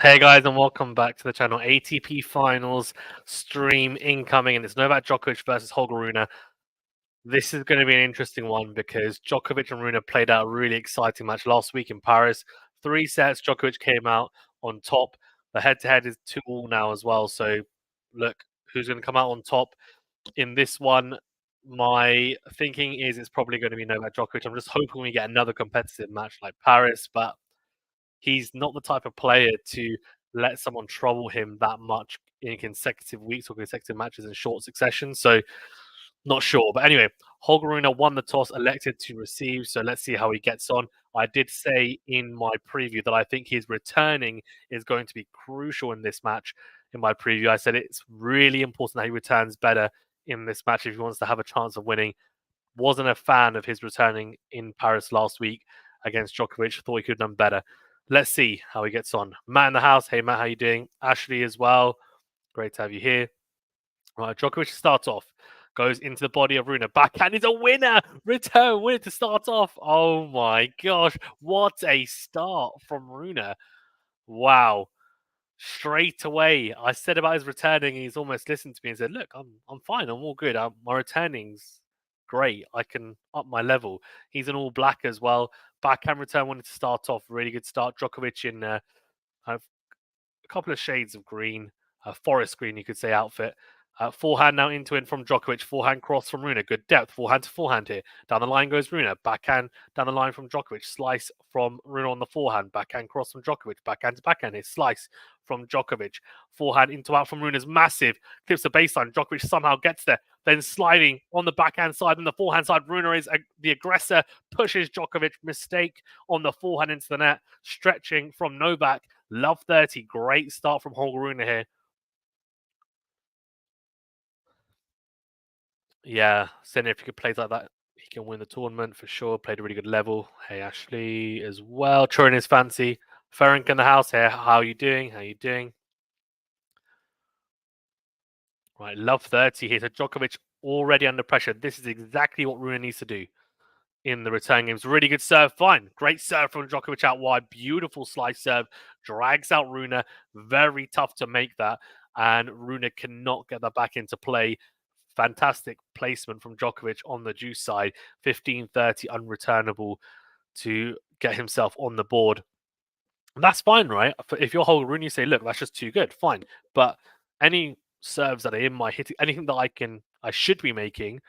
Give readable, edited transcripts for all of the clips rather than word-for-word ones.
Hey guys, and welcome back to the channel. ATP Finals stream incoming, and it's Novak Djokovic versus Holger Rune. This is going to be an interesting one because Djokovic and Rune played out a really exciting match last week in Paris. 3 sets, Djokovic came out on top. The head-to-head is 2-2 now as well. So, look, who's going to come out on top in this one? My thinking is it's probably going to be Novak Djokovic. I'm just hoping we get another competitive match like Paris, but he's not the type of player to let someone trouble him that much in consecutive weeks or consecutive matches in short succession. So, not sure. But anyway, Holger Rune won the toss, elected to receive. So, let's see how he gets on. I did say in my preview that I think his returning is going to be crucial in this match. In my preview, I said it's really important that he returns better in this match if he wants to have a chance of winning. Wasn't a fan of his returning in Paris last week against Djokovic. Thought he could have done better. Let's see how he gets on. Matt in the house. Hey, Matt, how you doing? Ashley as well. Great to have you here. Right, Djokovic starts off. Goes into the body of Rune. Backhand is a winner. Return winner to start off. Oh, my gosh. What a start from Rune. Wow. Straight away. I said about his returning. He's almost listened to me and said, look, I'm fine. I'm all good. My returning's great. I can up my level. He's an all black as well. Backhand return wanted to start off. Really good start. Djokovic in a couple of shades of green. Forest green, you could say, outfit. Forehand now into it from Djokovic. Forehand cross from Rune. Good depth. Forehand to forehand here. Down the line goes Rune. Backhand down the line from Djokovic. Slice from Rune on the forehand. Backhand cross from Djokovic. Backhand to backhand here. Slice from Djokovic. Forehand into out from Rune is massive. Clips the baseline. Djokovic somehow gets there. Then sliding on the backhand side and the forehand side. Rune is the aggressor. Pushes Djokovic. Mistake on the forehand into the net. Stretching from Novak. Love 30. Great start from Holger Rune here. Yeah, Senna, if he could play like that, he can win the tournament for sure. Played a really good level. Hey, Ashley as well. Turin is fancy. Ferenc in the house here. How are you doing? How are you doing? Right, love 30 here. So Djokovic already under pressure. This is exactly what Rune needs to do in the return games. Really good serve. Fine. Great serve from Djokovic out wide. Beautiful slice serve. Drags out Rune. Very tough to make that. And Rune cannot get that back into play. Fantastic placement from Djokovic on the juice side. 15-30 unreturnable to get himself on the board. And that's fine, right? If you're Holger Rune, you say, look, that's just too good. Fine. But any serves that are in my hitting, anything that I should be making,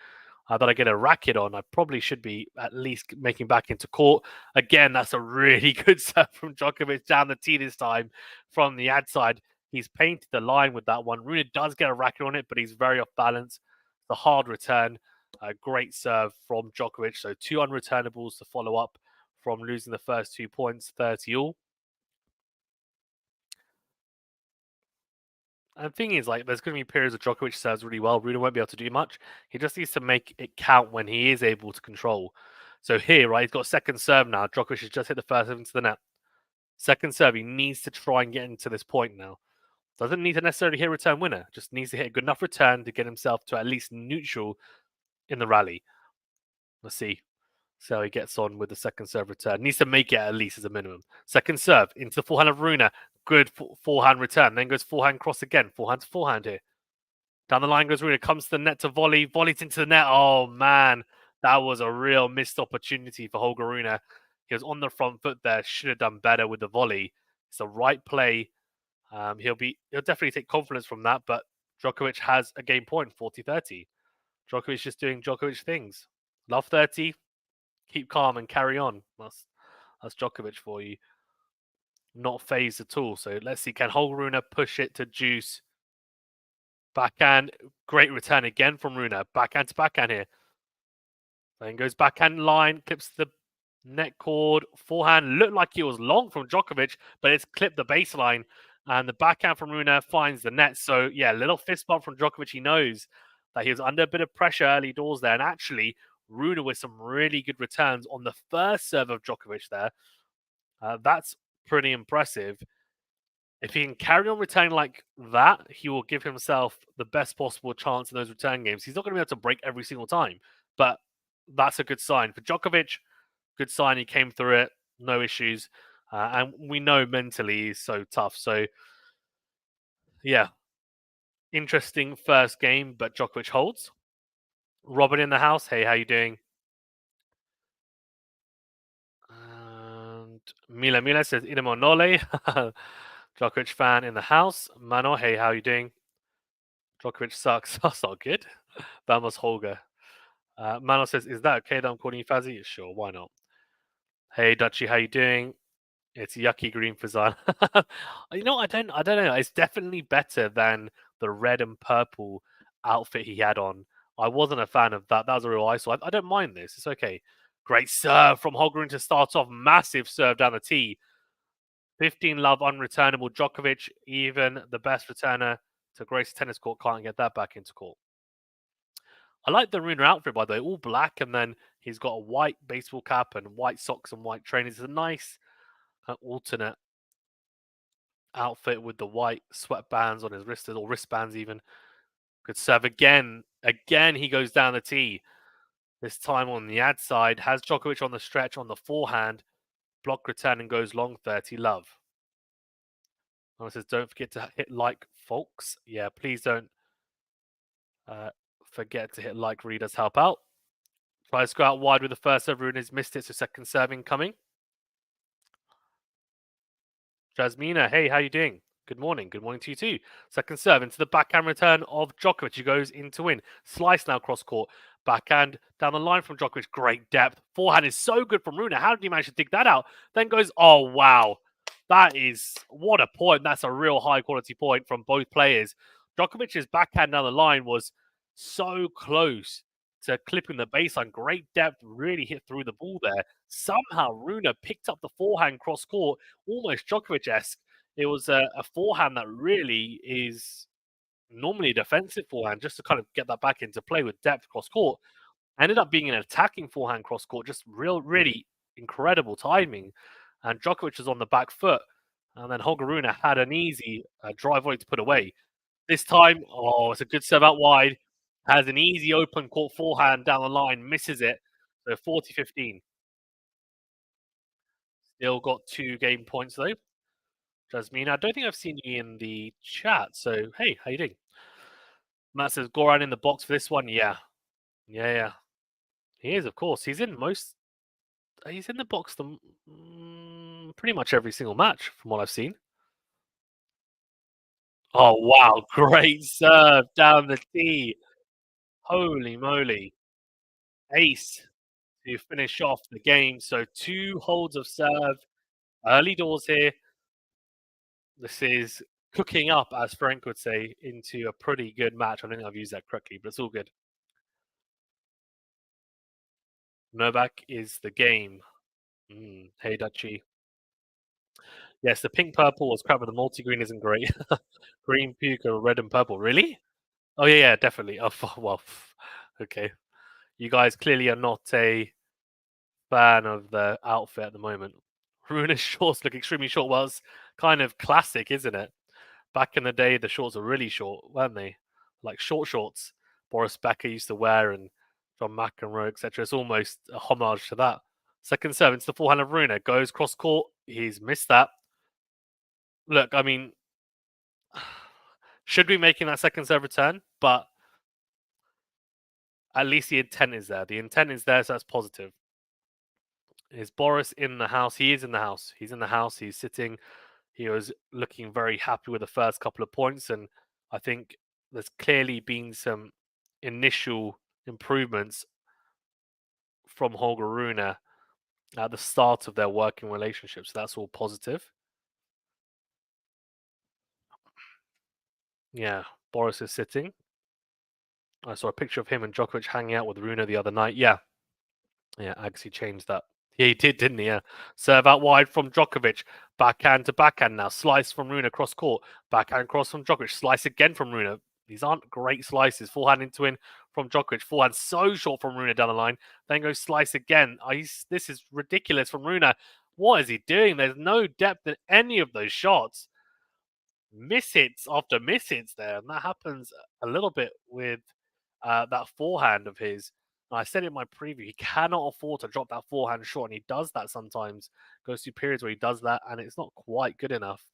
that I get a racket on, I probably should be at least making back into court. Again, that's a really good serve from Djokovic down the tee this time from the ad side. He's painted the line with that one. Rune does get a racket on it, but he's very off balance. The hard return, a great serve from Djokovic. So 2 unreturnables to follow up from losing the first 2 points, 30-all. And the thing is, like, there's going to be periods of Djokovic serves really well. Rune won't be able to do much. He just needs to make it count when he is able to control. So here, right, he's got second serve now. Djokovic has just hit the first into the net. Second serve, he needs to try and get into this point now. Doesn't need to necessarily hit a return winner. Just needs to hit a good enough return to get himself to at least neutral in the rally. Let's see how he gets on with the second serve return. Needs to make it at least as a minimum. Second serve into the forehand of Rune. Good forehand return. Then goes forehand cross again. Forehand to forehand here. Down the line goes Rune. Comes to the net to volley. Volleys into the net. Oh, man. That was a real missed opportunity for Holger Rune. He was on the front foot there. Should have done better with the volley. It's the right play. He'll definitely take confidence from that, but Djokovic has a game point, 40-30. Djokovic just doing Djokovic things. Love 30, keep calm and carry on. That's Djokovic for you. Not phased at all. So let's see, can Holger Rune push it to juice? Backhand, great return again from Rune. Backhand to backhand here. Then goes backhand line, clips the net cord. Forehand looked like it was long from Djokovic, but it's clipped the baseline. And the backhand from Rune finds the net. So, yeah, little fist bump from Djokovic. He knows that he was under a bit of pressure early doors there. And actually, Rune with some really good returns on the first serve of Djokovic there. That's pretty impressive. If he can carry on returning like that, he will give himself the best possible chance in those return games. He's not going to be able to break every single time, but that's a good sign. For Djokovic, good sign. He came through it, no issues. And we know mentally he's so tough. So, yeah, interesting first game, but Djokovic holds. Robin in the house. Hey, how you doing? And Mila says, Idemo nole. Djokovic fan in the house. Mano, hey, how you doing? Djokovic sucks. That's not good. Vamos Holger. Mano says, is that okay that I'm calling you Fazzy? Sure, why not? Hey, Dutchy, how you doing? It's yucky green Fazan. I don't know. It's definitely better than the red and purple outfit he had on. I wasn't a fan of that. That was a real eyesore. I don't mind this. It's okay. Great serve from Holger to start off. Massive serve down the tee. 15 love unreturnable. Djokovic, even the best returner to Grace tennis court, can't get that back into court. I like the Rune outfit, by the way, all black, and then he's got a white baseball cap and white socks and white trainers. It's a nice alternate outfit with the white sweatbands on his wrists, or wristbands even. Good serve again. Again, he goes down the tee. This time on the ad side. Has Djokovic on the stretch on the forehand. Block return and goes long 30 love. And it says, don't forget to hit like, folks. Yeah, please don't forget to hit like. Readers help out. Tries to go out wide with the first serve. Rune has missed it, so second serve incoming. Jasmina, hey, how you doing? Good morning. Good morning to you too. Second serve into the backhand return of Djokovic. He goes in to win. Slice now cross court. Backhand down the line from Djokovic. Great depth. Forehand is so good from Rune. How did he manage to dig that out? Then goes, oh, wow. That is, what a point. That's a real high quality point from both players. Djokovic's backhand down the line was so close to clipping the baseline. Great depth, really hit through the ball there. Somehow Rune picked up the forehand cross court, almost Djokovic-esque. It was a forehand that really is normally a defensive forehand, just to kind of get that back into play with depth cross court. Ended up being an attacking forehand cross court, just really incredible timing. And Djokovic was on the back foot. And then Holger Rune had an easy drive volley to put away. This time, it's a good serve out wide. Has an easy open court forehand down the line, misses it. So 40-15. Still got 2 game points though. Jasmine, I don't think I've seen you in the chat. So hey, how you doing? Matt says Goran in the box for this one. Yeah. He is, of course. He's in the box pretty much every single match from what I've seen. Oh wow, great serve down the tee. Holy moly. Ace to finish off the game. So 2 holds of serve. Early doors here. This is cooking up, as Frank would say, into a pretty good match. I don't think I've used that correctly, but it's all good. Novak is the game. Hey, Dutchy. Yes, the pink purple was crap, but the multi green isn't great. Green, puka, red, and purple. Really? Oh yeah, definitely. Oh well, okay. You guys clearly are not a fan of the outfit at the moment. Rune's shorts look extremely short. Well, it's kind of classic, isn't it? Back in the day, the shorts were really short, weren't they? Like short shorts Boris Becker used to wear and John McEnroe, etc. It's almost a homage to that. Second serve into the forehand of Rune. Goes cross court. He's missed that. Look, I mean, should be making that second serve return, but at least the intent is there. The intent is there, so that's positive. Is Boris in the house? He is in the house. He's in the house. He's sitting. he was looking very happy with the first couple of points, and I think there's clearly been some initial improvements from Holger Rune at the start of their working relationship. So that's all positive. Yeah, Boris is sitting. I saw a picture of him and Djokovic hanging out with Rune the other night. Yeah, Agassi changed that. Yeah, he did, didn't he? Yeah. Serve out wide from Djokovic. Backhand to backhand now. Slice from Rune across court. Backhand cross from Djokovic. Slice again from Rune. These aren't great slices. Forehand into in from Djokovic. Forehand so short from Rune down the line. Then goes slice again. This is ridiculous from Rune. What is he doing? There's no depth in any of those shots. Miss hits after miss hits there. And that happens a little bit with that forehand of his. I said in my preview, he cannot afford to drop that forehand short, and he does that sometimes. Goes through periods where he does that, and it's not quite good enough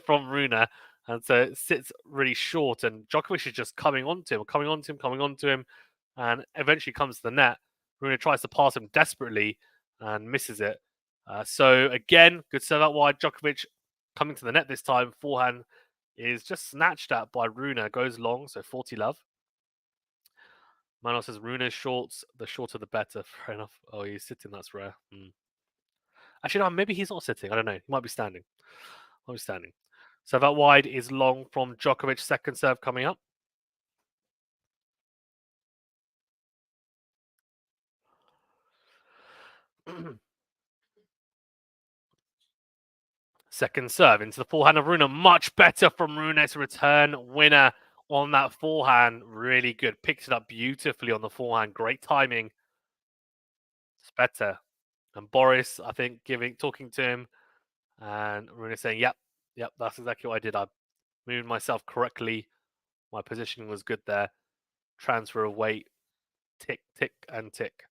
from Rune. And so it sits really short, and Djokovic is just coming onto him, coming onto him, and eventually comes to the net. Rune tries to pass him desperately and misses it. So again, good serve out wide. Djokovic coming to the net this time. Forehand is just snatched at by Rune. Goes long, so 40 love. Manos says Rune's shorts, the shorter the better. Fair enough. Oh, he's sitting, that's rare. Actually, no, maybe he's not sitting. I don't know. He might be standing. Might be standing. Serve out wide is long from Djokovic. Second serve coming up. Second serve into the forehand of Rune. Much better from Rune's return winner on that forehand. Really good. Picks it up beautifully on the forehand. Great timing. It's better. And Boris, I think, talking to him, and Rune saying, "Yep, that's exactly what I did. I moved myself correctly. My positioning was good there. Transfer of weight, tick, tick, and tick."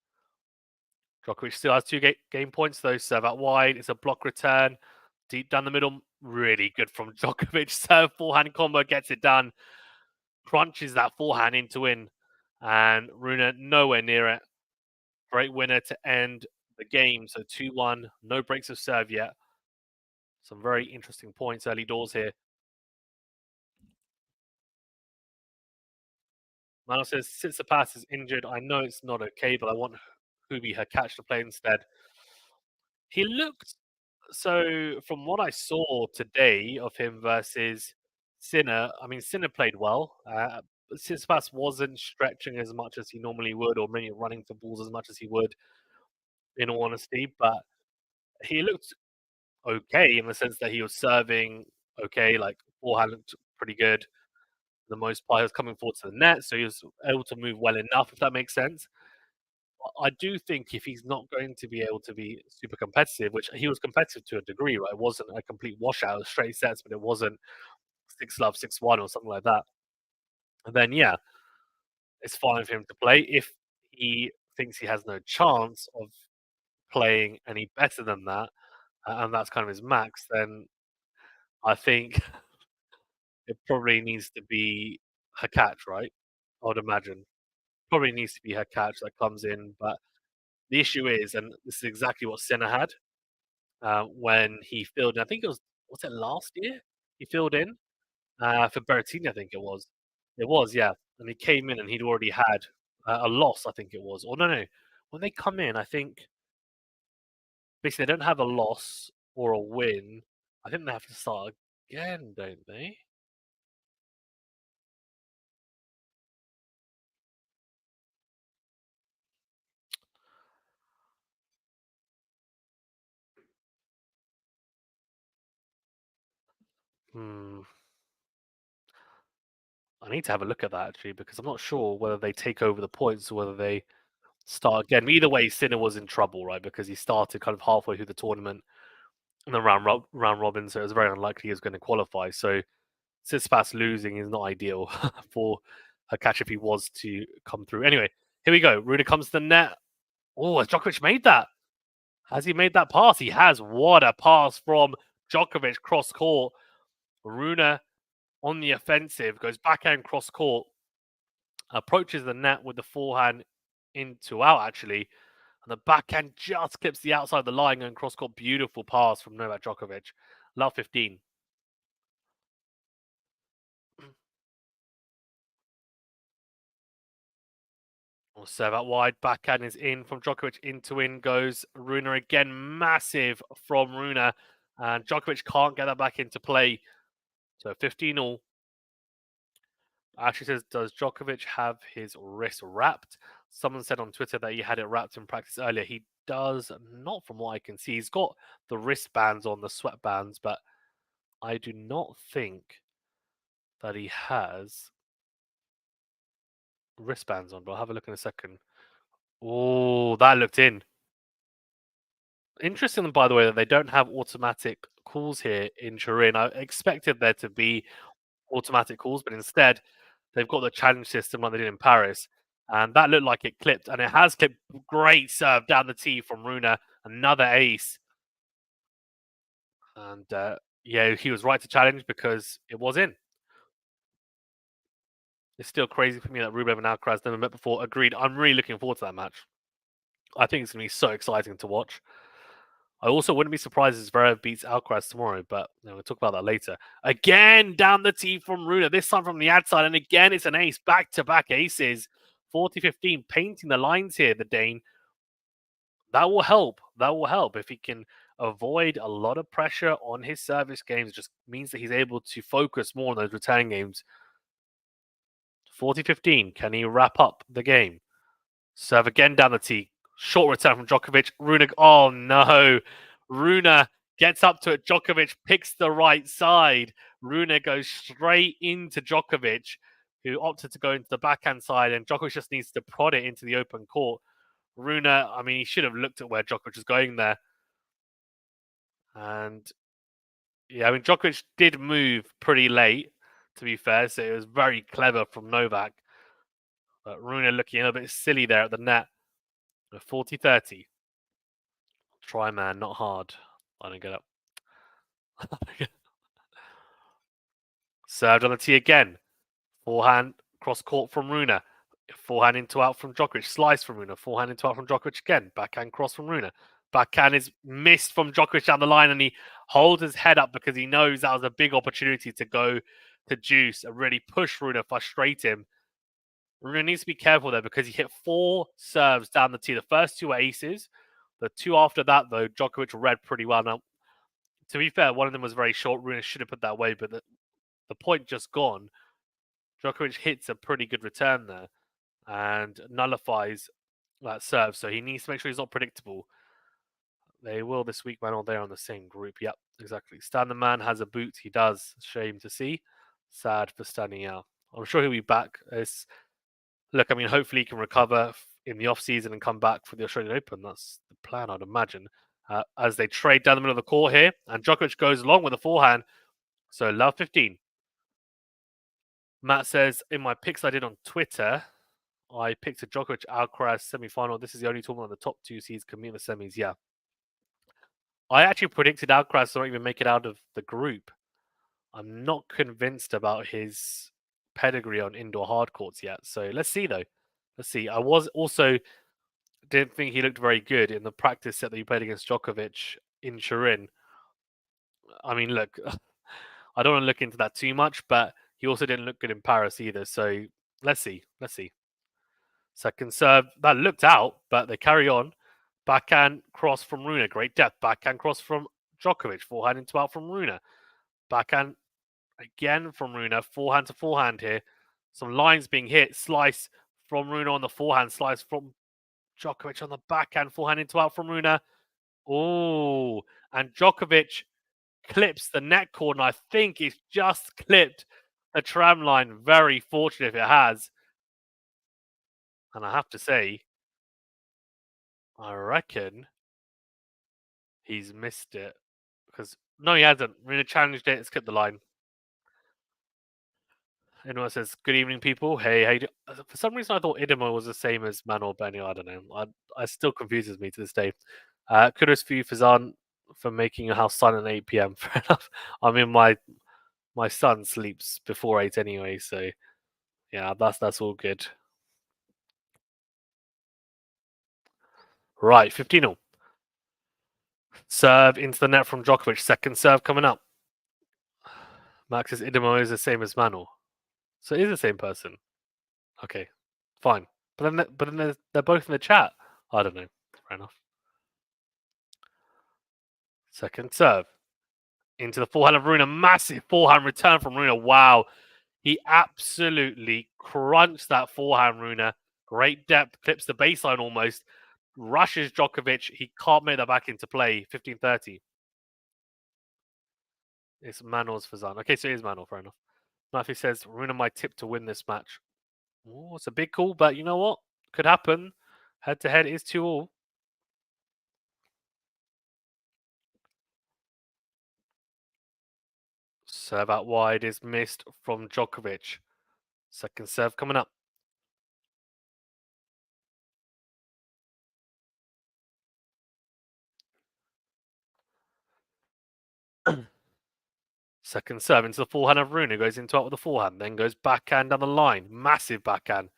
Djokovic still has two game points though. Serve out wide. It's a block return. Deep down the middle. Really good from Djokovic. Serve forehand combo gets it done. Crunches that forehand into in. And Rune nowhere near it. Great winner to end the game. So 2-1. No breaks of serve yet. Some very interesting points early doors here. Mano says, Tsitsipas is injured. I know it's not okay, but I want Hubi Hurkacz to play instead. He looked so from what I saw today of him versus Sinner. I mean, Sinner played well. Tsitsipas wasn't stretching as much as he normally would, or maybe running for balls as much as he would, in all honesty. But he looked okay in the sense that he was serving okay. Like forehand looked pretty good. For the most part, he was coming forward to the net, so he was able to move well enough, if that makes sense. I do think if he's not going to be able to be super competitive, which he was competitive to a degree, right? It wasn't a complete washout of straight sets, but it wasn't 6-love, 6-1 or something like that. And then, yeah, it's fine for him to play. If he thinks he has no chance of playing any better than that, and that's kind of his max, then I think it probably needs to be Hurkacz, right? I would imagine. Probably needs to be Hurkacz that comes in. But the issue is, and this is exactly what Senna had, when he filled in. I think was it last year? He filled in for Berrettini, I think it was. It was, yeah. And he came in and he'd already had a loss, I think it was. Or no. When they come in, I think basically they don't have a loss or a win. I think they have to start again, don't they? Hmm. I need to have a look at that actually because I'm not sure whether they take over the points or whether they start again. Either way, Sinner was in trouble, right? Because he started kind of halfway through the tournament in the round robin, so it was very unlikely he was going to qualify. So Tsitsipas losing is not ideal for Hurkacz if he was to come through. Anyway, here we go. Rune comes to the net. Oh, has Djokovic made that? Has he made that pass? He has. What a pass from Djokovic cross court. Rune on the offensive goes backhand cross court, approaches the net with the forehand into out actually. And the backhand just clips the outside of the line and cross court. Beautiful pass from Novak Djokovic. Love 15. Serve out wide. Backhand is in from Djokovic. Into in goes Rune again. Massive from Rune. And Djokovic can't get that back into play. So 15 all. Actually says, does Djokovic have his wrist wrapped? Someone said on Twitter that he had it wrapped in practice earlier. He does not, from what I can see. He's got the wristbands on, the sweatbands, but I do not think that he has wristbands on. But I'll have a look in a second. Oh, that looked in. Interesting, by the way, that they don't have automatic calls here in Turin. I expected there to be automatic calls, but instead they've got the challenge system like they did in Paris. And that looked like it clipped, and it has clipped. Great serve down the tee from Rune. Another ace. And yeah, he was right to challenge because it was in. It's still crazy for me that Rublev and Alcaraz never met before. Agreed. I'm really looking forward to that match. I think it's going to be so exciting to watch. I also wouldn't be surprised if Zverev beats Alcaraz tomorrow, but we'll talk about that later. Again, down the tee from Rune, this time from the outside, and again, it's an ace. Back-to-back aces. 40-15, painting the lines here, the Dane. That will help. That will help. If he can avoid a lot of pressure on his service games, it just means that he's able to focus more on those return games. 40-15, can he wrap up the game? Serve again down the tee. Short return from Djokovic. Rune, oh no. Rune gets up to it. Djokovic picks the right side. Rune goes straight into Djokovic, who opted to go into the backhand side, and Djokovic just needs to prod it into the open court. Rune, I mean, he should have looked at where Djokovic was going there. And yeah, I mean, Djokovic did move pretty late, to be fair, so it was very clever from Novak. But Rune looking a little bit silly there at the net. 40-30. Try, man, not hard. I don't get up. Served on the tee again. Forehand, cross court from Rune. Forehand into out from Djokovic. Slice from Rune. Forehand into out from Djokovic again. Backhand cross from Rune. Backhand is missed from Djokovic down the line, and he holds his head up because he knows that was a big opportunity to go to juice and really push Rune, frustrate him. Rune needs to be careful there because he hit 4 serves down the tee. The first 2 were aces. The 2 after that, though, Djokovic read pretty well. Now, to be fair, one of them was very short. Rune should have put that away, but the point just gone. Djokovic hits a pretty good return there and nullifies that serve. So he needs to make sure he's not predictable. They will this week, man, or they're on the same group. Yep, exactly. Stan the man has a boot. He does. Shame to see. Sad for Stanley out. I'm sure he'll be back. Look, I mean, hopefully he can recover in the off-season and come back for the Australian Open. That's the plan, I'd imagine. As they trade down the middle of the court here, and Djokovic goes along with a forehand. So love 15. Matt says, in my picks I did on Twitter, I picked a Djokovic Alcaraz semi-final. This is the only tournament the top 2 seeds can meet in the semis. Yeah. I actually predicted Alcaraz to not even make it out of the group. I'm not convinced about his pedigree on indoor hard courts yet. So let's see, though. Let's see. I was also didn't think he looked very good in the practice set that he played against Djokovic in Turin. I mean, look, I don't want to look into that too much, but he also didn't look good in Paris either. So let's see. Let's see. Second serve, that looked out, but they carry on. Backhand cross from Rune, great depth. Backhand cross from Djokovic, forehand into out from Rune. Backhand again from Rune, forehand to forehand here. Some lines being hit. Slice from Rune on the forehand, slice from Djokovic on the backhand, forehand into out from Rune. Oh, and Djokovic clips the net corner. I think he's just clipped the tram line. Very fortunate if it has. And I have to say, I reckon he's missed it. Because, no, he hasn't. Rune challenged it. It's clipped the line. Anyone says, good evening, people. Hey. For some reason, I thought Idemo was the same as Manuel Benio. I don't know. I still confuses me to this day. Kudos for you, Fazan, for making your house silent at 8 p.m. Fair enough. I mean, my son sleeps before 8 anyway, so yeah, that's all good. Right, 15-0. Serve into the net from Djokovic. Second serve coming up. Max's Idemo is the same as Manuel. So it is the same person. Okay, fine. But then they're both in the chat. I don't know. Fair enough. Second serve. Into the forehand of Rune. A massive forehand return from Rune. Wow. He absolutely crunched that forehand, Rune. Great depth. Clips the baseline almost. Rushes Djokovic. He can't make that back into play. 15-30. It's Manuel's Fazan. Okay, so it is Manuel. Fair enough. Matthew says, Rune my tip to win this match. Oh, it's a big call, but you know what? Could happen. Head to head is 2-all. Serve out wide is missed from Djokovic. Second serve coming up. Second serve into the forehand of Rune. Goes into it with the forehand. Then goes backhand down the line. Massive backhand.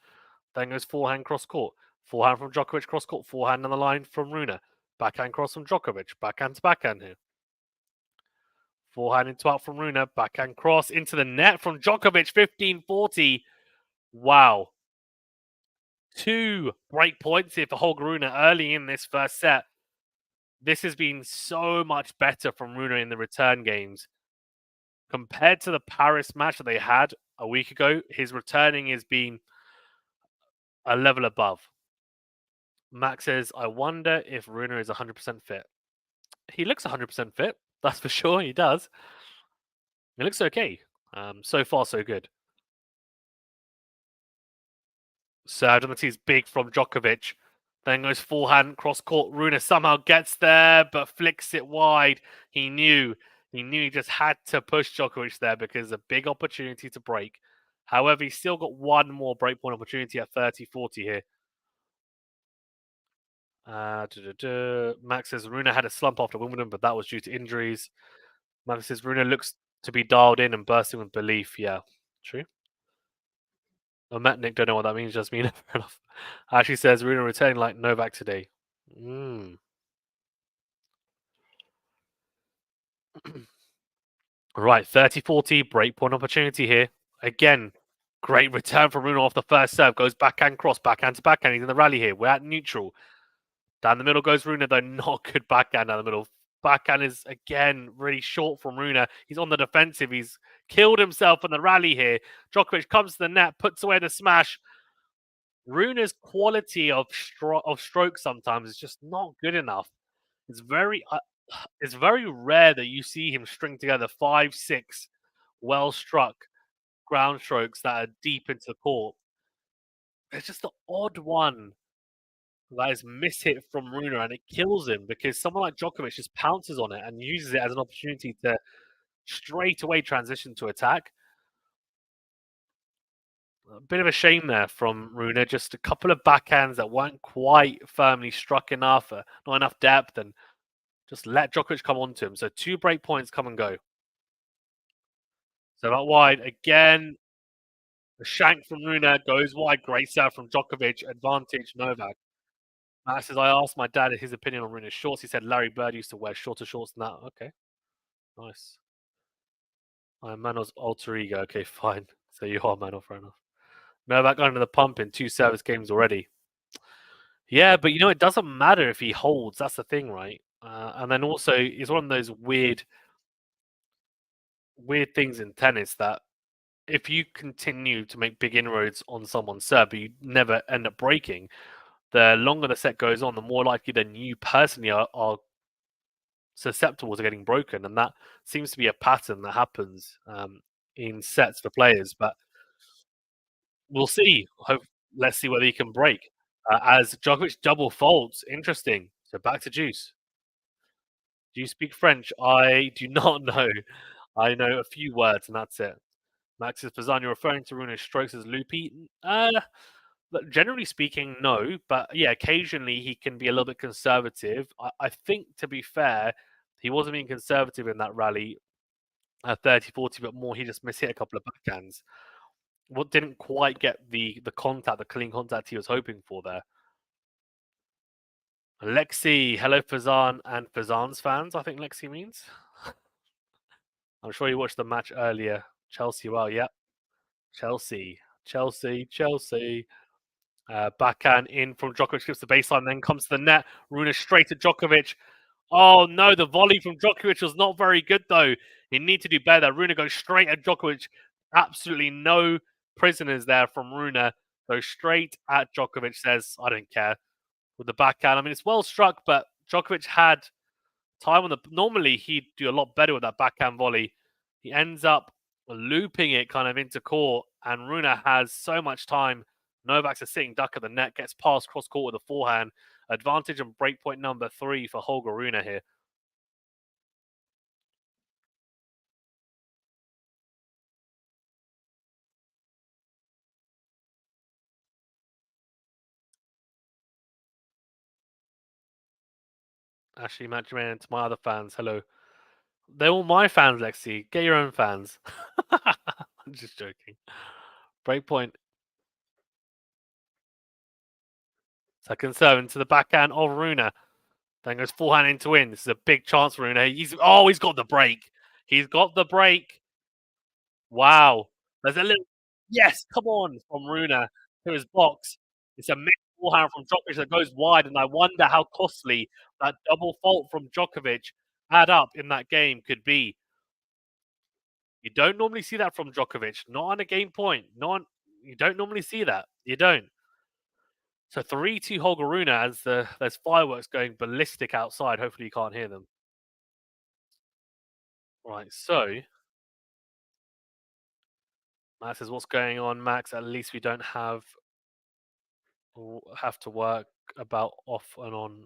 Then goes forehand cross court. Forehand from Djokovic cross court. Forehand on the line from Rune. Backhand cross from Djokovic. Backhand to backhand here. Forehand into out from Rune. Backhand cross into the net from Djokovic. 15-40. Wow. 2 break points here for Holger Rune early in this first set. This has been so much better from Rune in the return games. Compared to the Paris match that they had a week ago, his returning has been a level above. Max says, I wonder if Rune is 100% fit. He looks 100% fit. That's for sure. He does. He looks okay. So far, so good. Serve on the tee's big from Djokovic. Then goes forehand, cross court. Rune somehow gets there, but flicks it wide. He knew he just had to push Djokovic there because a big opportunity to break. However, he's still got one more breakpoint opportunity at 30-40 here. Max says Rune had a slump after Wimbledon, but that was due to injuries. Max says Rune looks to be dialed in and bursting with belief. Yeah, true. Matt Nick don't know what that means. Just mean fair enough. Actually says Rune returning like Novak today. Right, 30-40, breakpoint opportunity here. Again, great return from Rune off the first serve. Goes backhand cross, backhand to backhand. He's in the rally here. We're at neutral. Down the middle goes Rune, though not good backhand down the middle. Backhand is, again, really short from Rune. He's on the defensive. He's killed himself in the rally here. Djokovic comes to the net, puts away the smash. Rune's quality of stroke sometimes is just not good enough. It's very rare that you see him string together 5-6 well struck ground strokes that are deep into the court. It's just the odd one that is mishit from Rune, and it kills him because someone like Djokovic just pounces on it and uses it as an opportunity to straight away transition to attack. A bit of a shame there from Rune. Just a couple of backhands that weren't quite firmly struck enough, not enough depth, and just let Djokovic come onto him. So 2 break points come and go. So out wide again. The shank from Rune goes wide. Great serve from Djokovic. Advantage Novak. Matt says, I asked my dad his opinion on Rune's shorts. He said Larry Bird used to wear shorter shorts than that. Okay. Nice. I'm Manuel's alter ego. Okay, fine. So you are Manuel, fair enough. Novak under the pump in 2 service games already. Yeah, but it doesn't matter if he holds. That's the thing, right? And then also, it's one of those weird things in tennis that if you continue to make big inroads on someone's serve, but you never end up breaking, the longer the set goes on, the more likely then you personally are susceptible to getting broken. And that seems to be a pattern that happens in sets for players. But we'll see. Let's see whether he can break. As Djokovic double faults. Interesting. So back to Juice. Do you speak French? I do not know. I know a few words and that's it. Max is Fazan, you're referring to Rune's strokes as loopy? Generally speaking, no. But yeah, occasionally he can be a little bit conservative. I think, to be fair, he wasn't being conservative in that rally at 30-40, but more he just mishit a couple of backhands. What didn't quite get the contact, the clean contact he was hoping for there. Lexi, hello Fazan and Fazan's fans, I think Lexi means. I'm sure you watched the match earlier. Chelsea, well, yep. Chelsea. Backhand in from Djokovic, skips the baseline, then comes to the net. Rune straight at Djokovic. Oh no, the volley from Djokovic was not very good though. He need to do better. Rune goes straight at Djokovic. Absolutely no prisoners there from Rune. Goes straight at Djokovic, says, I don't care. With the backhand. I mean, it's well struck, but Djokovic had time on the. Normally, he'd do a lot better with that backhand volley. He ends up looping it kind of into court, and Rune has so much time. Novak's a sitting duck at the net, gets past cross court with a forehand. Advantage and breakpoint number 3 for Holger Rune here. Ashley Matchman, to my other fans, hello. They're all my fans, Lexi. Get your own fans. I'm just joking. Breakpoint. Second serve into the backhand of Rune. Then goes forehand into in. This is a big chance for Rune. He's got the break. He's got the break. Wow. There's a little yes, come on from Rune to his box. It's a mixed forehand from Djokovic that goes wide, and I wonder how costly that double fault from Djokovic add up in that game could be. You don't normally see that from Djokovic, not on a game point. You don't normally see that. You don't. So 3-2 Holger Rune as there's fireworks going ballistic outside. Hopefully you can't hear them. Right, so Max says, "What's going on, Max? At least we don't have to work about off and on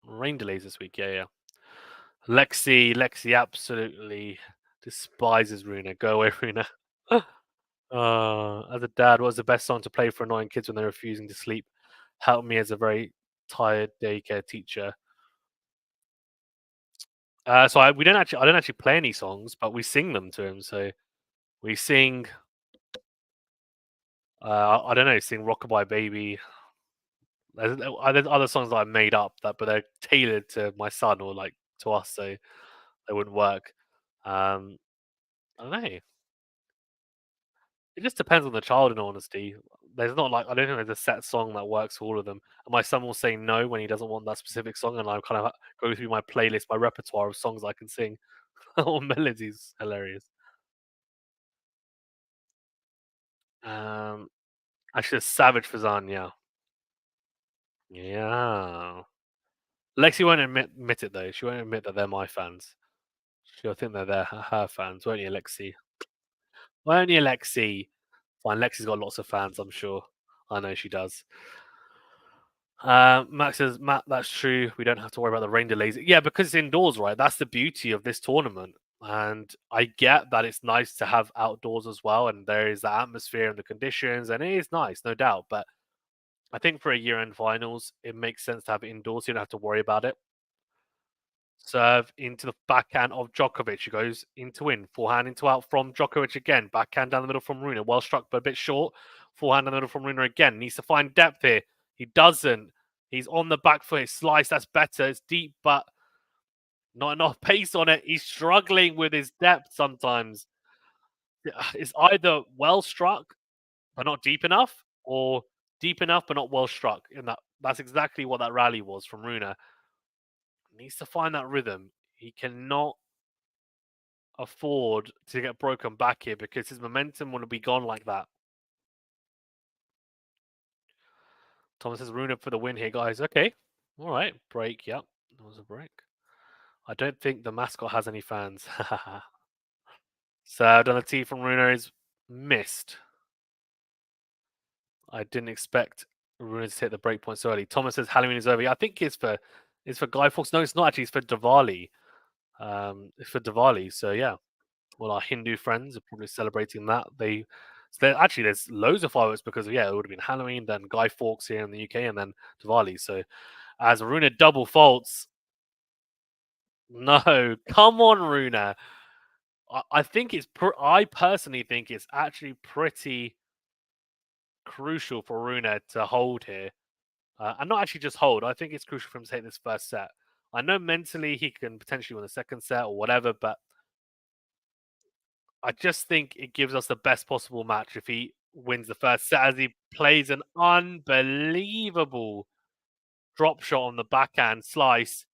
rain delays this week." Yeah. Lexi absolutely despises Rune. Go away, Rune. As a dad, what's the best song to play for annoying kids when they're refusing to sleep? Help me as a very tired daycare teacher. We don't actually. I don't actually play any songs, but we sing them to him. So we sing. I don't know. Sing "Rockabye Baby." There's other songs that I made up but they're tailored to my son or like to us, so they wouldn't work. I don't know. It just depends on the child, in honesty. There's not like I don't think there's a set song that works for all of them. And my son will say no when he doesn't want that specific song, and I kind of go through my playlist, my repertoire of songs I can sing or melodies. Hilarious. Um, Actually, Savage Fazan, yeah, yeah. Lexi won't admit it though. She won't admit that they're my fans. She'll think they're her fans, won't you, Lexi? Won't you, Lexi? Fine, Lexi's got lots of fans, I'm sure. I know she does. Max says, Matt, that's true. We don't have to worry about the rain delays. Yeah, because it's indoors, right? That's the beauty of this tournament. And I get that it's nice to have outdoors as well. And there is the atmosphere and the conditions. And it is nice, no doubt. But I think for a year end finals, it makes sense to have it indoors. So you don't have to worry about it. Serve into the backhand of Djokovic. He goes into in. Forehand into out from Djokovic again. Backhand down the middle from Rune. Well struck, but a bit short. Forehand down the middle from Rune again. Needs to find depth here. He doesn't. He's on the back foot. His slice, that's better. It's deep, but not enough pace on it. He's struggling with his depth sometimes. It's either well struck, but not deep enough, or deep enough, but not well struck. And that's exactly what that rally was from Rune. Needs to find that rhythm. He cannot afford to get broken back here because his momentum will be gone like that. Thomas says Rune for the win here, guys. Okay. All right. Break. Yep. That was a break. I don't think the mascot has any fans. Served on the tee from Rune is missed. I didn't expect Rune to hit the break point so early. Thomas says Halloween is over. I think it's for Guy Fawkes. No, it's not actually. It's for Diwali. It's for Diwali. So yeah. Well, our Hindu friends are probably celebrating that. Actually there's loads of fireworks because it would have been Halloween, then Guy Fawkes here in the UK, and then Diwali. So as Rune double faults, no, come on, Rune. I think I personally think it's actually pretty crucial for Rune to hold here. and not actually just hold. I think it's crucial for him to take this first set. I know mentally he can potentially win the second set or whatever, but I just think it gives us the best possible match if he wins the first set as he plays an unbelievable drop shot on the backhand slice.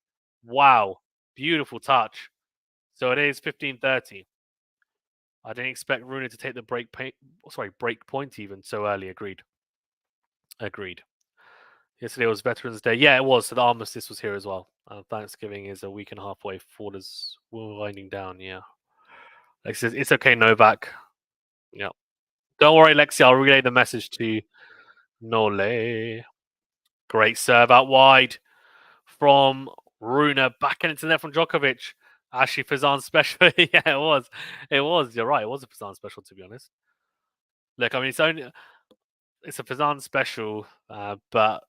Wow, beautiful touch. So it is 15-30. I didn't expect Rune to take the break point even so early. Agreed. Agreed. Yesterday was Veterans Day. Yeah, it was. So the armistice was here as well. Thanksgiving is a week and a half away. Fall is winding down. Yeah. Lexi, it's okay, Novak. Yeah. Don't worry, Lexi. I'll relay the message to Nole. Great serve out wide from Rune. Back into the net from Djokovic. Actually, Fazan special. Yeah, it was. It was. You're right. It was a Fazan special, to be honest. Look, I mean, it's a Fazan special, but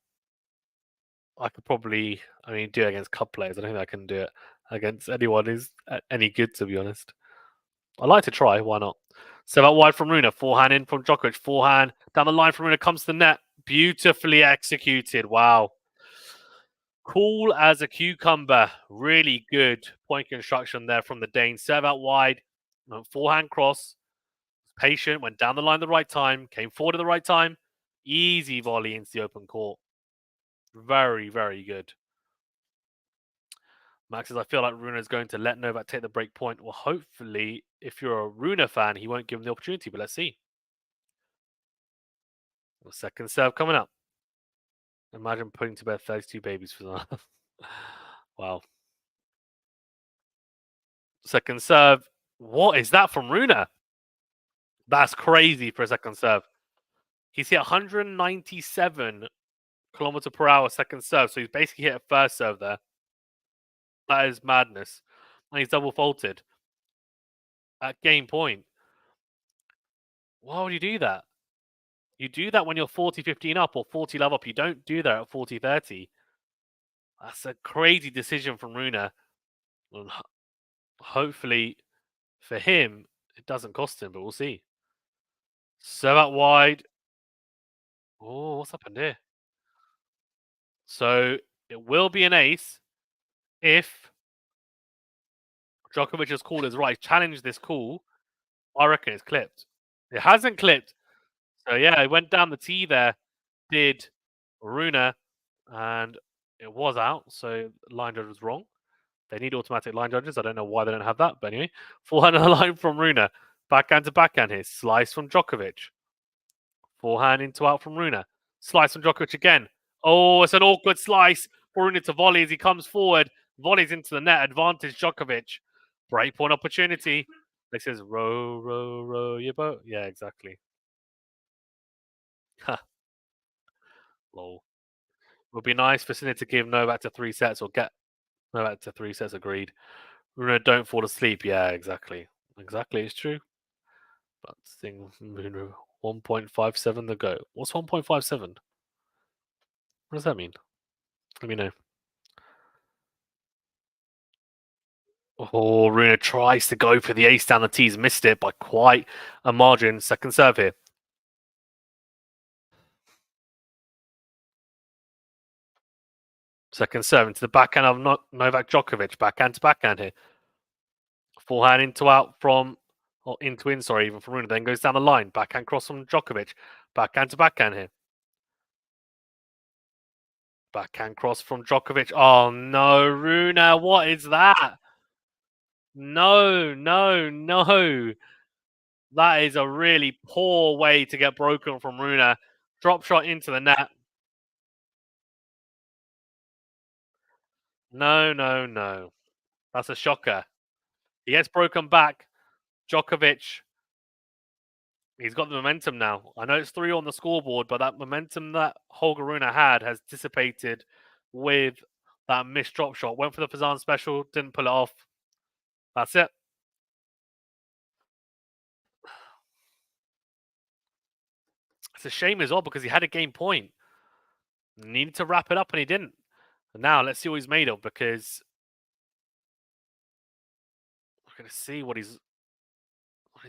I could probably, do it against club players. I don't think I can do it against anyone who's any good, to be honest. I'd like to try. Why not? So out wide from Rune. Forehand in from Djokovic. Forehand down the line from Rune. Comes to the net. Beautifully executed. Wow. Cool as a cucumber. Really good point construction there from the Dane. Serve out wide. Forehand cross. Patient. Went down the line at the right time. Came forward at the right time. Easy volley into the open court. Very, very good. Max says, I feel like Rune is going to let Novak take the break point. Well, hopefully, if you're a Rune fan, he won't give him the opportunity, but let's see. The second serve coming up. Imagine putting to bed 32 babies for that. Wow. Second serve. What is that from Rune? That's crazy for a second serve. He's hit 197 kilometer per hour second serve, so he's basically hit a first serve there. That is madness. And he's double faulted at game point. Why would you do that? You do that when you're 40-15 up or 40 love up. You don't do that at 40-30. That's a crazy decision from Rune. And hopefully for him, it doesn't cost him, but we'll see. Serve out wide. Oh, what's happened here? So it will be an ace if Djokovic's call is right. Challenge this call. I reckon it's clipped. It hasn't clipped. So yeah, it went down the tee there. Did Rune, and it was out. So line judge was wrong. They need automatic line judges. I don't know why they don't have that, but anyway, forehand on the line from Rune. Backhand to backhand here. Slice from Djokovic. Forehand into out from Rune. Slice from Djokovic again. Oh, it's an awkward slice for Rune to volley as he comes forward. Volleys into the net. Advantage Djokovic. Breakpoint opportunity. This is row, row, row your boat. Yeah, exactly. Ha. Lol. Would be nice for Sinner to give Novak to 3 sets or get Novak to 3 sets. Agreed. Rune, don't fall asleep. Yeah, exactly. Exactly, it's true. But thing 1.57 to go. What's 1.57? What does that mean? Let me know. Oh, Rune tries to go for the ace down the tees, missed it by quite a margin. Second serve here. Second serve into the backhand of Novak Djokovic. Backhand to backhand here. Forehand into out from, or into in, sorry, even from Rune. Then goes down the line. Backhand cross from Djokovic. Backhand to backhand here. Backhand cross from Djokovic. Oh no, Rune, what is that? No, no, no. That is a really poor way to get broken from Rune. Drop shot into the net. No, no, no. That's a shocker. He gets broken back. Djokovic, he's got the momentum now. I know it's 3 on the scoreboard, but that momentum that Holger Rune had has dissipated with that missed drop shot. Went for the Fazan special, didn't pull it off. That's it. It's a shame as well because he had a game point. Needed to wrap it up and he didn't. And now let's see what he's made of because we're going to see what he's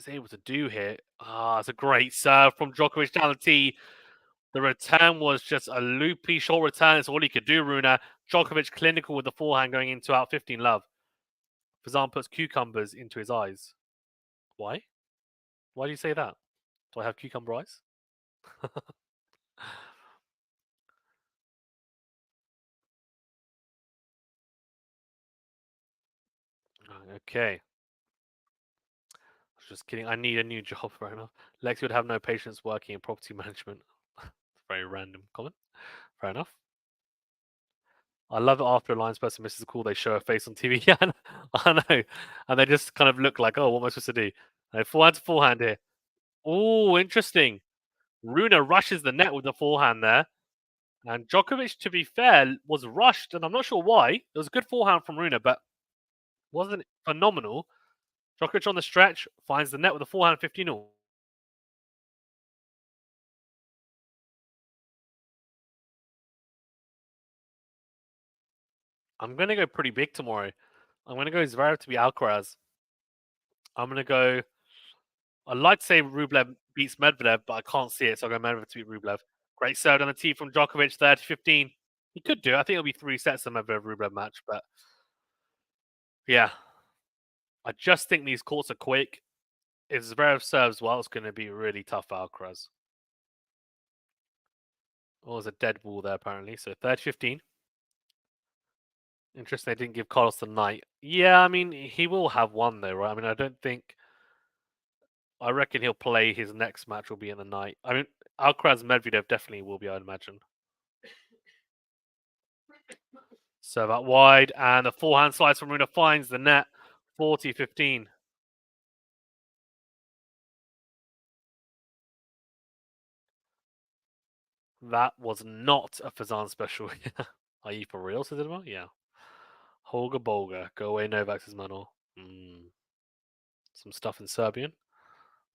able to do here. Ah, it's a great serve from Djokovic down the tee. The return was just a loopy short return. It's all he could do, Rune. Djokovic clinical with the forehand going into out 15 love. Fazan puts cucumbers into his eyes. Why? Why do you say that? Do I have cucumber eyes? Okay. Just kidding. I need a new job right now. Lexi would have no patience working in property management. Very random comment. Fair enough. I love it after a Lions person misses a call, they show a face on TV. Yeah, I know. And they just kind of look like, oh, what am I supposed to do? Forehand to forehand here. Oh, interesting. Rune rushes the net with the forehand there. And Djokovic, to be fair, was rushed, and I'm not sure why. It was a good forehand from Rune, but wasn't phenomenal. Djokovic on the stretch finds the net with a forehand 15-0. I'm going to go pretty big tomorrow. I'm going to go Zverev to be Alcaraz. I'm going to go. I'd like to say Rublev beats Medvedev, but I can't see it, so I'll go Medvedev to beat Rublev. Great serve on the tee from Djokovic, 30-15. He could do it. I think it'll be 3 sets of Medvedev Rublev match, but yeah. I just think these courts are quick. If Zverev serves well, it's going to be really tough for Alcaraz. Oh, there's a dead ball there, apparently. So 30-15. Interesting they didn't give Carlos the night. Yeah, I mean, he will have one, though, right? I mean, I don't think. I reckon he'll play his next match will be in the night. I mean, Alcaraz Medvedev definitely will be, I'd imagine. So that wide, and the forehand slice from Rune finds the net. 40-15. That was not a Fazan special. Are you for real, says Idemar? Yeah. Holger Bolger. Go away, Novak, says Manor. Some stuff in Serbian.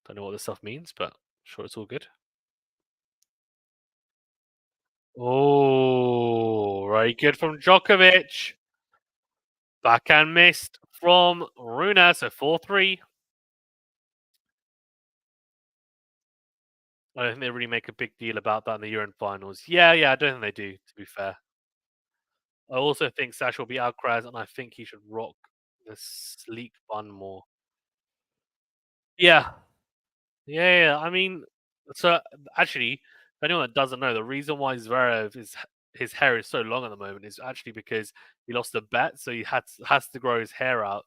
Don't know what this stuff means, but sure it's all good. Oh, very good from Djokovic. Backhand missed from Rune, so 4-3. I don't think they really make a big deal about that in the Euro finals. Yeah, I don't think they do, to be fair. I also think Sash will be Alcaraz, and I think he should rock the sleek bun more. Yeah. Yeah. I mean, so actually, if anyone that doesn't know, the reason why Zverev is his hair is so long at the moment is actually because he lost a bet, so he has to grow his hair out,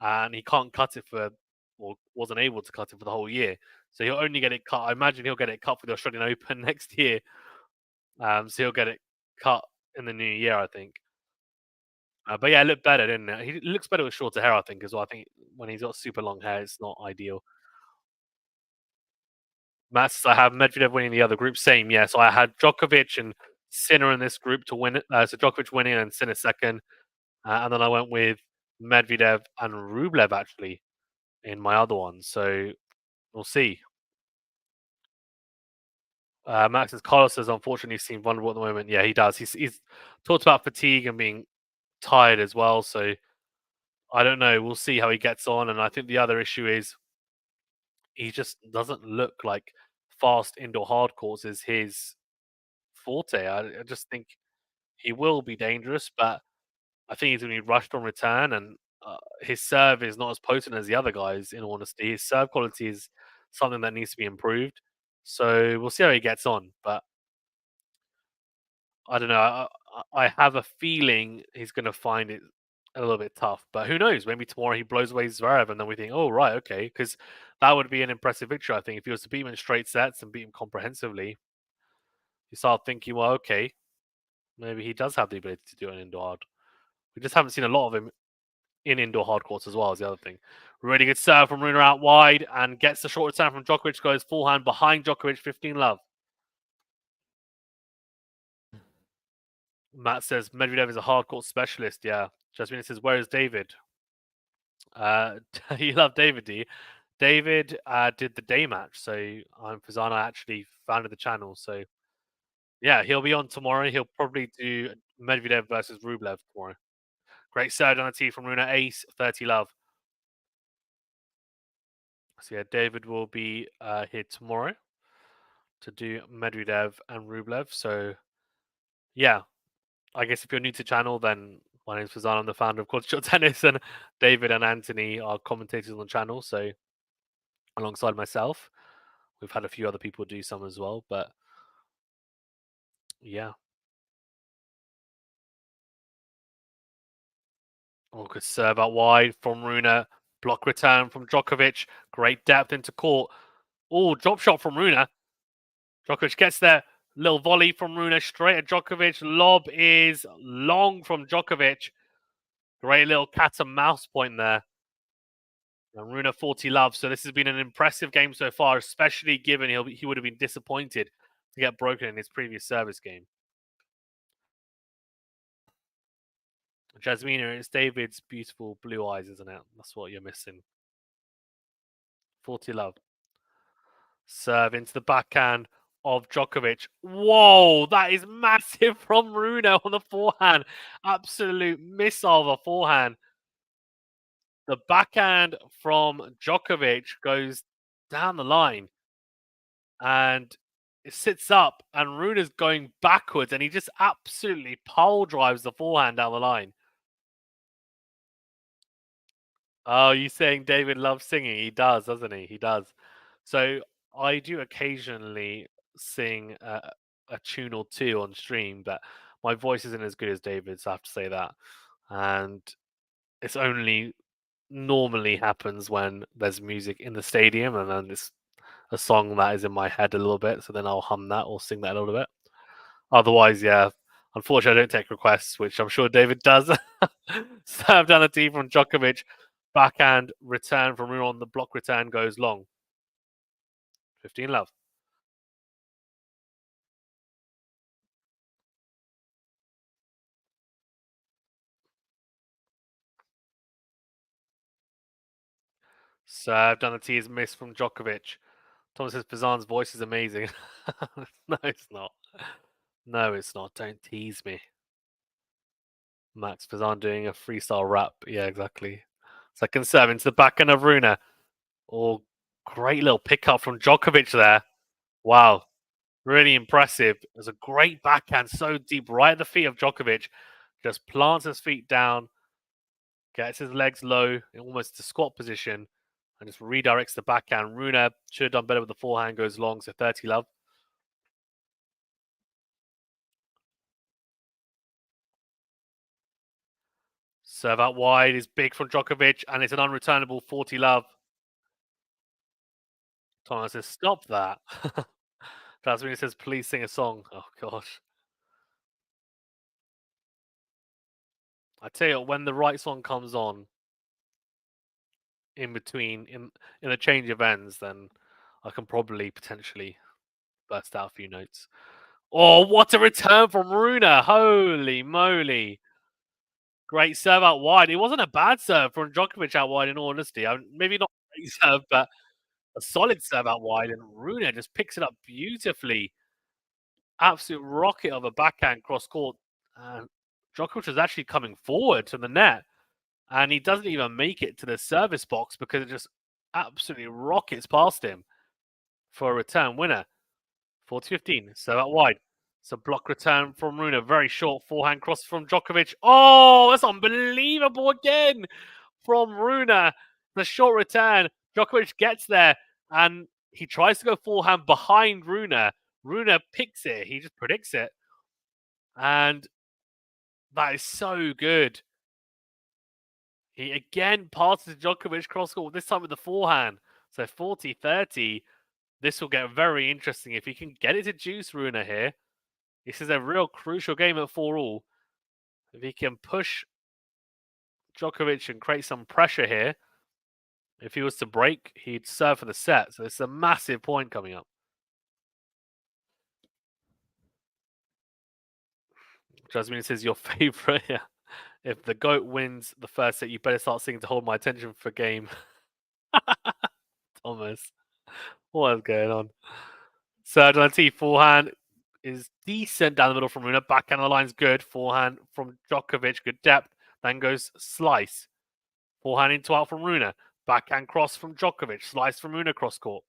and he can't cut it for, or wasn't able to cut it for the whole year. So he'll only get it cut. I imagine he'll get it cut for the Australian Open next year. So he'll get it cut in the new year, I think. But yeah, it looked better, didn't it? He looks better with shorter hair, I think, as well. I think when he's got super long hair, it's not ideal. Matt says I have Medvedev winning the other group. Same, yeah. So I had Djokovic and Sinner in this group to win it. So Djokovic winning and Sinner second. And then I went with Medvedev and Rublev actually in my other one. So we'll see. Max says Carlos says unfortunately seems vulnerable at the moment. Yeah, he does. He's talked about fatigue and being tired as well. So I don't know. We'll see how he gets on. And I think the other issue is he just doesn't look like fast indoor hard courts is his forte. I just think he will be dangerous, but I think he's going to be rushed on return, and his serve is not as potent as the other guys. In all honesty, his serve quality is something that needs to be improved. So we'll see how he gets on, but I don't know. I have a feeling he's going to find it a little bit tough, but who knows? Maybe tomorrow he blows away Zverev, and then we think, oh right, okay, because that would be an impressive victory. I think if he was to beat him in straight sets and beat him comprehensively, you start thinking, well, okay, maybe he does have the ability to do an indoor hard. We just haven't seen a lot of him in indoor hard courts as well as the other thing. Really good serve from Rune out wide and gets the short return from Djokovic, goes forehand behind Djokovic, 15 love. Matt says Medvedev is a hard court specialist. Yeah. Jasmine says, where is David? You love David, do you? David did the day match. So Fazana actually founded the channel. So yeah, he'll be on tomorrow. He'll probably do Medvedev versus Rublev tomorrow. Great serve on the tee from Rune, ace, 30 love. So yeah, David will be here tomorrow. to do Medvedev and Rublev. So, yeah, I guess if you're new to the channel, then my name's Fazan. I'm the founder of QualityShot Tennis, and David and Anthony are commentators on the channel. So, alongside myself, we've had a few other people do some as well. But yeah, good serve out wide from Rune. Block return from Djokovic. Great depth into court. Oh, drop shot from Rune. Djokovic gets there. Little volley from Rune straight at Djokovic. Lob is long from Djokovic. Great little cat and mouse point there. And Rune 40 love. So this has been an impressive game so far, especially given he would have been disappointed to get broken in his previous service game. Jasmina, it's David's beautiful blue eyes, isn't it? That's what you're missing. 40 love. Serve into the backhand of Djokovic. Whoa, that is massive from Rune on the forehand. Absolute missile of a forehand. The backhand from Djokovic goes down the line and it sits up, and Rune is going backwards, and he just absolutely pole drives the forehand down the line. Oh, you saying David loves singing? He does, doesn't he? He does. So I do occasionally sing a tune or two on stream, but my voice isn't as good as David's. I have to say that, and it's only normally happens when there's music in the stadium, and then it's a song that is in my head a little bit. So then I'll hum that or sing that a little bit. Otherwise, yeah. Unfortunately, I don't take requests, which I'm sure David does. Serve down the tee from Djokovic. Backhand return from Rune on the block return goes long. 15 love. Serve down the tee is missed from Djokovic. Thomas says Fazan's voice is amazing. No, it's not. No, it's not. Don't tease me. Max Fazan doing a freestyle rap. Yeah, exactly. Second serve into the backhand of Rune. Oh, great little pickup from Djokovic there. Wow. Really impressive. There's a great backhand so deep right at the feet of Djokovic. Just plants his feet down, gets his legs low, in almost the squat position, and just redirects the backhand. Rune should have done better with the forehand, goes long, so 30 love. Serve out wide is big from Djokovic, and it's an unreturnable 40 love. Thomas says, stop that. That's when he says, please sing a song. Oh, gosh. I tell you, when the right song comes on in between, in a change of ends, then I can probably potentially burst out a few notes. Oh, what a return from Rune. Holy moly. Great serve out wide. It wasn't a bad serve from Djokovic out wide, in all honesty. Maybe not a great serve, but a solid serve out wide. And Rune just picks it up beautifully. Absolute rocket of a backhand cross court. And Djokovic is actually coming forward to the net. And he doesn't even make it to the service box because it just absolutely rockets past him for a return winner. 40-15, serve out wide. It's a block return from Rune. Very short forehand cross from Djokovic. Oh, that's unbelievable again from Rune. The short return. Djokovic gets there and he tries to go forehand behind Rune. Rune picks it. He just predicts it. And that is so good. He again passes Djokovic cross court, this time with the forehand. So 40-30. This will get very interesting if he can get it to juice Rune here. This is a real crucial game at 4-all. If he can push Djokovic and create some pressure here, if he was to break, he'd serve for the set. So it's a massive point coming up. Jasmine says your favorite. Yeah. If the GOAT wins the first set, you better start singing to hold my attention for game. Thomas. What is going on? Serge on T, forehand is decent down the middle from Rune. Backhand on the line's good. Forehand from Djokovic, good depth. Then goes slice. Forehand into out from Rune. Backhand cross from Djokovic. Slice from Rune cross court.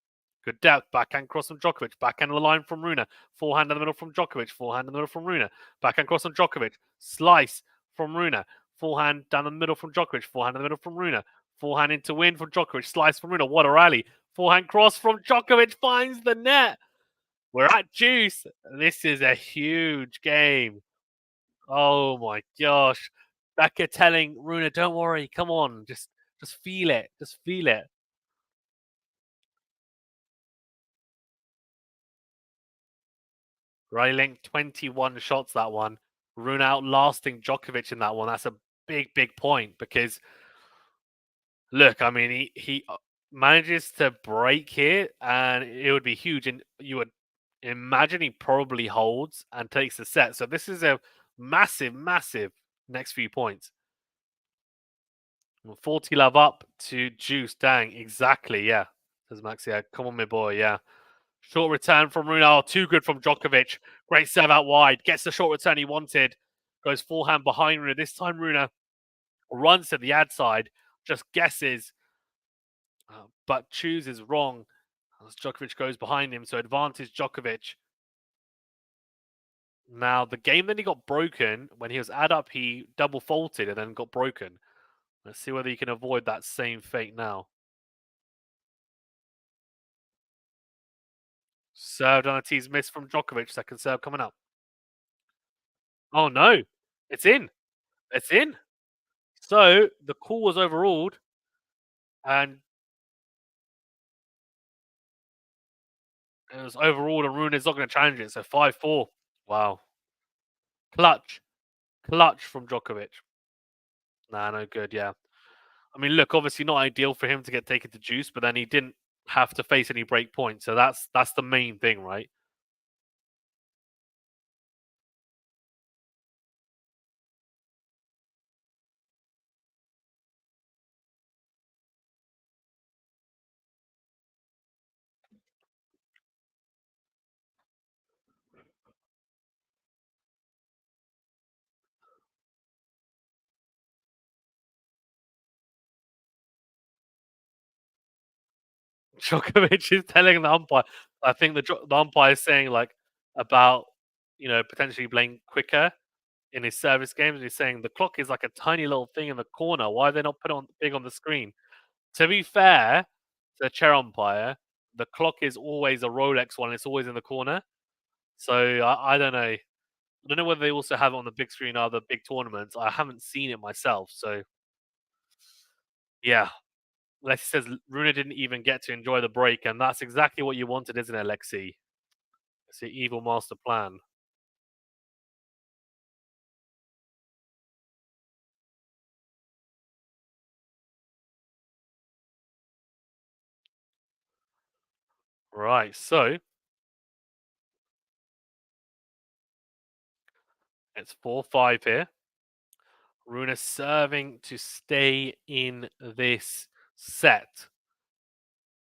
Good depth. Backhand cross from Djokovic. Backhand on the line from Rune. Forehand in the middle from Djokovic. Forehand in the middle from Rune. Backhand cross from Djokovic. Slice from Rune. Forehand down the middle from Djokovic. Forehand in the middle from Rune. Forehand into win from Djokovic. Slice from Rune. What a rally. Forehand cross from Djokovic finds the net. We're at juice. This is a huge game. Oh my gosh. Becca telling Rune, don't worry, come on, just feel it. Just feel it. Right link, 21 shots that one. Rune outlasting Djokovic in that one. That's a big, big point because look, I mean, he manages to break here and it would be huge. And you would imagine he probably holds and takes the set. So this is a massive, massive next few points. 40 love up to Juice. Dang, exactly. Yeah, says Max. Yeah, come on, my boy. Yeah. Short return from Rune. Oh, too good from Djokovic. Great serve out wide. Gets the short return he wanted. Goes forehand behind Rune. This time Rune runs to the ad side. Just guesses, but chooses wrong as Djokovic goes behind him. So advantage Djokovic. Now, the game that he got broken, when he was ad up, he double faulted and then got broken. Let's see whether he can avoid that same fate now. Served on a tease miss from Djokovic. Second serve coming up. Oh no, it's in. It's in. So the call was overruled, and it was overruled, and Rune is not going to challenge it. So 5-4. Wow. Clutch. Clutch from Djokovic. Nah, no good. Yeah. I mean, look, obviously not ideal for him to get taken to juice, but then he didn't have to face any break points. So that's the main thing, right? Djokovic is telling the umpire. I think the umpire is saying like about potentially playing quicker in his service games. And he's saying the clock is like a tiny little thing in the corner. Why are they not put on big on the screen? To be fair to the chair umpire, the clock is always a Rolex one. It's always in the corner. So I don't know. I don't know whether they also have it on the big screen or other big tournaments. I haven't seen it myself. So yeah, Lexi says Rune didn't even get to enjoy the break, and that's exactly what you wanted, isn't it, Lexi? It's the evil master plan. Right, so it's 4-5 here. Rune serving to stay in this set.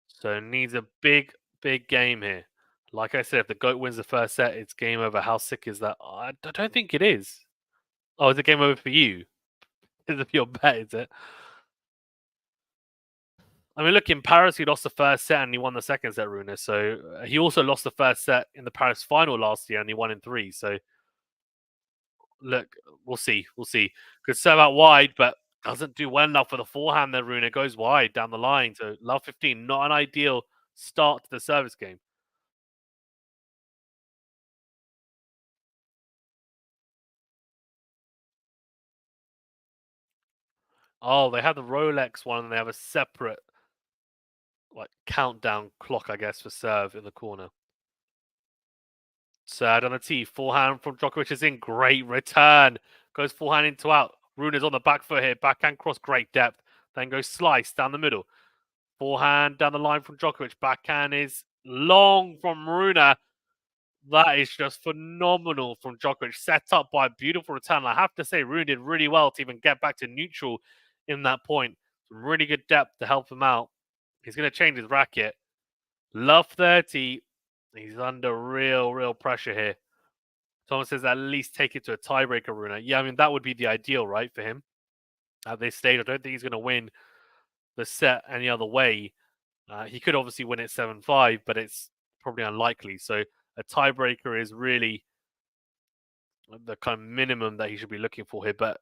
So needs a big, big game here. Like I said, if the GOAT wins the first set, it's game over. How sick is that? I don't think it is. Oh, is it game over for you? Is it your bet, is it? I mean, look, in Paris, he lost the first set and he won the second set, Rune. So he also lost the first set in the Paris final last year and he won in 3. So look, we'll see. We'll see. Could serve out wide, but doesn't do well enough for the forehand there, Rune. Goes wide down the line. So love 15, not an ideal start to the service game. Oh, they have the Rolex one and they have a separate like countdown clock, I guess, for serve in the corner. Serve on the tee. Forehand from Djokovic is in. Great return. Goes forehand into out. Rune is on the back foot here. Backhand cross, great depth. Then goes slice down the middle. Forehand down the line from Djokovic. Backhand is long from Rune. That is just phenomenal from Djokovic. Set up by a beautiful return. I have to say, Rune did really well to even get back to neutral in that point. Some really good depth to help him out. He's going to change his racket. Love 30. He's under real pressure here. Thomas says at least take it to a tiebreaker, Rune. Yeah, I mean, that would be the ideal, right, for him at this stage. I don't think he's going to win the set any other way. He could obviously win it 7-5, but it's probably unlikely. So a tiebreaker is really the kind of minimum that he should be looking for here. But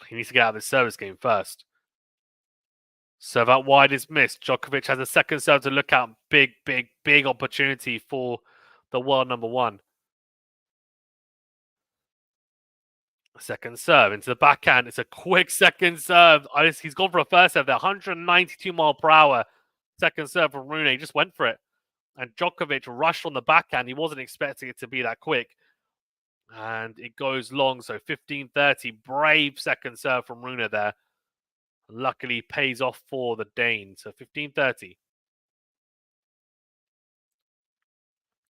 he needs to get out of this service game first. Serve out wide is missed. Djokovic has a second serve to look out. Big, big, big opportunity for the world number one. Second serve into the backhand. It's a quick second serve. He's gone for a first serve there. 192 mile per hour. Second serve from Rune. He just went for it. And Djokovic rushed on the backhand. He wasn't expecting it to be that quick. And it goes long. So 15-30. Brave second serve from Rune there. Luckily pays off for the Dane. So 15-30.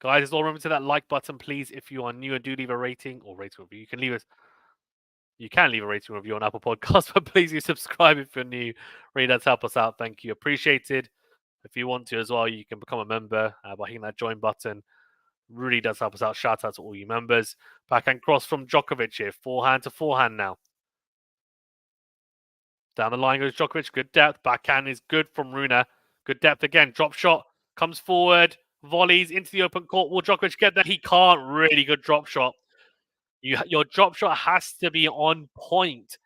Guys, just all remember to that like button, please. If you are new and do leave a rating or rating review, you can leave a rating review on Apple Podcasts, but please do subscribe if you're new. Really does help us out. Thank you. Appreciated. If you want to as well, you can become a member by hitting that join button. Really does help us out. Shout out to all you members. Backhand cross from Djokovic here. Forehand to forehand now. Down the line goes Djokovic. Good depth. Backhand is good from Rune. Good depth again. Drop shot. Comes forward. Volleys into the open court. Will Djokovic get there? He can't. Really good drop shot. Your drop shot has to be on point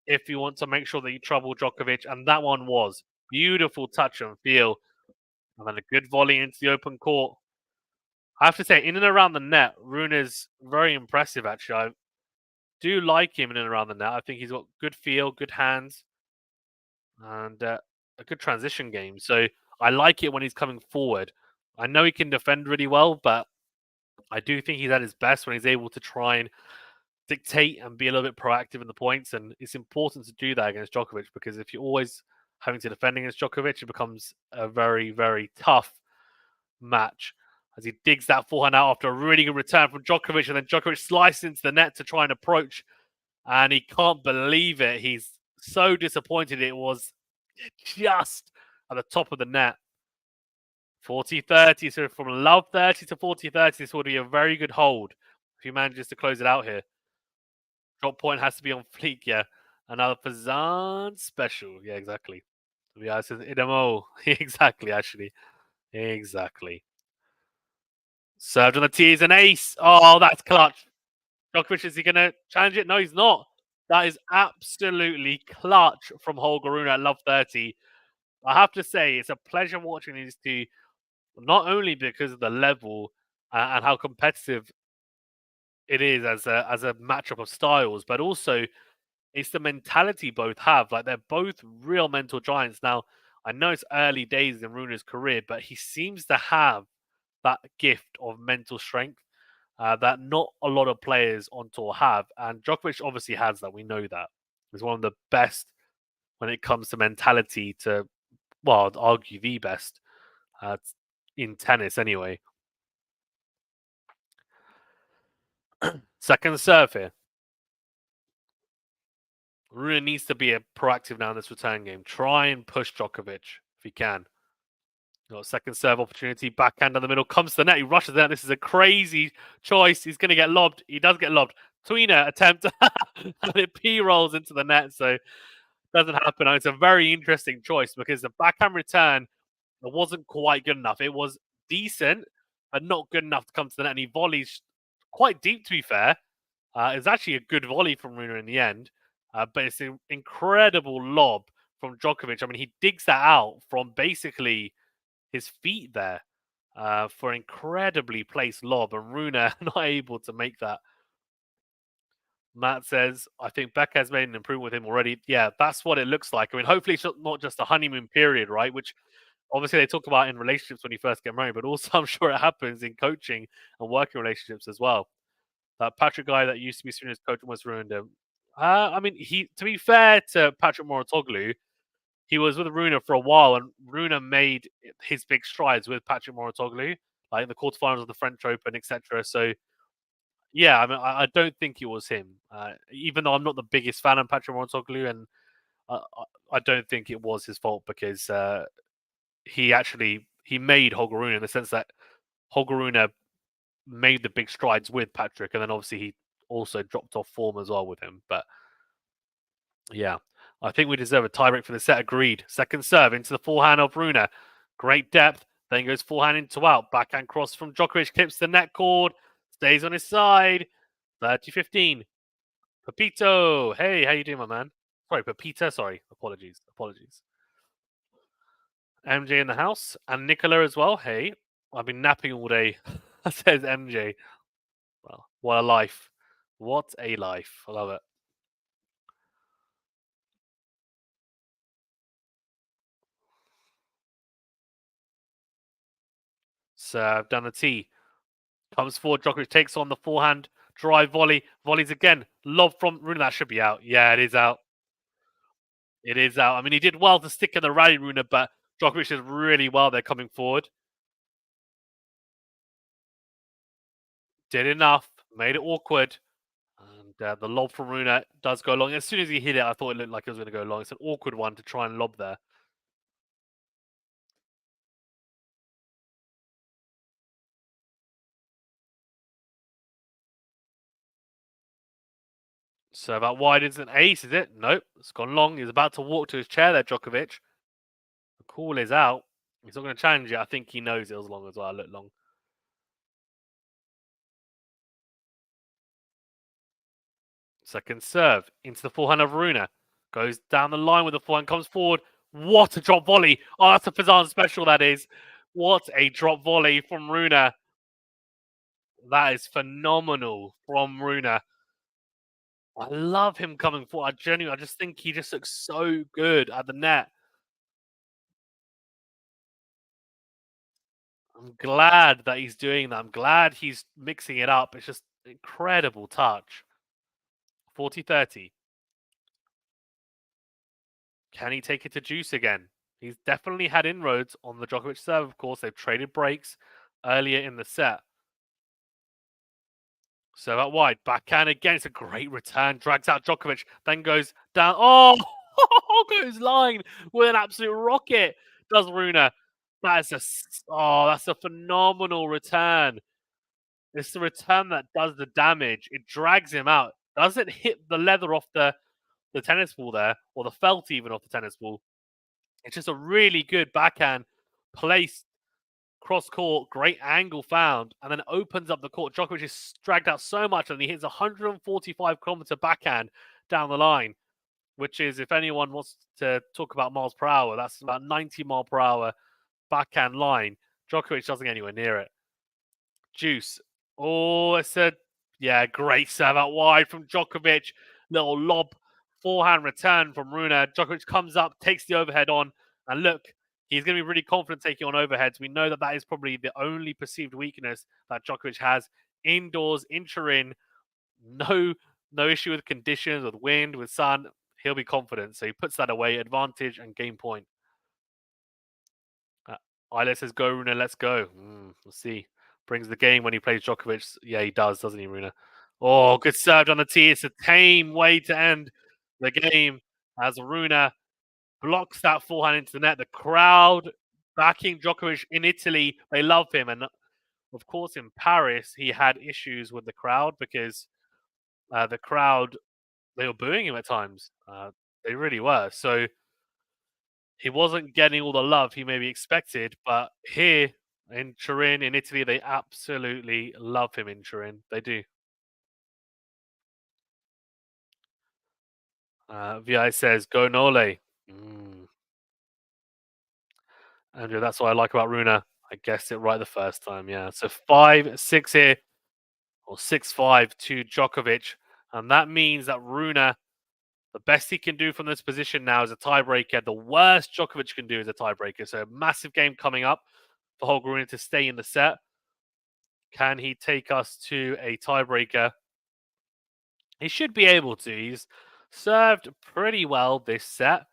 if you want to make sure that you trouble Djokovic. And that one was. Beautiful touch and feel. And then a good volley into the open court. I have to say, in and around the net, Rune is very impressive, actually. I do like him in and around the net. I think he's got good feel, good hands, and a good transition game. So I like it when he's coming forward. I know he can defend really well, but I do think he's at his best when he's able to try and dictate and be a little bit proactive in the points. And it's important to do that against Djokovic, because if you're always having to defend against Djokovic, it becomes a very, very tough match. As he digs that forehand out after a really good return from Djokovic, and then Djokovic slices into the net to try and approach, and he can't believe it. He's so disappointed. It was just at the top of the net. 40-30, so from love 30 to 40-30, this would be a very good hold if he manages to close it out here. Drop point has to be on fleek, yeah. Another Fazan special, yeah, exactly. Yeah, says Idamo, exactly, actually, exactly. Served on the tee is an ace. Oh, that's clutch. Djokovic, is he going to challenge it? No, he's not. That is absolutely clutch from Holger Rune at love 30. I have to say, it's a pleasure watching these two, not only because of the level and how competitive it is as a matchup of styles, but also it's the mentality both have. Like, they're both real mental giants. Now, I know it's early days in Rune's career, but he seems to have that gift of mental strength that not a lot of players on tour have. And Djokovic obviously has that. We know that. He's one of the best when it comes to mentality to, well, I'd argue the best in tennis anyway. Second serve here. Rune needs to be proactive now in this return game. Try and push Djokovic if he can. Got a second serve opportunity. Backhand in the middle. Comes to the net. He rushes out. This is a crazy choice. He's going to get lobbed. He does get lobbed. Tweener attempt. And it P-rolls into the net. So it doesn't happen. And it's a very interesting choice because the backhand return wasn't quite good enough. It was decent, but not good enough to come to the net. And he volleys quite deep, to be fair. It's actually a good volley from Rune in the end. But it's an incredible lob from Djokovic. I mean, he digs that out from basically his feet there for incredibly placed lob, and Rune not able to make that. Matt says, I think Becca has made an improvement with him already. Yeah, that's what it looks like. I mean, hopefully it's not just a honeymoon period, right? Which obviously they talk about in relationships when you first get married, but also I'm sure it happens in coaching and working relationships as well. That Patrick guy that used to be Serena's coach almost ruined him. I mean, to be fair to Patrick Mouratoglou, he was with Rune for a while, and Rune made his big strides with Patrick Mouratoglou, like in the quarterfinals of the French Open, etc. So, yeah, I mean, I don't think it was him. Even though I'm not the biggest fan of Patrick Mouratoglou, and I don't think it was his fault because he made Holger Rune in the sense that Holger Rune made the big strides with Patrick, and then obviously he also dropped off form as well with him. But yeah, I think we deserve a tiebreak for the set. Agreed. Second serve into the forehand of Rune. Great depth. Then goes forehand into out. Backhand cross from Djokovic. Clips the net cord. Stays on his side. 30-15. Pepito. Hey, how you doing, my man? Sorry, Pepita. Sorry. Apologies. Apologies. MJ in the house. And Nicola as well. Hey, I've been napping all day. Says MJ. Well, what a life. What a life. I love it. Serve down the tee. Comes forward. Djokovic takes on the forehand. Drive volley. Volleys again. Lob from Rune. That should be out. Yeah, it is out. It is out. I mean, he did well to stick in the rally, Rune, but Djokovic is really well there coming forward. Did enough. Made it awkward. And the lob from Rune does go long. As soon as he hit it, I thought it looked like it was going to go long. It's an awkward one to try and lob there. So about wide is an ace, is it? Nope. It's gone long. He's about to walk to his chair there, Djokovic. The call is out. He's not going to challenge it. I think he knows it was long as well. It looked long. Second serve into the forehand of Rune. Goes down the line with the forehand, comes forward. What a drop volley. Oh, that's a Fazan special, that is. What a drop volley from Rune. That is phenomenal from Rune. I love him coming forward. I just think he just looks so good at the net. I'm glad that he's doing that. I'm glad he's mixing it up. It's just incredible touch. 40-30. Can he take it to Juice again? He's definitely had inroads on the Djokovic serve, of course. They've traded breaks earlier in the set. Serve out wide. Backhand again. It's a great return. Drags out Djokovic. Then goes down. Oh! Goes line with an absolute rocket. Does Rune. That's a phenomenal return. It's the return that does the damage. It drags him out. Doesn't hit the leather off the tennis ball there, or the felt even off the tennis ball. It's just a really good backhand placed cross court, great angle found, and then opens up the court. Djokovic is dragged out so much, and he hits 145-kilometer backhand down the line, which is, if anyone wants to talk about miles per hour, that's about 90 mile per hour backhand line. Djokovic doesn't get anywhere near it. Juice. Oh, it's a great serve out wide from Djokovic. Little lob forehand return from Rune. Djokovic comes up, takes the overhead on, and look, he's going to be really confident taking on overheads. We know that that is probably the only perceived weakness that Djokovic has indoors in Turin. No issue with conditions, with wind, with sun. He'll be confident, so he puts that away. Advantage and game point. Isla says, "Go Rune, let's go." We'll see. Brings the game when he plays Djokovic. Yeah, he does, doesn't he, Rune? Oh, good serve on the tee. It's a tame way to end the game as Rune blocks that forehand into the net. The crowd backing Djokovic in Italy, they love him. And of course, in Paris, he had issues with the crowd because the crowd, they were booing him at times. They really were. So he wasn't getting all the love he maybe expected. But here in Turin, in Italy, they absolutely love him in Turin. They do. Vi says, "Go Nole." Andrew, that's what I like about Rune. I guessed it right the first time. Yeah. So 5-6 here, or 6-5 to Djokovic. And that means that Rune, the best he can do from this position now is a tiebreaker. The worst Djokovic can do is a tiebreaker. So a massive game coming up for Holger Rune to stay in the set. Can he take us to a tiebreaker? He should be able to. He's served pretty well this set,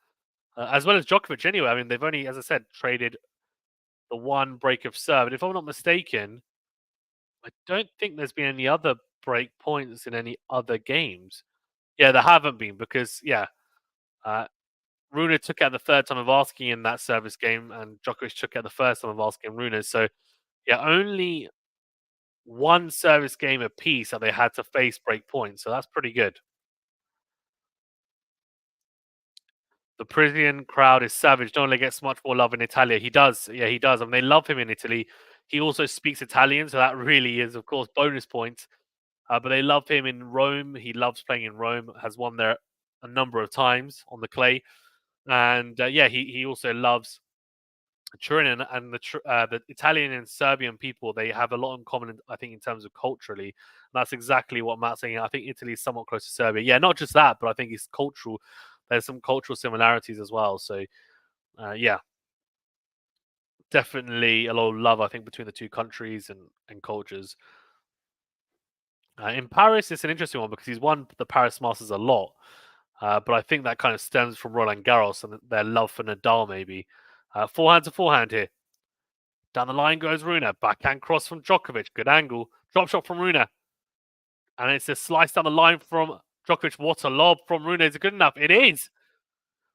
as well as Djokovic anyway. I mean, they've only, as I said, traded the one break of serve. And if I'm not mistaken, I don't think there's been any other break points in any other games. Yeah, there haven't been because, Rune took out the third time of asking in that service game, and Djokovic took out the first time of asking Rune. So, yeah, only one service game apiece that they had to face break points. So that's pretty good. The Parisian crowd is savage. Not only gets much more love in Italy, he does. Yeah, he does. I mean, they love him in Italy. He also speaks Italian, so that really is, of course, bonus points. But they love him in Rome. He loves playing in Rome. Has won there a number of times on the clay, and yeah, he also loves Turin and the Italian and Serbian people. They have a lot in common, I think, in terms of culturally. That's exactly what Matt's saying. I think Italy is somewhat close to Serbia. Yeah, not just that, but I think it's cultural. There's some cultural similarities as well. So yeah, definitely a lot of love, I think, between the two countries and cultures. In Paris, it's an interesting one because he's won the Paris Masters a lot. But I think that kind of stems from Roland Garros and their love for Nadal, maybe. Forehand to forehand here. Down the line goes Rune. Backhand cross from Djokovic. Good angle. Drop shot from Rune. And it's a slice down the line from Djokovic. What a lob from Rune. Is it good enough? It is.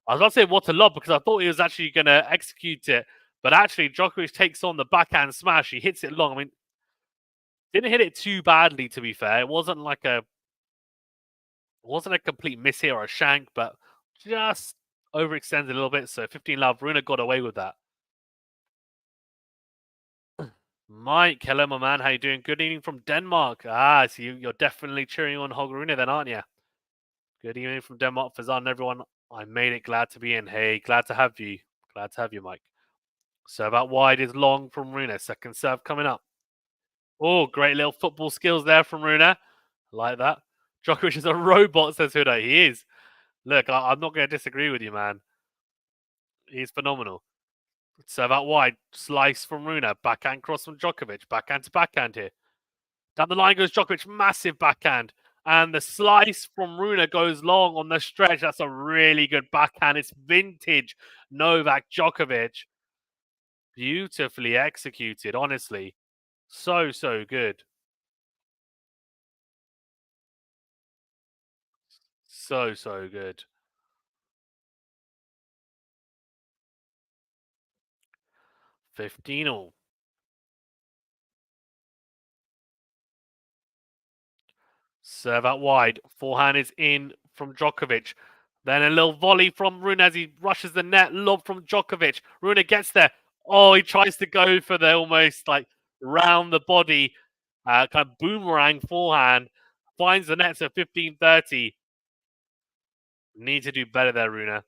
I was about to say what a lob because I thought he was actually going to execute it. But actually, Djokovic takes on the backhand smash. He hits it long. I mean, didn't hit it too badly, to be fair. It wasn't like a complete miss here or a shank, but just overextended a little bit. So 15 love. Rune got away with that. Mike, hello, my man. How you doing? Good evening from Denmark. Ah, so you're definitely cheering on Holger Rune then, aren't you? Good evening from Denmark, Fazan, everyone. I made it. Glad to be in. Hey, glad to have you. Glad to have you, Mike. Serve out wide is long from Rune. Second serve coming up. Oh, great little football skills there from Rune. Like that. Djokovic is a robot, says Huda. He is. Look, I'm not going to disagree with you, man. He's phenomenal. Serve out wide. Slice from Rune. Backhand cross from Djokovic. Backhand to backhand here. Down the line goes Djokovic. Massive backhand. And the slice from Rune goes long on the stretch. That's a really good backhand. It's vintage Novak Djokovic. Beautifully executed, honestly. So good. So good. 15 all. Serve out wide. Forehand is in from Djokovic. Then a little volley from Rune as he rushes the net. Lob from Djokovic. Rune gets there. Oh, he tries to go for the almost like round the body, kind of boomerang forehand. Finds the net at 15-30. Need to do better there, Rune.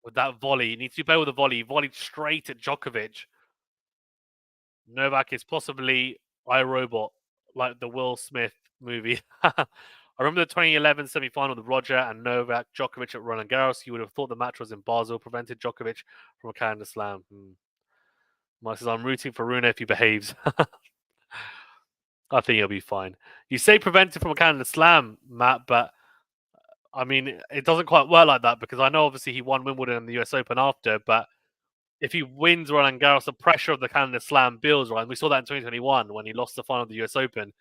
With that volley. Needs to do better with the volley. He volleyed straight at Djokovic. Novak is possibly iRobot, like the Will Smith movie. I remember the 2011 semi-final with Roger and Novak Djokovic at Roland Garros. You would have thought the match was in Basel, prevented Djokovic from a Canada Slam. Mike says, I'm rooting for Rune if he behaves. I think he'll be fine. You say prevented from a Canada Slam, Matt, but I mean, it doesn't quite work like that because I know obviously he won Wimbledon and the US Open after, but if he wins Roland Garros, the pressure of the Canada Slam builds, right? And we saw that in 2021 when he lost the final of the US Open.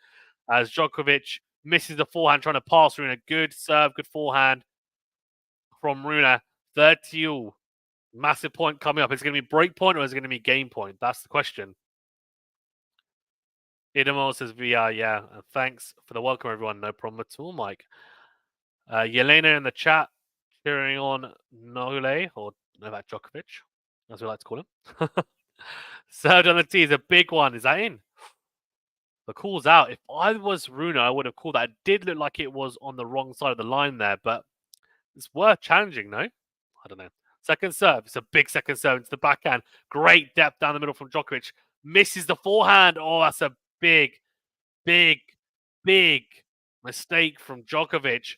As Djokovic misses the forehand trying to pass Rune. Good serve, good forehand from Rune. 30 massive point coming up. Is it going to be break point or is it going to be game point? That's the question. Idemo says VR, yeah. Thanks for the welcome, everyone. No problem at all, Mike. Yelena in the chat cheering on Nole or Novak Djokovic, as we like to call him. Served on the tee is a big one. Is that in? The call's out. If I was Rune, I would have called that. It did look like it was on the wrong side of the line there, but it's worth challenging, no? I don't know. Second serve. It's a big second serve into the backhand. Great depth down the middle from Djokovic. Misses the forehand. Oh, that's a big mistake from Djokovic.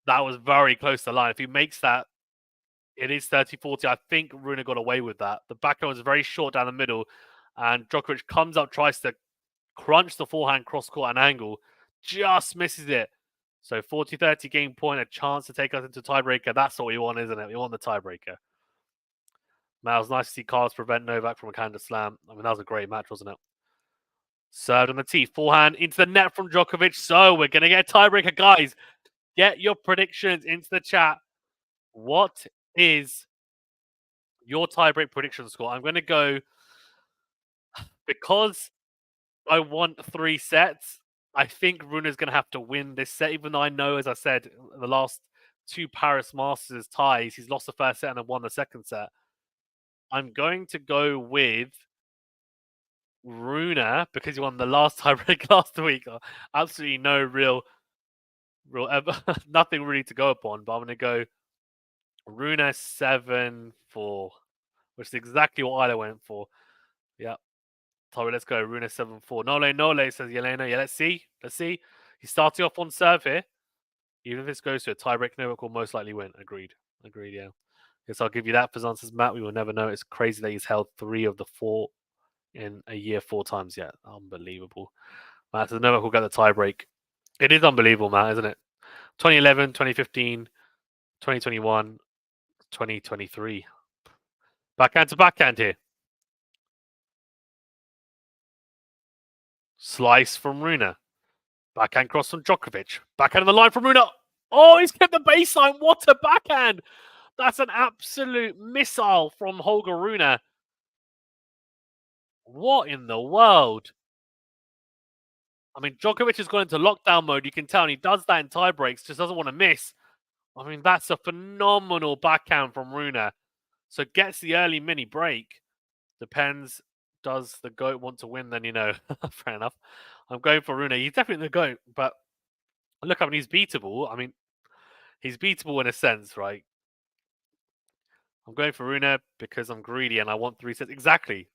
That was very close to the line. If he makes that, it is 30-40. I think Rune got away with that. The backhand was very short down the middle, and Djokovic comes up, tries to crunch the forehand cross court at an angle, just misses it. So 40-30 game point, a chance to take us into tiebreaker. That's what we want, isn't it? We want the tiebreaker. Man, it was nice to see Carlos prevent Novak from a Canada Slam. I mean, that was a great match, wasn't it? Served on the tee. Forehand into the net from Djokovic. So we're going to get a tiebreaker. Guys, get your predictions into the chat. What is your tiebreak prediction score? I'm going to go, because I want 3 sets. I think Rune is going to have to win this set, even though I know, as I said, the last two Paris Masters ties. He's lost the first set and then won the second set. I'm going to go with Rune because he won the last tiebreak last week. Absolutely no real nothing really to go upon. But I'm going to go Rune 7-4, which is exactly what I went for. Yeah. Sorry, let's go. Rune 7-4. Nole, says Yelena. Yeah, let's see. He's starting off on serve here. Even if this goes to a tiebreak, Novak will most likely win. Agreed, yeah. Guess I'll give you that for answers, Matt. We will never know. It's crazy that he's held 3 of the 4 in a year 4 times yet. Unbelievable. Matt says Novak will get the tiebreak. It is unbelievable, Matt, isn't it? 2011, 2015, 2021, 2023. Backhand to backhand here. Slice from Rune. Backhand cross from Djokovic. Backhand on the line from Rune. Oh, he's kept the baseline. What a backhand. That's an absolute missile from Holger Rune. What in the world? I mean, Djokovic has gone into lockdown mode. You can tell, and he does that in tie breaks. Just doesn't want to miss. I mean, that's a phenomenal backhand from Rune. So gets the early mini break. Depends. Does the GOAT want to win? Then, fair enough. I'm going for Rune. He's definitely the GOAT, but look, I mean, he's beatable. I mean, he's beatable in a sense, right? I'm going for Rune because I'm greedy and I want 3 sets. Exactly.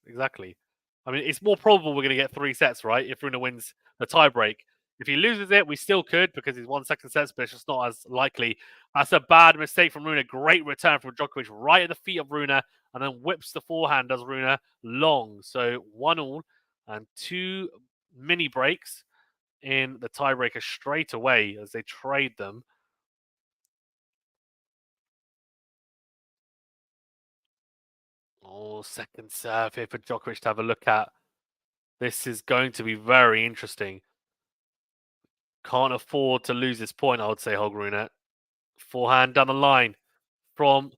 I mean, it's more probable we're going to get 3 sets, right? If Rune wins the tiebreak. If he loses it, we still could because he's won second sets, but it's just not as likely. That's a bad mistake from Rune. Great return from Djokovic right at the feet of Rune and then whips the forehand, does Rune long. So 1-1 and 2 mini breaks in the tiebreaker straight away as they trade them. Oh, second serve here for Djokovic to have a look at. This is going to be very interesting. Can't afford to lose this point, I would say, Holger Rune. Forehand down the line from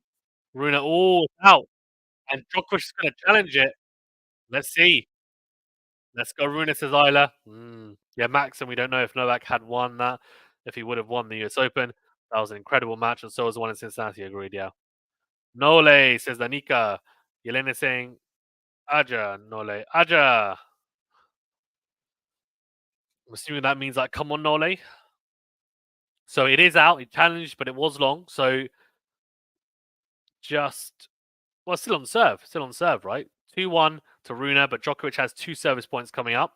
Rune. Oh, out. And Djokovic is going to challenge it. Let's see. Let's go, Rune, says Isla. Yeah, Max, and we don't know if Novak had won that, if he would have won the US Open. That was an incredible match, and so was the one in Cincinnati. Agreed, yeah. Nole, says Danica. Yelena saying, Aja, Nole, Aja. I'm assuming that means like, come on, Nole. So it is out. It challenged, but it was long. So just, well, still on serve, right? 2-1 to Rune, but Djokovic has 2 service points coming up.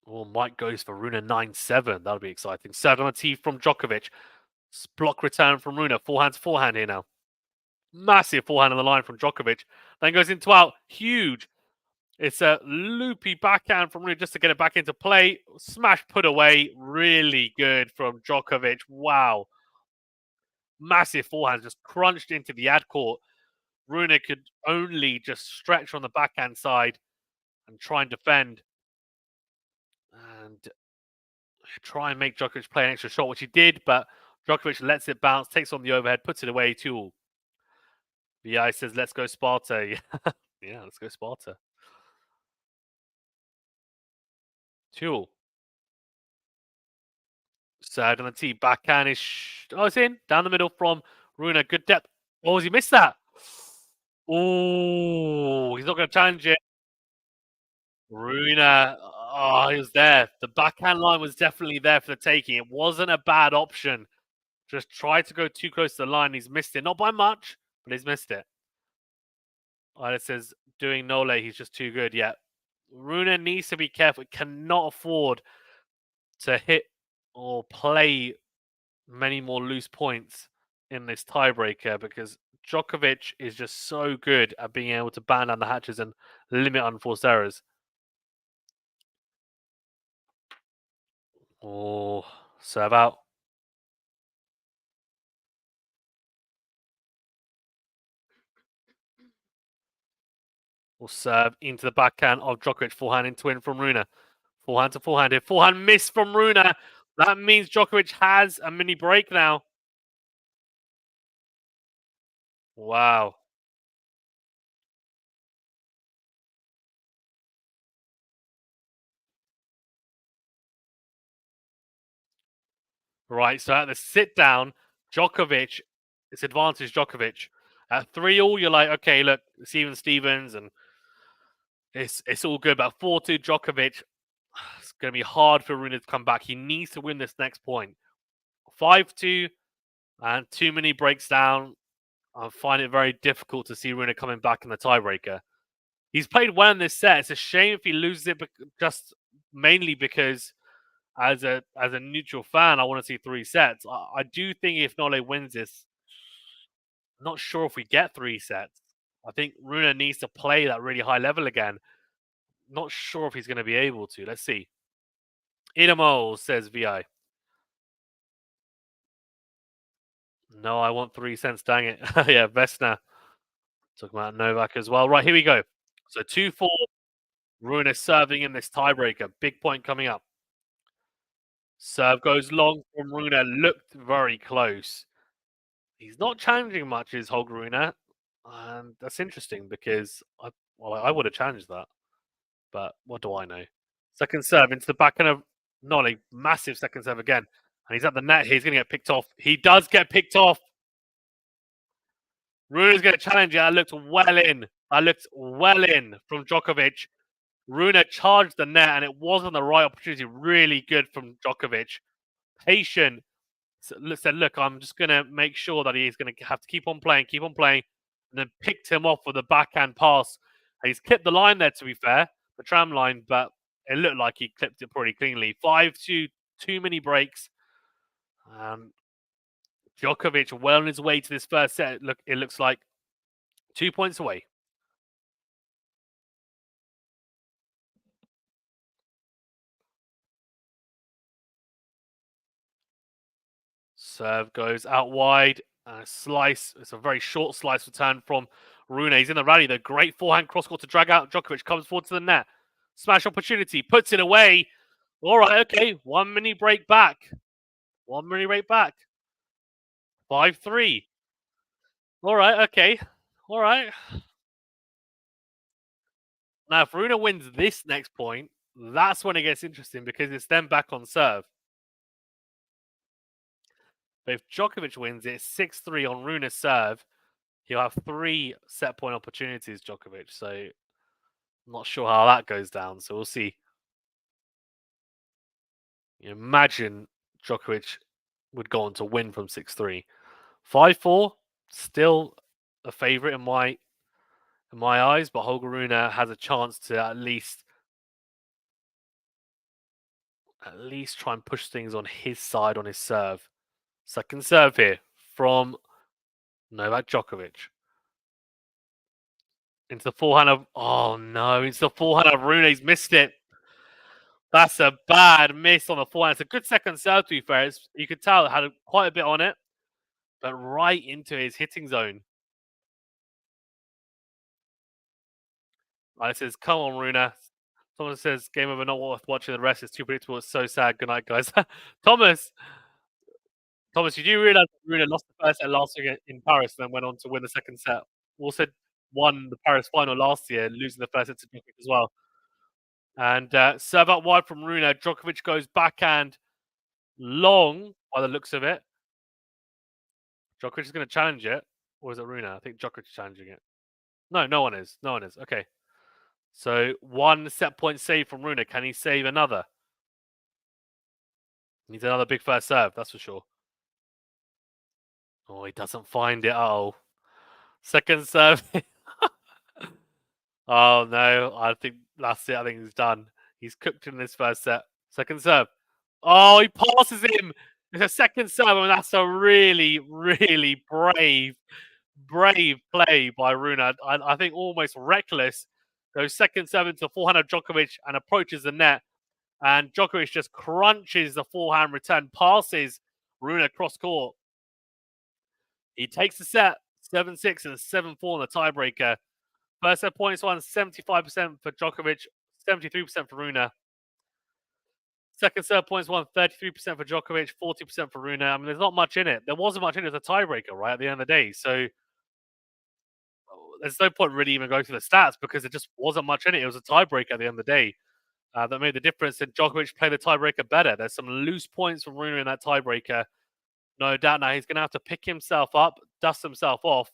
Oh, Mike goes for Rune 9-7. That'll be exciting. Serve on the tee from Djokovic. Block return from Rune. Forehand here now. Massive forehand on the line from Djokovic. Then goes into out. Huge. It's a loopy backhand from Rune just to get it back into play. Smash put away. Really good from Djokovic. Wow. Massive forehand just crunched into the ad court. Rune could only just stretch on the backhand side and try and defend and try and make Djokovic play an extra shot, which he did, but Djokovic lets it bounce, takes on the overhead, puts it away, 2-2. VI says, let's go Sparta. Yeah, let's go Sparta. 2-2. Served on the tee. Backhand is... Oh, it's in. Down the middle from Rune. Good depth. Oh, has he missed that? Oh, he's not going to challenge it. Rune, oh, he was there. The backhand line was definitely there for the taking. It wasn't a bad option. Just tried to go too close to the line. He's missed it. Not by much, but he's missed it. It says, doing Nole, he's just too good. Yeah. Rune needs to be careful. He cannot afford to hit or play many more loose points in this tiebreaker because Djokovic is just so good at being able to ban down the hatches and limit unforced errors. Oh, serve out. Will serve into the backhand of Djokovic. Forehand into in from Rune. Forehand to forehand here. Forehand miss from Rune. That means Djokovic has a mini break now. Wow. Right, so at the sit down, Djokovic, it's advantage Djokovic. At 3-all, you're like, okay, look, it's even Stevens, and it's all good. But 4-2 Djokovic, it's going to be hard for Rune to come back. He needs to win this next point. 5-2, and too many breaks down. I find it very difficult to see Rune coming back in the tiebreaker. He's played well in this set. It's a shame if he loses it, just mainly because as a neutral fan, I want to see 3 sets. I do think if Nole wins this, I'm not sure if we get 3 sets. I think Rune needs to play that really high level again. Not sure if he's going to be able to. Let's see. Inamo says VI. No, I want 3 cents. Dang it. Yeah, Vesna. Talking about Novak as well. Right, here we go. So 2-4. Rune serving in this tiebreaker. Big point coming up. Serve goes long from Rune. Looked very close. He's not challenging much, is Holger Rune. And that's interesting because I would have challenged that. But what do I know? Second serve into the backhand of Nolly. Massive second serve again. And he's at the net here. He's going to get picked off. He does get picked off. Rune's going to challenge it. That looked well in. That looked well in from Djokovic. Rune charged the net, and it wasn't the right opportunity. Really good from Djokovic. Patient. Said, look, I'm just going to make sure that he's going to have to keep on playing, and then picked him off with a backhand pass. And he's clipped the line there, to be fair, the tram line, but it looked like he clipped it pretty cleanly. 5-2, too many breaks. Djokovic well on his way to this first set. Look, it looks like 2 points away. Serve goes out wide. Slice. It's a very short slice return from Rune. He's in the rally. The great forehand cross court to drag out. Djokovic comes forward to the net. Smash opportunity. Puts it away. All right, okay. 1 mini break back. 1 mini break back. 5-3. All right, okay. All right. Now, if Rune wins this next point, that's when it gets interesting because it's then back on serve. But if Djokovic wins it, 6-3 on Rune's serve, he'll have 3 set point opportunities, Djokovic. So I'm not sure how that goes down. So we'll see. You imagine Djokovic would go on to win from 6-3. 5-4, still a favourite in my eyes, but Holger Rune has a chance to at least try and push things on his side on his serve. Second serve here from Novak Djokovic. Into the forehand of... Oh, no. Into the forehand of Rune. He's missed it. That's a bad miss on the forehand. It's a good second serve, to be fair. You could tell it had quite a bit on it. But right into his hitting zone. It says, come on, Rune. Someone says, game over, not worth watching. The rest is too predictable. It's so sad. Good night, guys. Thomas, you do realize Rune lost the first set last year in Paris and then went on to win the second set. Also won the Paris final last year, losing the first set to Djokovic as well. And serve out wide from Rune. Djokovic goes backhand long by the looks of it. Djokovic is going to challenge it. Or is it Rune? I think Djokovic is challenging it. No one is. No one is. Okay. So 1 set point save from Rune. Can he save another? He needs another big first serve, that's for sure. Oh, he doesn't find it. Oh. Second serve. Oh, no. I think that's it. I think he's done. He's cooked in this first set. Second serve. Oh, he passes him. It's a second serve. I mean, that's a really, really brave play by Rune. I think almost reckless. Goes second serve into the forehand of Djokovic and approaches the net. And Djokovic just crunches the forehand return, passes Rune across court. He takes the set, 7-6 and 7-4 in the tiebreaker. First set points won, 75% for Djokovic, 73% for Rune. Second set points won, 33% for Djokovic, 40% for Rune. I mean, there's not much in it. There wasn't much in it as a tiebreaker, right, at the end of the day. So there's no point really even going through the stats because there just wasn't much in it. It was a tiebreaker at the end of the day. that made the difference. And Djokovic played the tiebreaker better. There's some loose points from Rune in that tiebreaker. No doubt now he's going to have to pick himself up, dust himself off,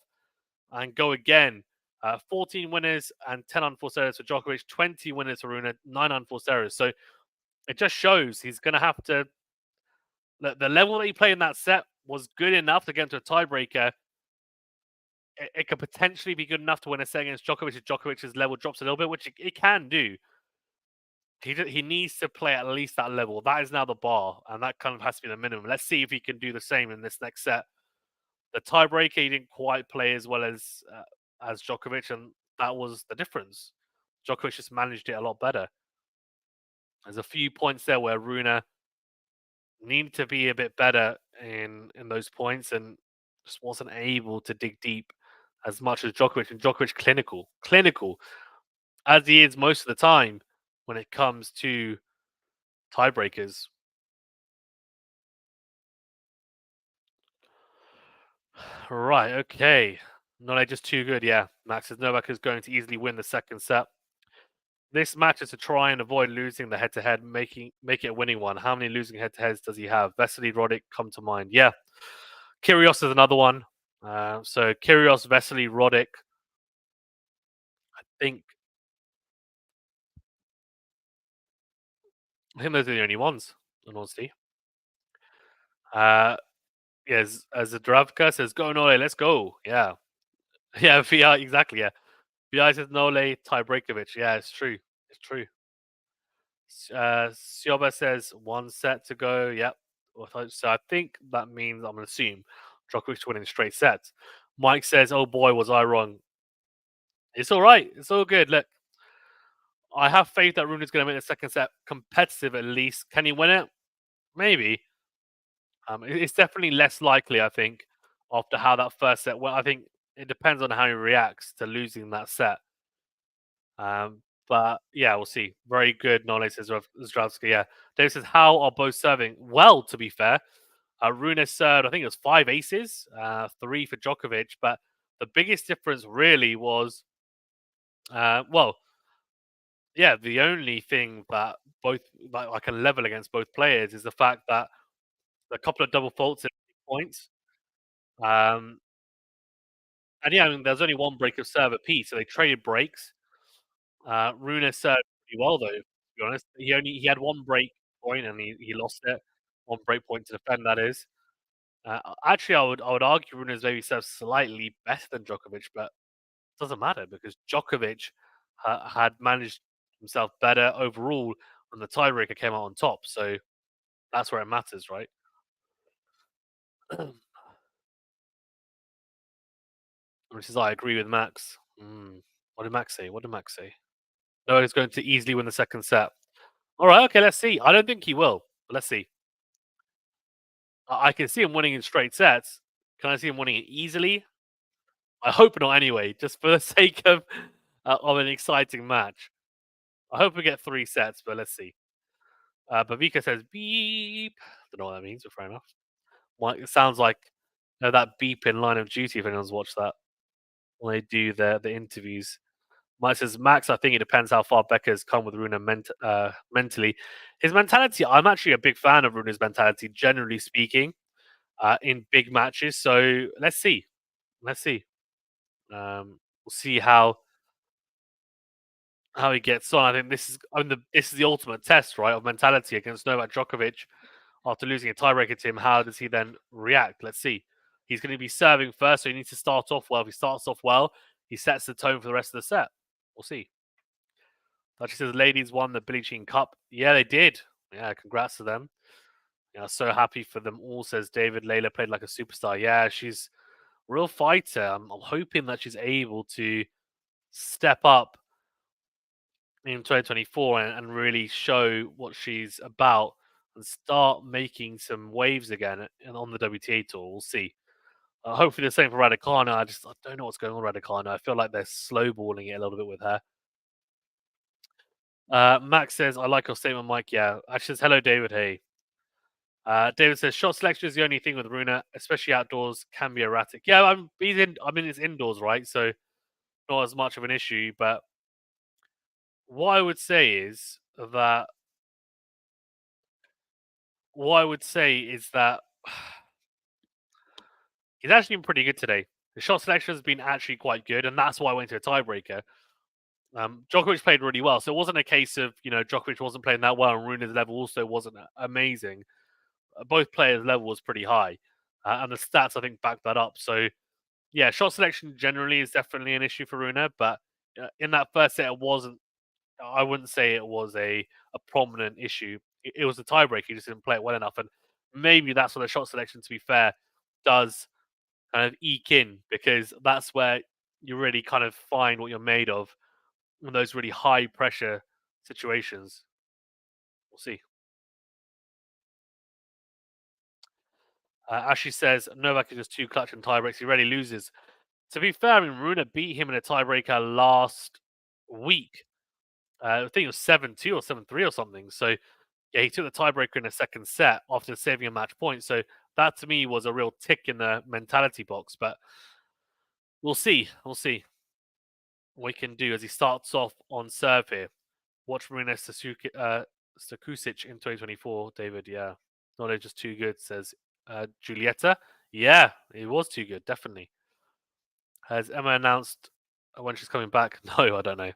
and go again. 14 winners and 10 unforced errors for Djokovic, 20 winners for Rune, 9 unforced errors. So it just shows he's going to have to. The level that he played in that set was good enough to get into a tiebreaker. It could potentially be good enough to win a set against Djokovic if Djokovic's level drops a little bit, which it can do. He needs to play at least that level. That is now the bar, and that kind of has to be the minimum. Let's see if he can do the same in this next set. The tiebreaker, he didn't quite play as well as Djokovic, and that was the difference. Djokovic just managed it a lot better. There's a few points there where Rune needed to be a bit better in those points and just wasn't able to dig deep as much as Djokovic. And Djokovic clinical as he is most of the time when it comes to tiebreakers. Right, okay. Not just too good, yeah. Max says Novak is going to easily win the second set. This match is to try and avoid losing the head-to-head, make it a winning one. How many losing head-to-heads does he have? Vesely, Roddick come to mind. Yeah. Kyrgios is another one. So Kyrgios, Vesely, Roddick. I think those are the only ones, in honesty. Yes, as Zdravka says, go Nole, let's go. Yeah. Yeah, VI, exactly, yeah. VI says Nole, Tiebreakovic. Yeah, it's true. It's true. Sioba says 1 set to go. Yep. So I think that means I'm going to assume Djokovic winning straight sets. Mike says, "Oh boy, was I wrong." It's all right. It's all good. Look, I have faith that Rune is going to make the second set competitive at least. Can he win it? Maybe. It's definitely less likely, I think, after how that first set went. I think it depends on how he reacts to losing that set. But yeah, we'll see. Very good knowledge, says Zdravsky. Yeah. Dave says, how are both serving? Well, to be fair, Rune served, I think it was 5 aces, 3 for Djokovic. But the biggest difference really was, well, yeah, the only thing that both that I can level against both players is the fact that a couple of double faults in points. Um, and yeah, I mean, there's only one break of serve apiece, so they traded breaks. Rune served pretty well though, to be honest. He had 1 break point and he lost it. 1 break point to defend, that is. Actually, I would argue Rune maybe served slightly better than Djokovic, but it doesn't matter because Djokovic had managed himself better overall, and the tiebreaker came out on top. So that's where it matters, right? Which is I agree with Max. What did Max say? What did Max say? No, he's going to easily win the second set. All right, okay, let's see. I don't think he will, but let's see. I can see him winning in straight sets. Can I see him winning it easily? I hope not. Anyway, just for the sake of an exciting match. I hope we get 3 sets, but let's see. Bavika says beep. Don't know what that means, but fair enough. It sounds like that beep in Line of Duty. If anyone's watched that, when they do the interviews. Mike says Max. I think it depends how far Becker's come with Rune mentally. His mentality. I'm actually a big fan of Rune's mentality, generally speaking, in big matches. So let's see. Let's see. We'll see how he gets on. I think this is the ultimate test, right, of mentality against Novak Djokovic. After losing a tiebreaker to him, how does he then react? Let's see. He's going to be serving first, so he needs to start off well. If he starts off well, he sets the tone for the rest of the set. We'll see. She says, ladies won the Billie Jean Cup. Yeah, they did. Yeah, congrats to them. Yeah, so happy for them all, says David. Layla played like a superstar. Yeah, she's a real fighter. I'm hoping that she's able to step up in 2024 and really show what she's about and start making some waves again on the WTA tour. We'll see. Hopefully the same for Raducanu. I don't know what's going on with Raducanu. I feel like they're slowballing it a little bit with her. Max says, I like your statement, Mike. Yeah. Actually says, hello, David. Hey. David says, shot selection is the only thing with Rune, especially outdoors, can be erratic. Yeah, it's indoors, right? So not as much of an issue. But what I would say is that what I would say is that he's actually been pretty good today. The shot selection has been actually quite good, and that's why I went to a tiebreaker. Djokovic played really well, so it wasn't a case of Djokovic wasn't playing that well, and Rune's level also wasn't amazing. Both players' level was pretty high, and the stats I think back that up. So yeah, shot selection generally is definitely an issue for Rune, but in that first set, it wasn't. I wouldn't say it was a prominent issue. It was a tiebreaker. He just didn't play it well enough, and maybe that's what the shot selection, to be fair, does kind of eke in, because that's where you really kind of find what you're made of in those really high pressure situations. We'll see. Ashley says Novak is just too clutch in tiebreaks. He rarely loses. To be fair, I mean, Rune beat him in a tiebreaker last week. I think it was 7-2 or 7-3 or something. So yeah, he took the tiebreaker in the second set after saving a match point. So that to me was a real tick in the mentality box. But we'll see. We'll see what he can do as he starts off on serve here. Watch Rune Stakusic in 2024, David. Yeah, not just too good, says Julieta. Yeah, it was too good, definitely. Has Emma announced when she's coming back? No, I don't know.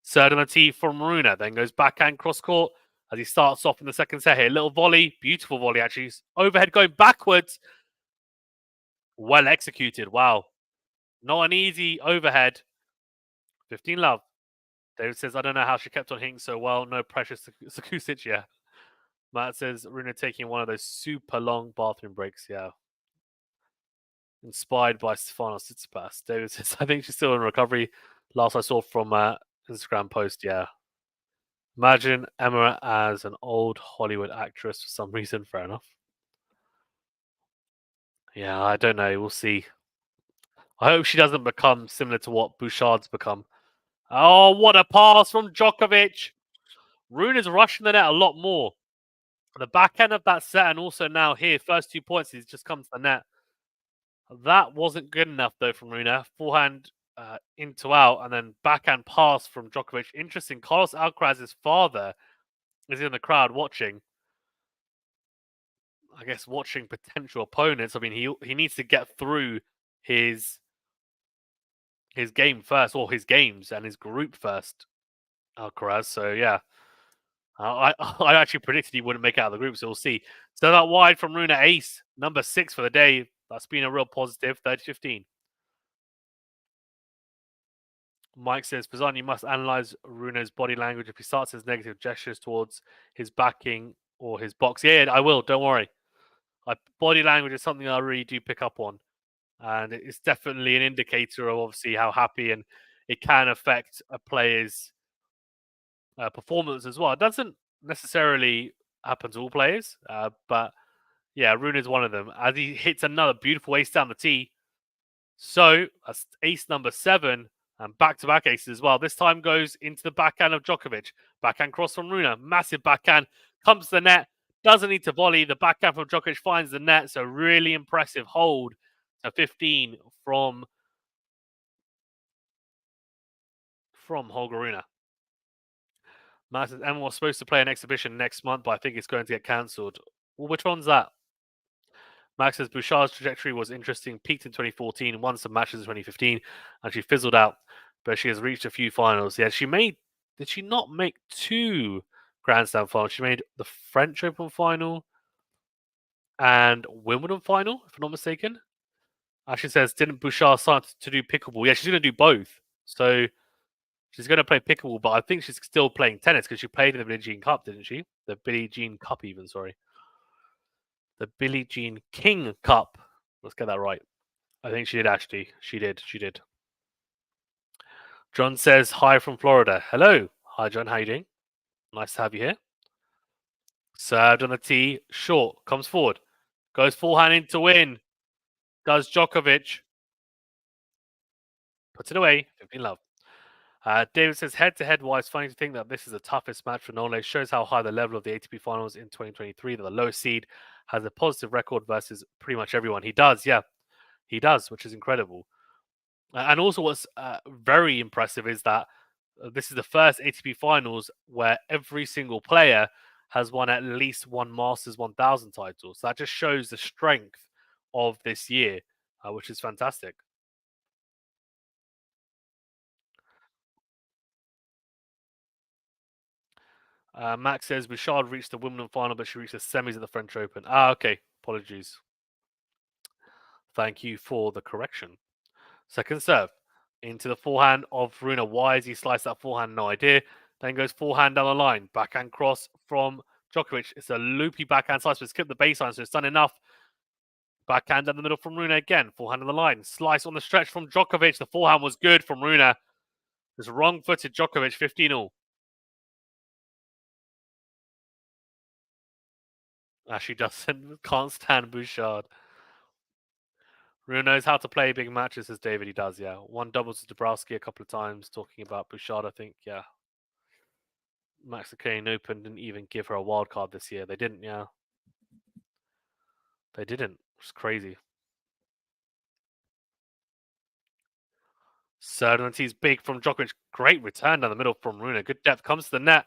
Third on a tee from Rune, then goes backhand cross court as he starts off in the second set here. Little volley, beautiful volley actually. Overhead going backwards. Well executed. Wow. Not an easy overhead. 15 love. David says, I don't know how she kept on hitting so well. No pressure, Sakusic, yeah. Matt says, Rune taking one of those super long bathroom breaks, yeah. Inspired by Stefanos Tsitsipas. David says, I think she's still in recovery. Last I saw from Instagram post, yeah. Imagine Emma as an old Hollywood actress for some reason. Fair enough. Yeah, I don't know. We'll see. I hope she doesn't become similar to what Bouchard's become. Oh, what a pass from Djokovic. Rune is rushing the net a lot more. The back end of that set, and also now here, first 2 points, he's just come to the net. That wasn't good enough, though, from Rune. Forehand into out, and then backhand pass from Djokovic. Interesting. Carlos Alcaraz's father is in the crowd watching. I guess watching potential opponents. I mean, he needs to get through his game first, or his games and his group first, Alcaraz. So yeah, I actually predicted he wouldn't make it out of the group, so we'll see. So that wide from Rune, ace number 6 for the day. That's been a real positive. 30-15. Mike says, Pizan, you must analyze Rune's body language. If he starts his negative gestures towards his backing or his box, yeah, I will. Don't worry. Body language is something I really do pick up on, and it's definitely an indicator of obviously how happy, and it can affect a player's performance as well. It doesn't necessarily happen to all players, but yeah, Rune is one of them. As he hits another beautiful ace down the tee. So that's ace number 7, and back-to-back aces as well. This time goes into the backhand of Djokovic. Backhand cross from Rune. Massive backhand. Comes to the net. Doesn't need to volley. The backhand from Djokovic finds the net. So really impressive hold to 15 from Holger Rune. Matt says, Emma was supposed to play an exhibition next month, but I think it's going to get cancelled. Well, which one's that? Max says Bouchard's trajectory was interesting, peaked in 2014, won some matches in 2015, and she fizzled out, but she has reached a few finals. Yeah, did she not make 2 Grand Slam finals? She made the French Open final and Wimbledon final, if I'm not mistaken. Ashley says, didn't Bouchard start to do pickleball? Yeah, she's going to do both. So she's going to play pickleball, but I think she's still playing tennis because she played in the Billie Jean Cup, didn't she? The Billie Jean Cup, even, sorry. The Billie Jean King Cup. Let's get that right. I think she did, actually. She did. John says, hi from Florida. Hello. Hi, John. How you doing? Nice to have you here. Served on the tee. Short. Comes forward. Goes forehand in to win. Does Djokovic. Puts it away. 15 love. David says, head-to-head wise, funny to think that this is the toughest match for Nole. Shows how high the level of the ATP finals in 2023, that the lowest seed has a positive record versus pretty much everyone. He does, yeah. He does, which is incredible. And also what's very impressive is that This is the first ATP finals where every single player has won at least one Masters 1000 title. So that just shows the strength of this year, which is fantastic. Max says Bouchard reached the Wimbledon final, but she reached the semis at the French Open. Okay. Apologies. Thank you for the correction. Second serve into the forehand of Rune. Why is he sliced that forehand? No idea. Then goes forehand down the line. Backhand cross from Djokovic. It's a loopy backhand slice, but it's skipped the baseline, so it's done enough. Backhand down the middle from Rune again. Forehand on the line. Slice on the stretch from Djokovic. The forehand was good from Rune. It's wrong-footed Djokovic, 15-all. Actually doesn't. Can't stand Bouchard. Rune knows how to play big matches, says David. He does, yeah. One doubles to Dabrowski a couple of times, talking about Bouchard, I think, yeah. Max the Canadian Open didn't even give her a wild card this year. They didn't, yeah. They didn't. It's crazy. Certainty's big from Djokovic. Great return down the middle from Rune. Good depth. Comes to the net.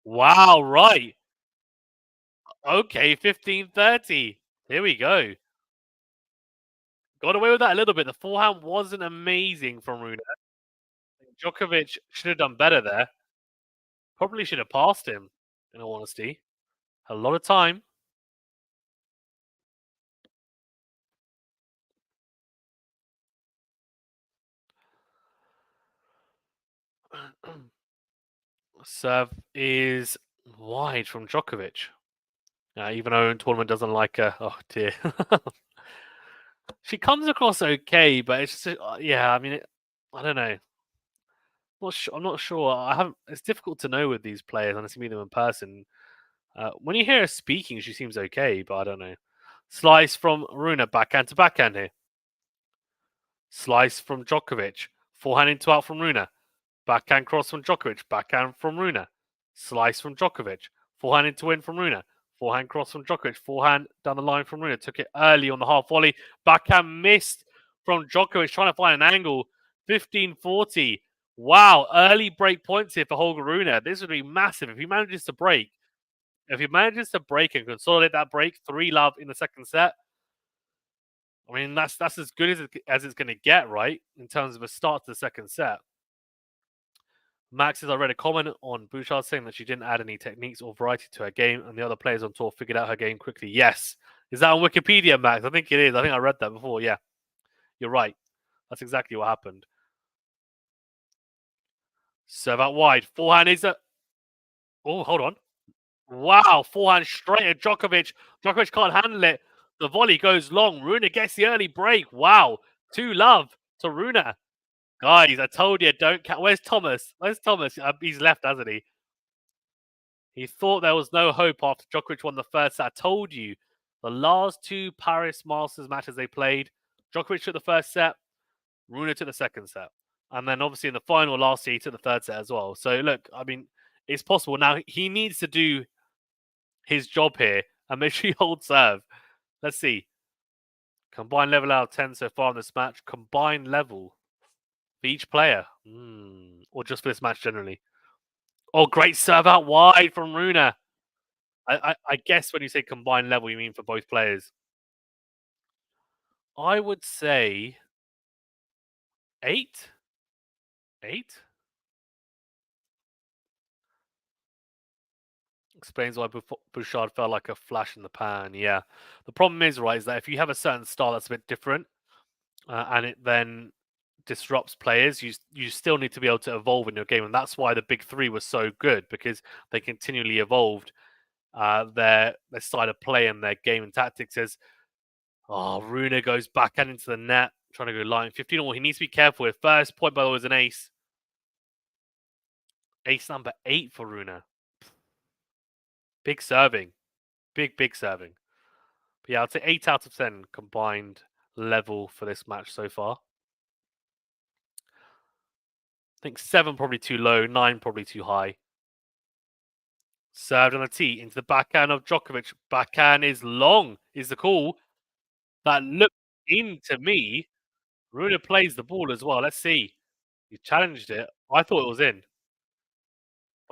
Wow, right. Okay, 15-30. Here we go. Got away with that a little bit. The forehand wasn't amazing from Rune. Djokovic should have done better there. Probably should have passed him, in all honesty. A lot of time. Serve is wide from Djokovic. Even though in tournament doesn't like her. Oh dear. She comes across okay, but it's just yeah. I mean, I don't know. I'm not sure. I haven't. It's difficult to know with these players unless you meet them in person. When you hear her speaking, she seems okay, but I don't know. Slice from Rune, backhand to backhand here. Slice from Djokovic, forehand into out from Rune. Backhand cross from Djokovic, backhand from Rune. Slice from Djokovic, forehand into win from Rune. Forehand cross from Djokovic, forehand down the line from Rune. Took it early on the half volley. Backhand missed from Djokovic, trying to find an angle. 15-40. Wow, early break points here for Holger Rune. This would be massive if he manages to break. If he manages to break and consolidate that break, 3-love in the second set. I mean, that's as good as it's going to get, right? In terms of a start to the second set. Max says, I read a comment on Bouchard saying that she didn't add any techniques or variety to her game, and the other players on tour figured out her game quickly. Yes. Is that on Wikipedia, Max? I think it is. I think I read that before. Yeah. You're right. That's exactly what happened. Serve out wide. Forehand is a. Oh, hold on. Wow. Forehand straight at Djokovic. Djokovic can't handle it. The volley goes long. Rune gets the early break. Wow. 2-love to Rune. Guys, I told you, don't count. Where's Thomas? Where's Thomas? He's left, hasn't he? He thought there was no hope after Djokovic won the first set. I told you, the last two Paris Masters matches they played, Djokovic took the first set, Rune took the second set. And then obviously in the final last year, he took the third set as well. So look, I mean, it's possible. Now, he needs to do his job here and make sure he holds serve. Let's see. Combined level out of 10 so far in this match. Combined level for each player. Or just for this match generally. Oh, great serve out wide from Rune. I guess when you say combined level, you mean for both players. I would say 8. 8? Explains why Bouchard felt like a flash in the pan. Yeah. The problem is, right, is that if you have a certain style that's a bit different and it then disrupts players, you still need to be able to evolve in your game. And that's why the big three was so good, because they continually evolved their style of play and their game and tactics. As Rune goes backhand into the net, trying to go line 15-all. He needs to be careful. His first point, by the way, was an ace. Ace number 8 for Rune. Big serving. Big serving. But yeah, I'd say 8 out of 10 combined level for this match so far. I think 7 probably too low, 9 probably too high. Served on a tee into the backhand of Djokovic. Backhand is long, is the call. That looked in to me. Rune plays the ball as well. Let's see. He challenged it. I thought it was in.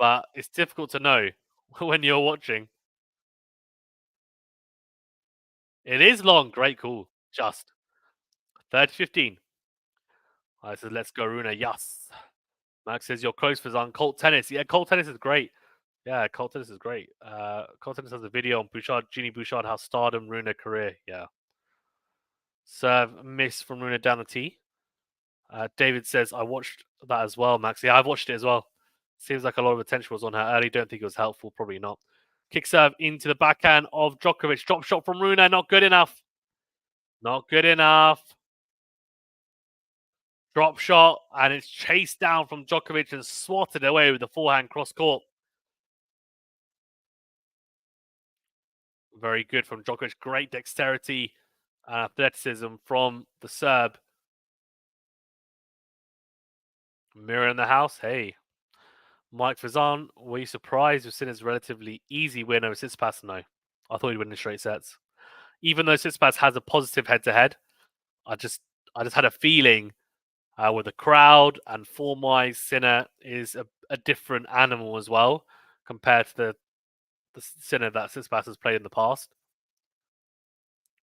but it's difficult to know when you're watching. It is long. Great call. Just 30-15. I said, let's go, Rune. Yes. Max says, you're close for Zan. Colt Tennis. Yeah, Colt Tennis is great. Yeah, Colt Tennis is great. Colt Tennis has a video on Bouchard, Genie Bouchard, how stardom, Rune career. Yeah. Serve miss from Rune down the tee. David says, I watched that as well, Max. Yeah, I've watched it as well. Seems like a lot of attention was on her early. Don't think it was helpful. Probably not. Kick serve into the backhand of Djokovic. Drop shot from Rune. Not good enough. Not good enough. Drop shot. And it's chased down from Djokovic and swatted away with the forehand cross court. Very good from Djokovic. Great dexterity and athleticism from the Serb. Mirror in the house. Hey. Mike Fazan, were you surprised with Sinner's relatively easy win over Tsitsipas? No. I thought he'd win in straight sets. Even though Tsitsipas has a positive head-to-head, I just had a feeling with the crowd and form-wise, Sinner is a different animal as well compared to the Sinner that Tsitsipas has played in the past.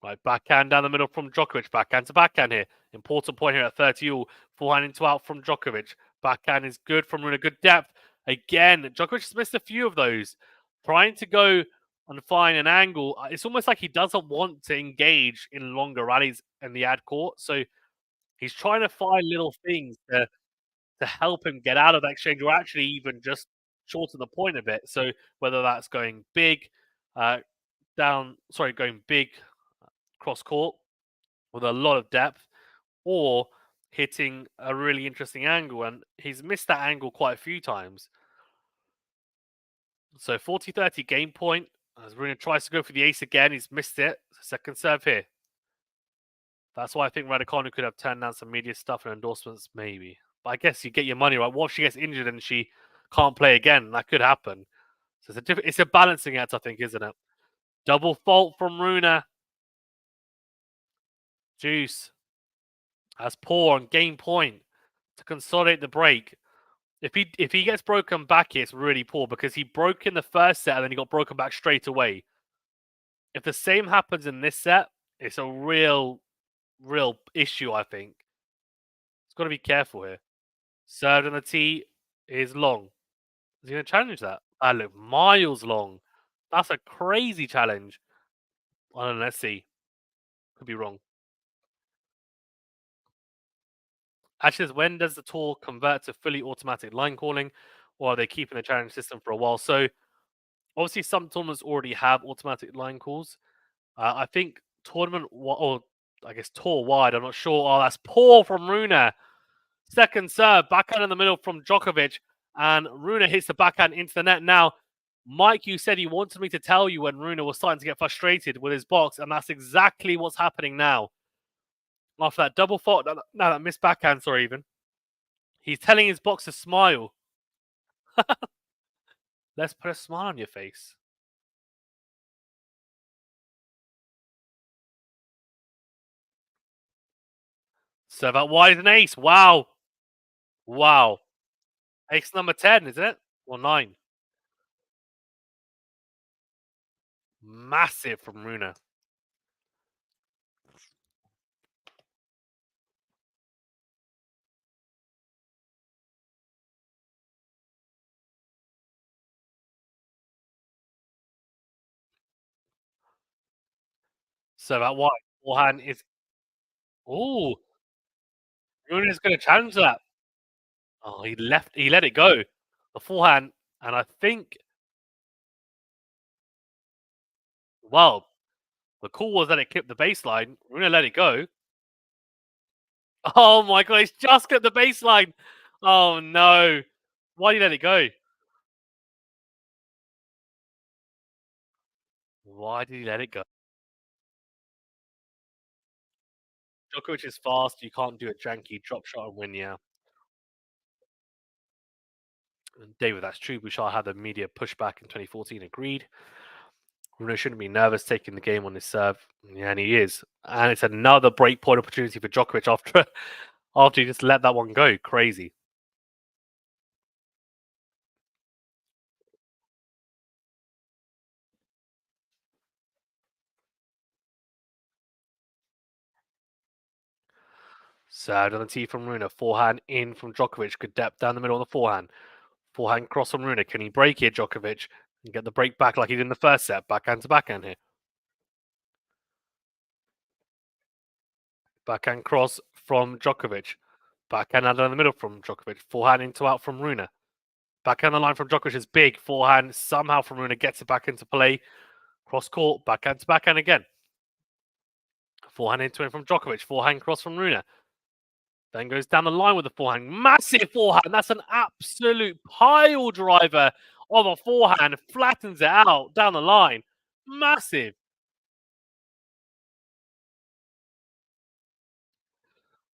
Right, backhand down the middle from Djokovic. Backhand to backhand here. Important point here at 30 all. Forehand into out from Djokovic. Backhand is good from Rune. Good depth. Again, Djokovic has missed a few of those. Trying to go and find an angle. It's almost like he doesn't want to engage in longer rallies in the ad court. So he's trying to find little things to help him get out of that exchange or actually even just shorten the point a bit. So whether that's going big, going big cross court with a lot of depth or hitting a really interesting angle. And he's missed that angle quite a few times. So 40-30 game point. As Rune tries to go for the ace again, he's missed it. Second serve here. That's why I think Raducanu could have turned down some media stuff and endorsements, maybe. But I guess you get your money right. What if she gets injured and she can't play again? That could happen. So it's a balancing act, I think, isn't it? Double fault from Rune. Juice has poor on game point to consolidate the break. If he gets broken back here, it's really poor because he broke in the first set and then he got broken back straight away. If the same happens in this set, it's a real issue, I think. It's got to be careful here. Served on the tee is long. Is he going to challenge that? I look miles long. That's a crazy challenge. I don't know. Let's see. Could be wrong. Actually, when does the tour convert to fully automatic line calling, or are they keeping the challenge system for a while? So, obviously, some tournaments already have automatic line calls. I think or I guess tour wide. I'm not sure. Oh, that's poor from Rune. Second serve, backhand in the middle from Djokovic, and Rune hits the backhand into the net. Now, Mike, you said you wanted me to tell you when Rune was starting to get frustrated with his box, and that's exactly what's happening now. After that double fault, that missed backhand, sorry, even. He's telling his box to smile. Let's put a smile on your face. Serve out wide an ace. Wow. Wow. Ace number 10, isn't it? Or 9. Massive from Rune. Serve out wide. Forehand is. Ooh. Rune is going to challenge that. Oh, he let it go. The forehand, and I think, well, the call was that it clipped the baseline. Rune let it go. Oh my god, it's just clipped the baseline. Oh no. Why did he let it go? Why did he let it go? Djokovic is fast. You can't do a janky drop shot and win, yeah. And David, that's true. Bouchard had the media pushback in 2014. Agreed. Rune shouldn't be nervous taking the game on his serve. Yeah, and he is. And it's another break point opportunity for Djokovic after he just let that one go. Crazy. Served on the tee from Rune. Forehand in from Djokovic. Good depth down the middle on the forehand. Forehand cross from Rune. Can he break here, Djokovic? And get the break back like he did in the first set. Backhand to backhand here. Backhand cross from Djokovic. Backhand out in the middle from Djokovic. Forehand into out from Rune. Backhand the line from Djokovic is big. Forehand somehow from Rune gets it back into play. Cross court. Backhand to backhand again. Forehand into it from Djokovic. Forehand cross from Rune. Then goes down the line with the forehand. Massive forehand. That's an absolute pile driver of a forehand. Flattens it out down the line. Massive.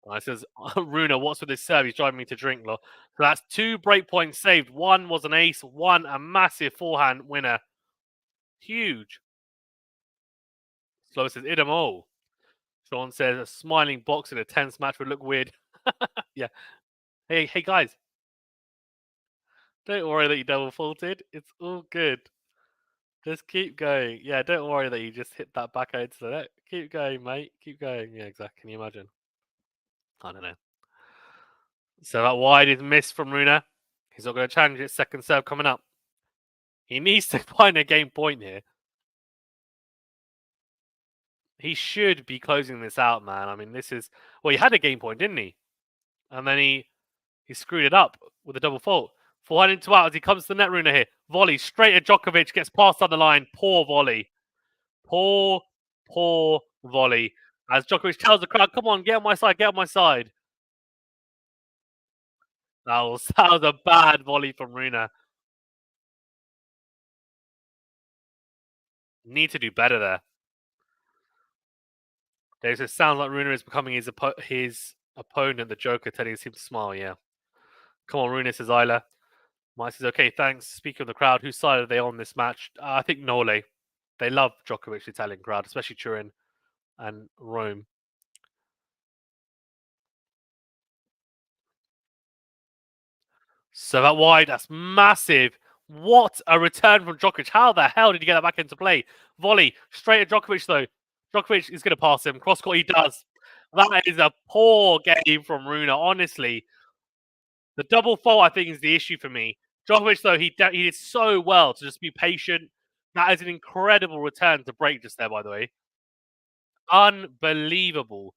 I says, Rune, what's with this serve? He's driving me to drink, lol. So that's 2 break points saved. One was an ace. One a massive forehand winner. Huge. Slow says, idem all. Sean says, a smiling box in a tense match would look weird. Yeah. Hey, guys. Don't worry that you double faulted. It's all good. Just keep going. Yeah, don't worry that you just hit that back out to the net. Keep going, mate. Keep going. Yeah, exactly. Can you imagine? I don't know. So that wide is missed from Rune. He's not going to challenge it. Second serve coming up. He needs to find a game point here. He should be closing this out, man. I mean, this is... Well, he had a game point, didn't he? And then he screwed it up with a double fault. Forehand into out as he comes to the net, Rune here. Volley straight at Djokovic. Gets past on the line. Poor volley. Poor volley. As Djokovic tells the crowd, come on, get on my side, get on my side. That was a bad volley from Rune. Need to do better there. It sounds like Rune is becoming his opponent, the Joker, telling him to smile, yeah. Come on, Rune, says Isla. Mike says, okay, thanks. Speaking of the crowd, whose side are they on this match? I think Nole. They love Djokovic, the Italian crowd, especially Turin and Rome. So that wide, that's massive. What a return from Djokovic. How the hell did he get that back into play? Volley, straight at Djokovic, though. Djokovic is going to pass him. Cross court, he does. That is a poor game from Rune, honestly. The double fault, I think, is the issue for me. Djokovic, though, he did so well to just be patient. That is an incredible return to break just there, by the way. Unbelievable.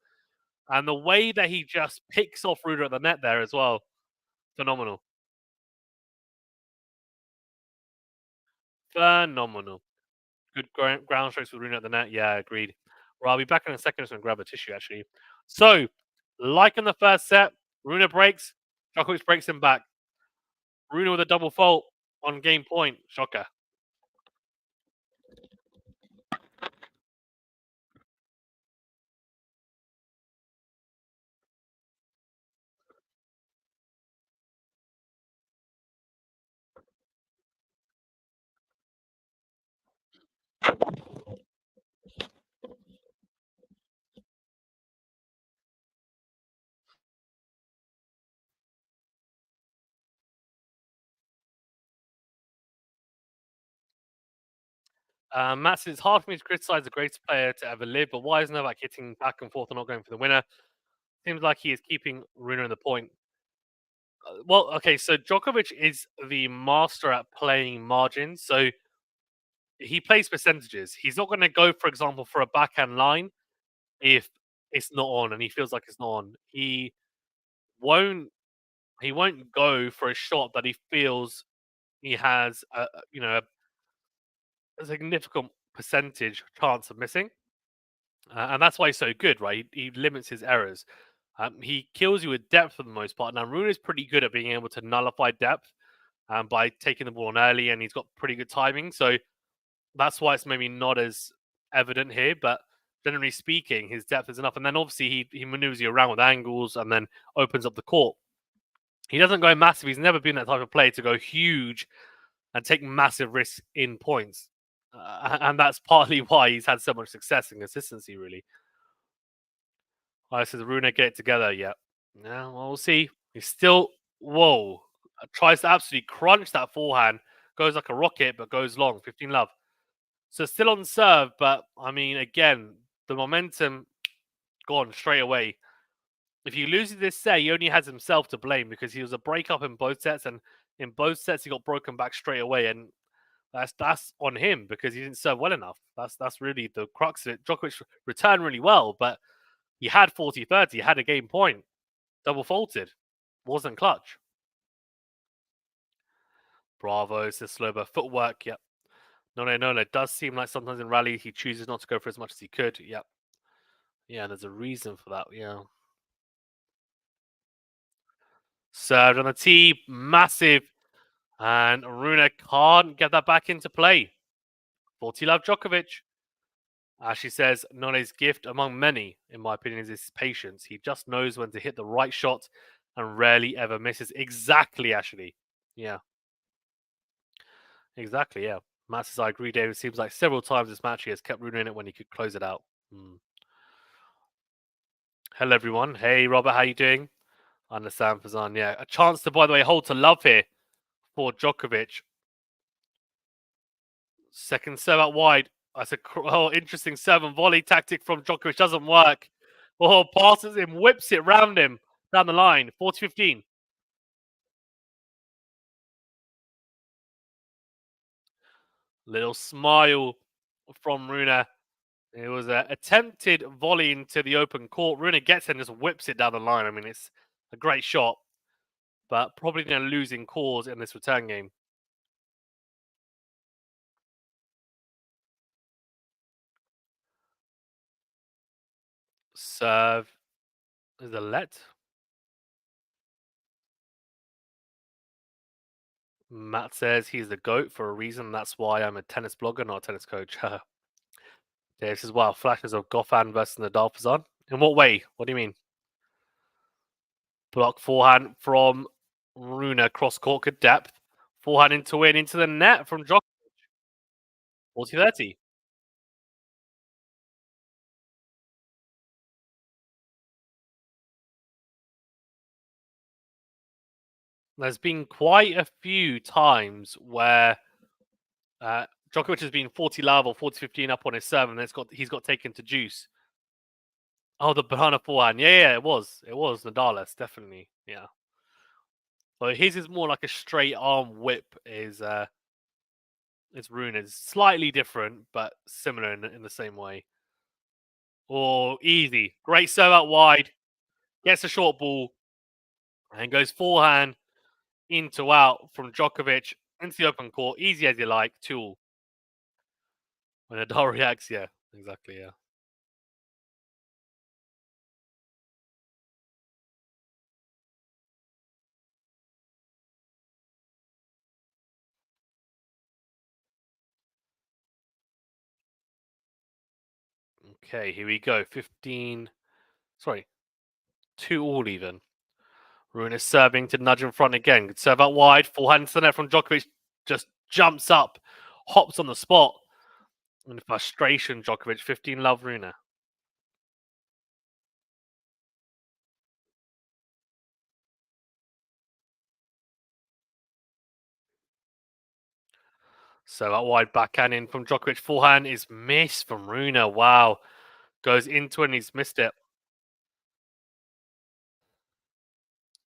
And the way that he just picks off Rune at the net there as well. Phenomenal. Phenomenal. Good ground strokes with Rune at the net. Yeah, agreed. Well, I'll be back in a second. I'm going to grab a tissue, actually. So, like in the first set, Rune breaks. Djokovic breaks him back. Rune with a double fault on game point. Shocker. Matt says, it's hard for me to criticize the greatest player to ever live, but why is Novak hitting back and forth and not going for the winner? Seems like he is keeping Rune in the point. Well, okay, so Djokovic is the master at playing margins. So he plays percentages. He's not going to go, for example, for a backhand line if it's not on and he feels like it's not on. He won't go for a shot that he feels he has a significant percentage chance of missing. And that's why he's so good, right? He limits his errors. He kills you with depth for the most part. Now, Rune is pretty good at being able to nullify depth by taking the ball on early, and he's got pretty good timing. So that's why it's maybe not as evident here. But generally speaking, his depth is enough. And then obviously he maneuvers you around with angles and then opens up the court. He doesn't go massive. He's never been that type of player to go huge and take massive risks in points. And that's partly why he's had so much success and consistency, really. I says Rune get it together. Yeah. Well, we'll see. He's still tries to absolutely crunch that forehand. Goes like a rocket, but goes long. 15 love. So still on serve, but I mean, again, the momentum gone straight away. if he loses this set, he only has himself to blame because he was a breakup in both sets, and in both sets he got broken back straight away, and that's on him because he didn't serve well enough. That's really the crux of it. Djokovic returned really well, but he had 40-30, he had a game point, double faulted, wasn't clutch. Bravo, says Sloba. Footwork, yep. No. It does seem like sometimes in rally he chooses not to go for as much as he could. Yep. Yeah, there's a reason for that. Yeah. Served on the tee, massive, and Rune can't get that back into play. 40 love Djokovic. Ashley says, None's gift among many, in my opinion, is his patience. He just knows when to hit the right shot and rarely ever misses. Exactly, Ashley. Yeah. Exactly, yeah. Matt says, I agree, David. Seems like several times this match he has kept Rune in it when he could close it out. Hello, everyone. Hey, Robert, how you doing? I understand, Fazan. Yeah, a chance to, by the way, hold to love here for Djokovic. Second serve out wide. That's a interesting serve and volley tactic from Djokovic. Doesn't work. Oh, passes him, whips it round him down the line. 40-15. Little smile from Rune. It was an attempted volley into the open court. Rune gets it and just whips it down the line. I mean, it's a great shot, but probably going to lose in cause in this return game. Serve is a let. Matt says he's the GOAT for a reason. That's why I'm a tennis blogger, not a tennis coach. This is wild flashes of Goffin versus Nadal Fazan. In what way? What do you mean? Block forehand from Rune, cross court, good depth. Forehand into win, into the net from Djokovic. 40-30. There's been quite a few times where Djokovic has been 40 love or 40-15 up on his serve, and he's got taken to juice. Oh, the banana forehand. Yeah, it was. It was Nadal's, definitely. Yeah. So his is more like a straight arm whip. Is Rune is slightly different, but similar in the same way. Oh, easy. Great serve out wide. Gets a short ball and goes forehand into out from Djokovic into the open court. Easy as you like. 2-all. When Nadal reacts, yeah. Exactly, yeah. Okay, here we go. 15. Sorry. 2-all even. Rune is serving to nudge in front again. Good serve out wide. Forehand to the net from Djokovic. Just jumps up. Hops on the spot. In frustration, Djokovic. 15 love Rune. So that wide backhand in from Djokovic. Forehand is missed from Rune. Wow. Goes into it and he's missed it.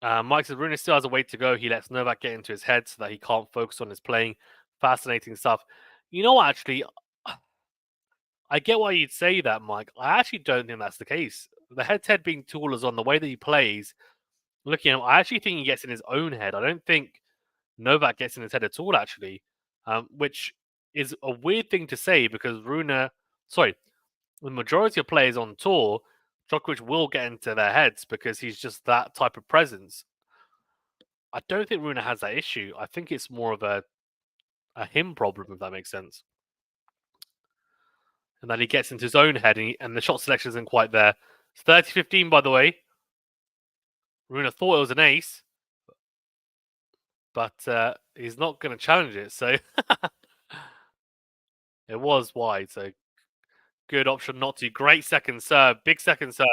Mike says Rune still has a way to go. He lets Novak get into his head so that he can't focus on his playing. Fascinating stuff. You know what, actually, I get why you'd say that, Mike. I actually don't think that's the case. The head-to-head being tool is on the way that he plays. Looking at him, I actually think he gets in his own head. I don't think Novak gets in his head at all, actually, which is a weird thing to say because the majority of players on tour, Djokovic will get into their heads because he's just that type of presence. I don't think Rune has that issue. I think it's more of a him problem, if that makes sense. And then he gets into his own head and the shot selection isn't quite there. It's 30-15, by the way. Rune thought it was an ace, but he's not going to challenge it. So it was wide. So good option not to. Great second serve. Big second serve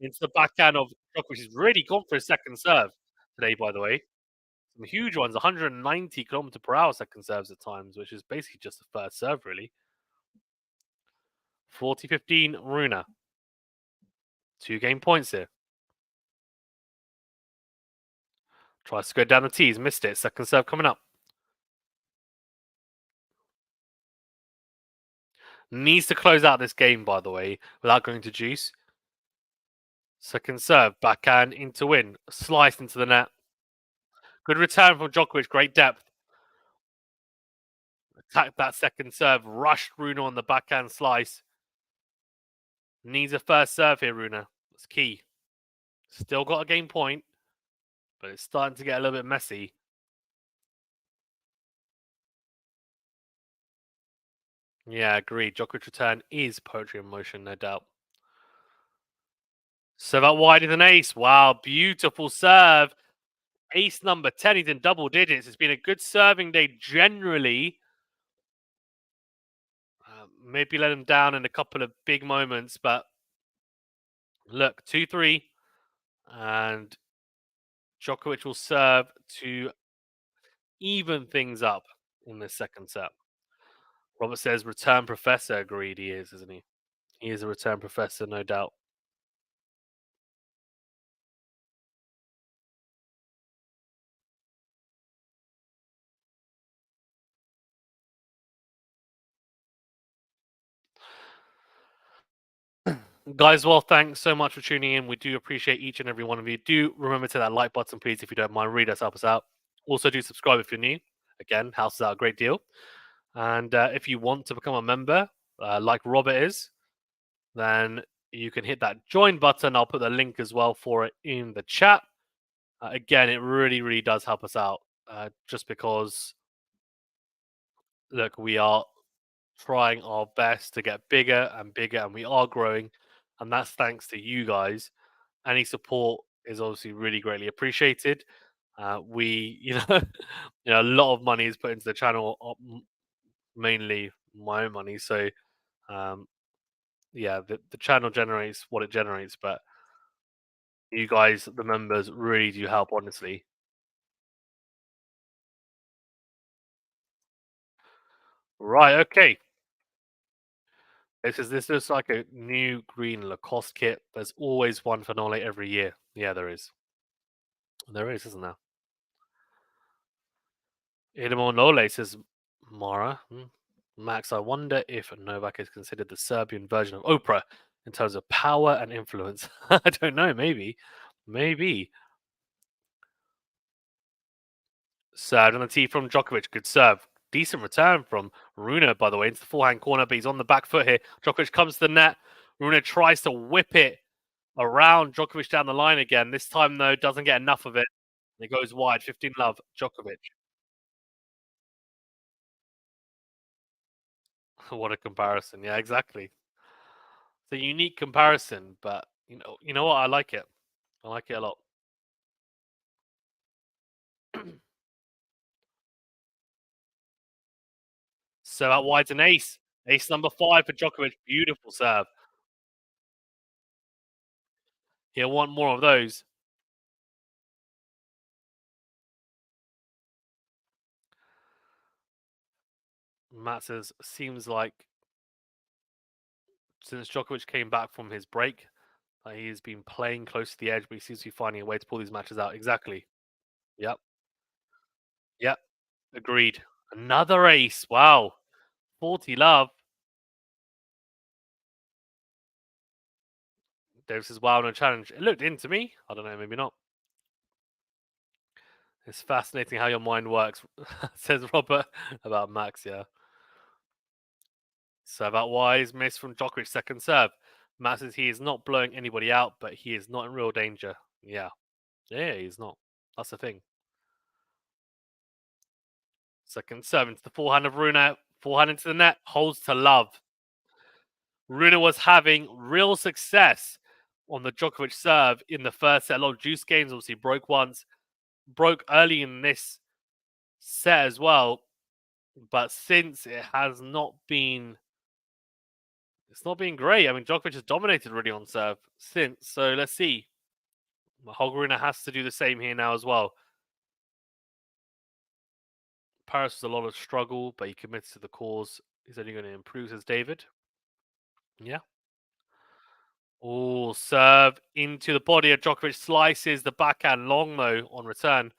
into the backhand of Djokovic. He's really gone for his second serve today, by the way. Some huge ones, 190 kilometer per hour second serves at times, which is basically just the first serve, really. 40-15, Rune. 2 game points here. Tries to go down the tees, missed it. Second serve coming up. Needs to close out this game, by the way, without going to juice. Second serve, backhand into win. Sliced into the net. Good return from Djokovic, great depth. Attacked that second serve, rushed Rune on the backhand slice. Needs a first serve here, Rune. That's key. Still got a game point, but it's starting to get a little bit messy. Yeah, agreed. Djokovic return is poetry in motion, no doubt. Serve out wide is an ace. Wow, beautiful serve. Ace number 10. He's in double digits. It's been a good serving day generally. Maybe let him down in a couple of big moments, but look, 2-3. And Djokovic will serve to even things up in the second set. Robert says, return professor. Agreed, he is, isn't he? He is a return professor, no doubt. Guys, well, thanks so much for tuning in. We do appreciate each and every one of you. Do remember to hit that like button, please, if you don't mind. Read us, help us out. Also, do subscribe if you're new. Again, helps us out a great deal. And if you want to become a member, like Robert is, then you can hit that join button. I'll put the link as well for it in the chat. Again, it really, really does help us out. Just because, look, we are trying our best to get bigger and bigger, and we are growing. And that's thanks to you guys. Any support is obviously really greatly appreciated. We, a lot of money is put into the channel, mainly my own money. So, yeah, the channel generates what it generates, but you guys, the members, really do help, honestly. Right, okay. This is like a new green Lacoste kit. There's always one for Nole every year. Yeah, there is. There is, isn't there? Idemo Nole, says Mara. Max, I wonder if Novak is considered the Serbian version of Oprah in terms of power and influence. I don't know, maybe. Maybe. Served on the tee from Djokovic. Good serve. Decent return from Rune, by the way, into the forehand corner, but he's on the back foot here. Djokovic comes to the net. Rune tries to whip it around Djokovic down the line again. This time, though, doesn't get enough of it. It goes wide. 15 love. Djokovic. What a comparison. Yeah, exactly. It's a unique comparison, but you know what? I like it. I like it a lot. So out wide's an ace. Ace number 5 for Djokovic. Beautiful serve. He'll want more of those. Matt says, seems like since Djokovic came back from his break, he's been playing close to the edge, but he seems to be finding a way to pull these matches out. Exactly. Yep. Yep. Agreed. Another ace. Wow. 40 love. Davis says, wow, no challenge. It looked into me. I don't know, maybe not. It's fascinating how your mind works, says Robert about Max, yeah. Serve out wise, miss from Djokovic, second serve. Matt says he is not blowing anybody out, but he is not in real danger. Yeah. Yeah, he's not. That's the thing. Second serve into the forehand of Rune. Forehand into the net. Holds to love. Rune was having real success on the Djokovic serve in the first set. A lot of juice games, obviously broke once. Broke early in this set as well. But since it has not been... It's not been great. I mean, Djokovic has dominated really on serve since. So let's see. Holger has to do the same here now as well. Paris was a lot of struggle, but he commits to the cause. He's only going to improve, says David. Yeah. Oh, serve into the body of Djokovic. Slices the backhand long, though, on return.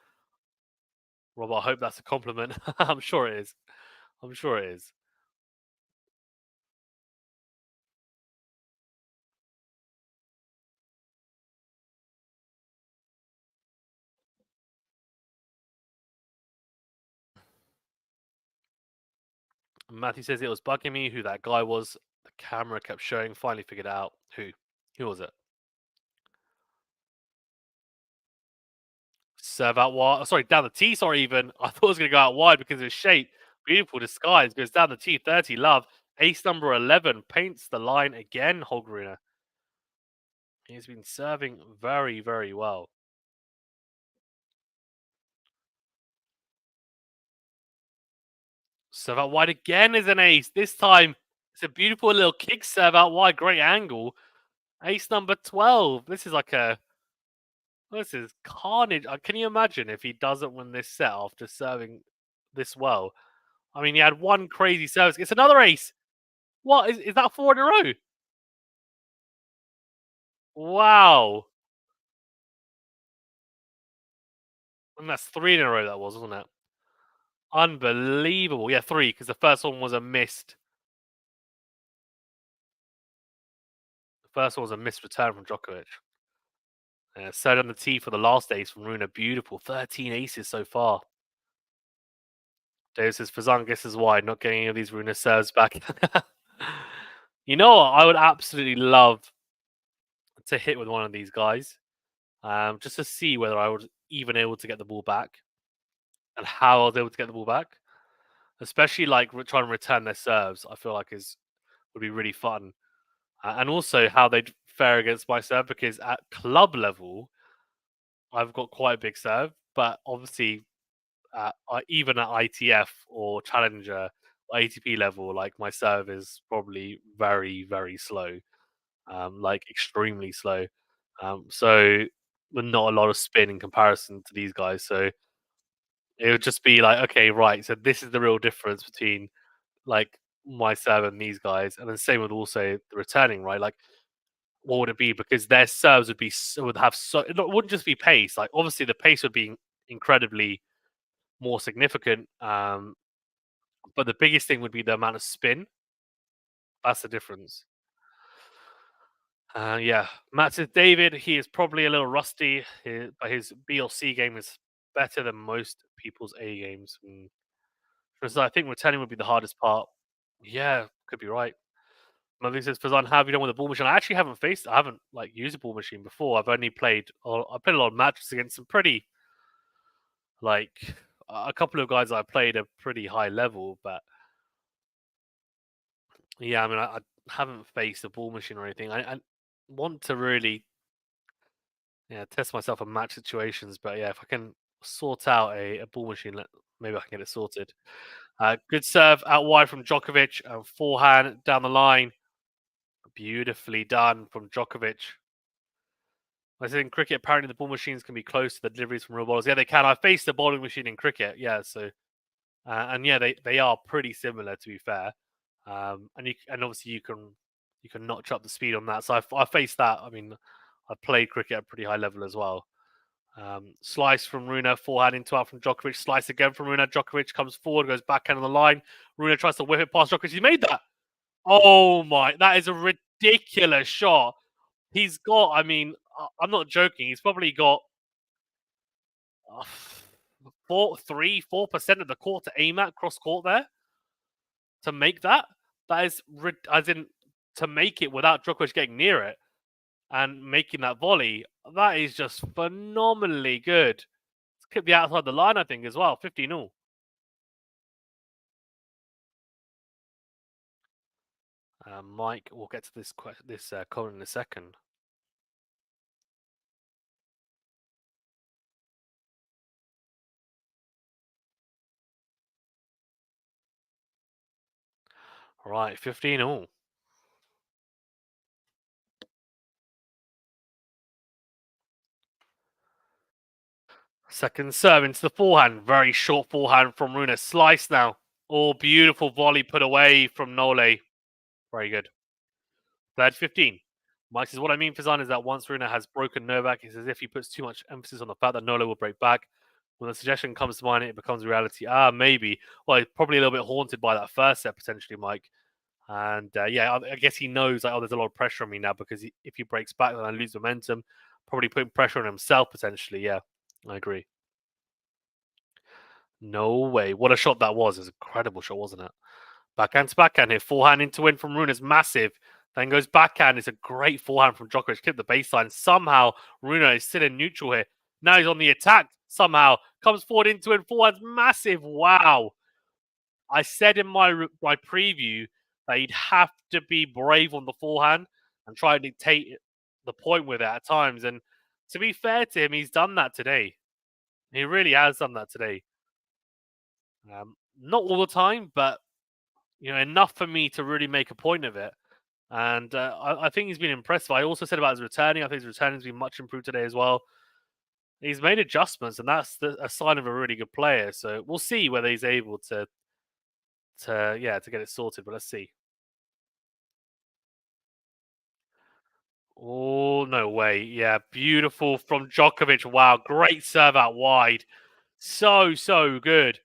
Rob, I hope that's a compliment. I'm sure it is. I'm sure it is. Matthew says it was bugging me who that guy was. The camera kept showing. Finally figured it out. Who? Who was it? Serve out wide. Sorry, down the T. Sorry, even. I thought it was going to go out wide because of his shape. Beautiful disguise. Goes down the T. 30. Love. Ace number 11 paints the line again. Holger. He's been serving very, very well. Serve out wide again is an ace. This time, it's a beautiful little kick serve out wide. Great angle. Ace number 12. This is like a. This is carnage. Can you imagine if he doesn't win this set after serving this well? I mean, he had one crazy service. It's another ace. What? Is that four in a row? Wow. And that's three in a row, that was, wasn't it? Unbelievable. Yeah, three, because the first one was a missed. The first one was a missed return from Djokovic. Set on the tee for the last ace from Rune. Beautiful. 13 aces so far. Dave says, Fazan guesses why, not getting any of these Rune serves back. You know what? I would absolutely love to hit with one of these guys, just to see whether I was even able to get the ball back and how I was able to get the ball back. Especially like trying to return their serves, I feel like is would be really fun, and also how they'd fare against my serve because at club level, I've got quite a big serve, but obviously, even at ITF or Challenger or ATP level, like my serve is probably very, very slow, like extremely slow. So with not a lot of spin in comparison to these guys. So it would just be like, okay, right. So this is the real difference between like my serve and these guys, and then same with also the returning, right? Like, what would it be? Because their serves would be would have it wouldn't just be pace. Like, obviously, the pace would be incredibly more significant. But the biggest thing would be the amount of spin. That's the difference. Yeah, Matt says David. He is probably a little rusty, but his B or C game is better than most people's A games. Because I think returning would be the hardest part. Yeah, could be right. Another thing says Fazan, how have you done with a ball machine? I actually haven't faced. I haven't like used a ball machine before. I've only played. I played a lot of matches against some pretty like a couple of guys I played a pretty high level, but yeah, I mean, I haven't faced a ball machine or anything. I want to really, yeah, test myself in match situations, but yeah, if I can sort out a ball machine, maybe I can get it sorted. Good serve out wide from Djokovic, forehand down the line, beautifully done from Djokovic. I said in cricket, apparently the ball machines can be close to the deliveries from real bowlers. Yeah, they can. I faced a bowling machine in cricket. Yeah, so and yeah, they are pretty similar to be fair. And obviously you can notch up the speed on that. So I faced that. I mean, I played cricket at a pretty high level as well. Slice from Rune, forehand into out from Djokovic. Slice again from Rune. Djokovic comes forward, goes backhand on the line. Rune tries to whip it past Djokovic. He made that. Oh my, that is a ridiculous shot. He's got, I mean, I'm not joking. He's probably got uh, 4% of the court to aim at cross court there to make that. That is, as in, to make it without Djokovic getting near it and making that volley. That is just phenomenally good. Could be outside the line, I think, as well. 15 all. Mike, we'll get to this comment in a second. All right, 15 all. Second serve into the forehand. Very short forehand from Rune. Slice now. Oh, beautiful volley put away from Nole. Very good. Third 15. Mike says, what I mean, Fazan, is that once Rune has broken Novak, it's as if he puts too much emphasis on the fact that Nole will break back. When the suggestion comes to mind, it becomes reality. Maybe. Well, he's probably a little bit haunted by that first set potentially, Mike. And yeah, I guess he knows like, oh, there's a lot of pressure on me now because if he breaks back, then I lose momentum. Probably putting pressure on himself potentially. Yeah, I agree. No way. What a shot that was. It was an incredible shot, wasn't it? Backhand to backhand here. Forehand into win from Rune is massive. Then goes backhand. It's a great forehand from Djokovic. Clip the baseline. Somehow, Rune is still in neutral here. Now he's on the attack. Somehow. Comes forward into it. Forehand's massive. Wow. I said in my preview that he'd have to be brave on the forehand and try and dictate the point with it at times. And to be fair to him, he's done that today. He really has done that today. Not all the time, but enough for me to really make a point of it. And I think he's been impressive. I also said about his returning. I think his returning has been much improved today as well. He's made adjustments, and that's a sign of a really good player. So we'll see whether he's able to get it sorted. But let's see. Oh no way! Yeah, beautiful from Djokovic. Wow, great serve out wide. So good.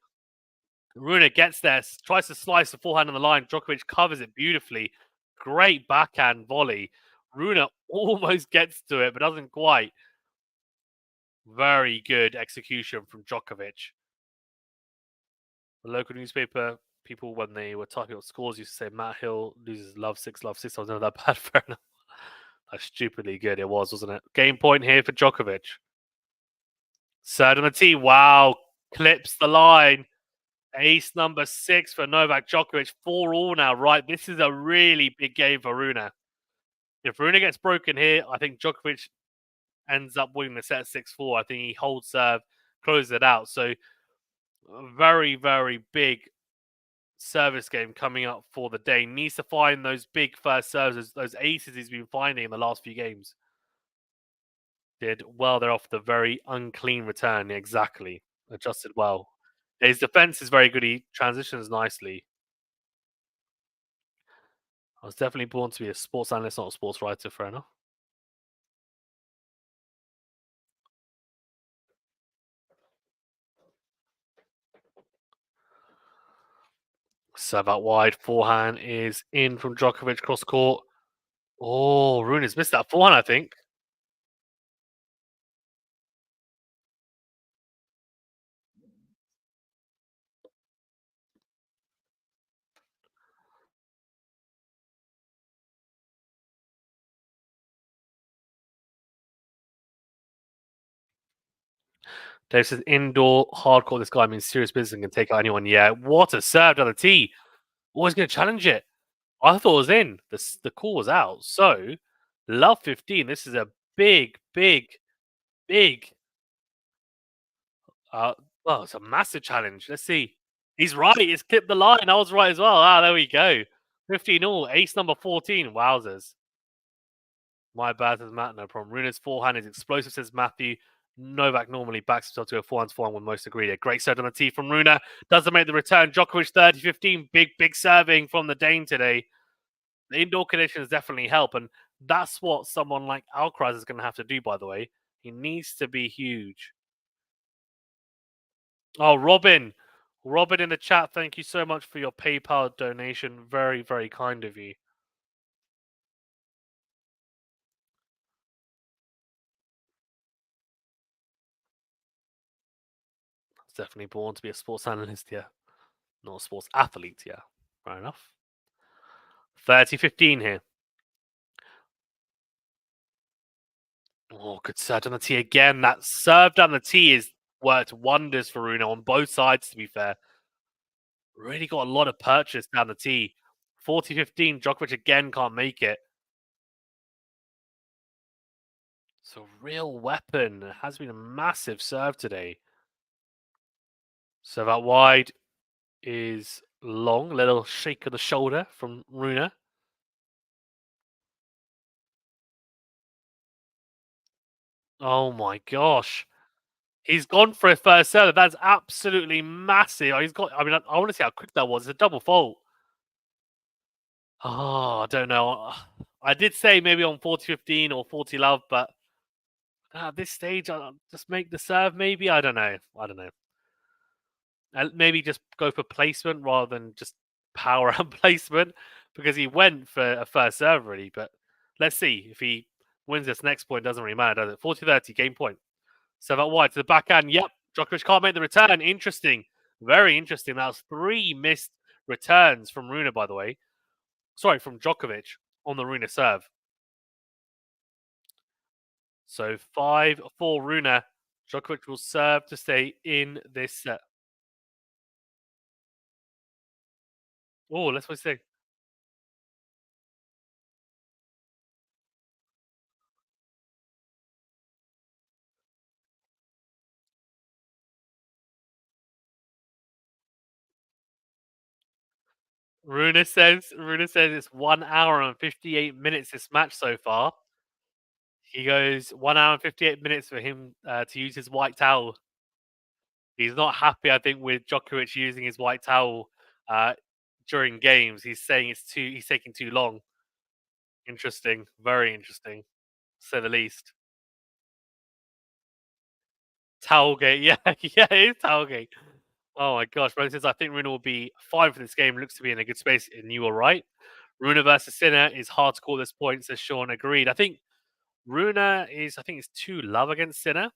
Rune gets there, tries to slice the forehand on the line. Djokovic covers it beautifully. Great backhand volley. Rune almost gets to it, but doesn't quite. Very good execution from Djokovic. The local newspaper people, when they were typing out scores, used to say Matt Hill loses love 6, love 6. I was never that bad. Fair enough. That's stupidly good. It was, wasn't it? Game point here for Djokovic. Third on the tee. Wow. Clips the line. Ace number 6 for Novak Djokovic. 4-all now, right? This is a really big game for Rune. If Rune gets broken here, I think Djokovic ends up winning the set 6-4. I think he holds serve, closes it out. So, a very, very big service game coming up for the day. Needs to find those big first serves, those aces he's been finding in the last few games. Did well there off the very unclean return. Exactly. Adjusted well. His defense is very good. He transitions nicely. I was definitely born to be a sports analyst, not a sports writer. Fair enough. Serve out wide. Forehand is in from Djokovic cross court. Oh, Rune has missed that forehand, I think. Dave says indoor hardcore. This guy means serious business and can take out anyone. Yeah, what a serve down the tee. Always going to challenge it. I thought it was in. The call was out. So, love 15. This is a big. Well, it's a massive challenge. Let's see. He's right. He's clipped the line. I was right as well. There we go. 15 all. Ace number 14. Wowzers. My bad, says Matt. No problem. Rune's forehand is explosive, says Matthew. Novak normally backs himself to a forehand when most agree. A great set on the tee from Rune. Doesn't make the return. Djokovic 30-15. Big serving from the Dane today. The indoor conditions definitely help. And that's what someone like Alcaraz is going to have to do, by the way. He needs to be huge. Oh, Robin. Robin in the chat, thank you so much for your PayPal donation. Very, very kind of you. It's definitely born to be a sports analyst, yeah. Not a sports athlete, yeah. Fair enough. 30-15 here. Oh, good serve down the tee again. That serve down the tee has worked wonders for Rune on both sides, to be fair. Really got a lot of purchase down the tee. 40-15. Djokovic again can't make it. It's a real weapon. It has been a massive serve today. Serve out wide is long. Little shake of the shoulder from Rune. Oh my gosh. He's gone for a first serve. That's absolutely massive. He's got. I mean, I want to see how quick that was. It's a double fault. Oh, I don't know. I did say maybe on 40-15 or 40 love, but At this stage, I'll just make the serve. Maybe I don't know. I don't know. Maybe just go for placement rather than just power up placement because he went for a first serve really. But let's see if he wins this next point. Doesn't really matter, does it? 40-30, game point. Serve out wide to the backhand. Yep, Djokovic can't make the return. Interesting, very interesting. That was 3 missed returns from Rune, by the way. Sorry, from Djokovic on the Rune serve. So 5-4 Rune. Djokovic will serve to stay in this set. Oh, let's see. Rune says it's 1 hour and 58 minutes this match so far. He goes 1 hour and 58 minutes for him to use his white towel. He's not happy, I think, with Djokovic using his white towel uh, during games. He's saying he's taking too long. Interesting, very interesting, to say the least. Towelgate, yeah, yeah, it is Towelgate. Oh my gosh, bro, says I think Rune will be fine for this game. Looks to be in a good space, and you were right. Rune versus Sinner is hard to call this point, says Sean. Agreed. I think Rune is 2-love against Sinner.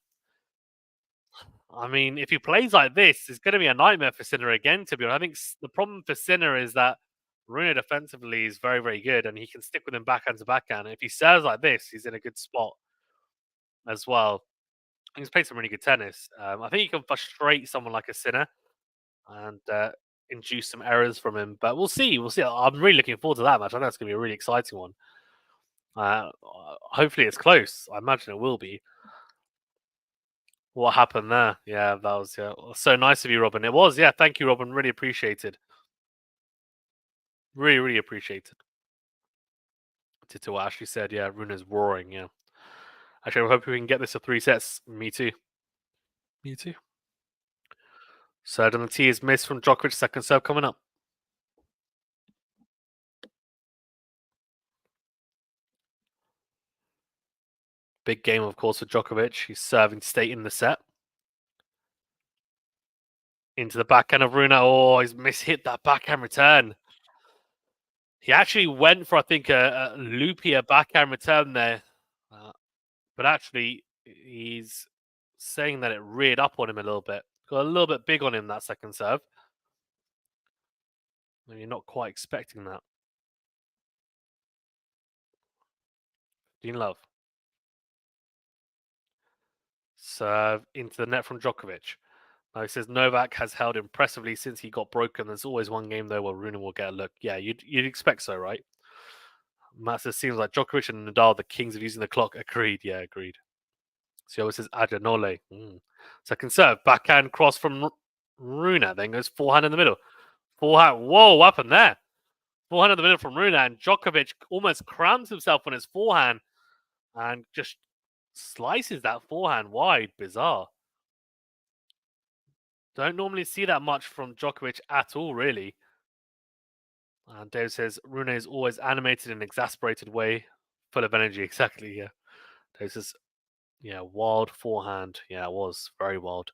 I mean, if he plays like this, it's going to be a nightmare for Sinner again, to be honest. I think the problem for Sinner is that Rune defensively is very, very good, and he can stick with him backhand to backhand. And if he serves like this, he's in a good spot as well. He's played some really good tennis. I think he can frustrate someone like a Sinner and induce some errors from him. But we'll see. We'll see. I'm really looking forward to that match. I think it's going to be a really exciting one. Hopefully it's close. I imagine it will be. What happened there? Yeah, that was so nice of you, Robin. It was, yeah. Thank you, Robin. Really appreciated. Really, really appreciated. To what Ashley said, yeah, Rune's roaring, yeah. Actually, I hope we can get this to 3 sets. Me too. Me too. So the T is missed from Djokovic. Second serve coming up. Big game, of course, for Djokovic. He's serving to stay in the set. Into the backhand of Rune. Oh, he's mishit that backhand return. He actually went for, I think, a loopier backhand return there. But actually, he's saying that it reared up on him a little bit. Got a little bit big on him that second serve. And you're not quite expecting that. Dean Love. Serve into the net from Djokovic. Now he says Novak has held impressively since he got broken. There's always one game though where Rune will get a look. Yeah, you'd expect so, right? Matt says seems like Djokovic and Nadal, the kings of using the clock. Agreed. Yeah, agreed. So he always says Adrianole. Second serve, backhand cross from Rune. Then goes forehand in the middle. Forehand. Whoa, what happened there? Forehand in the middle from Rune, and Djokovic almost crams himself on his forehand and just slices that forehand wide. Bizarre. Don't normally see that much from Djokovic at all, really. And Dave says Rune is always animated in an exasperated way, full of energy. Exactly, yeah. Dave says, yeah, wild forehand. Yeah, it was very wild.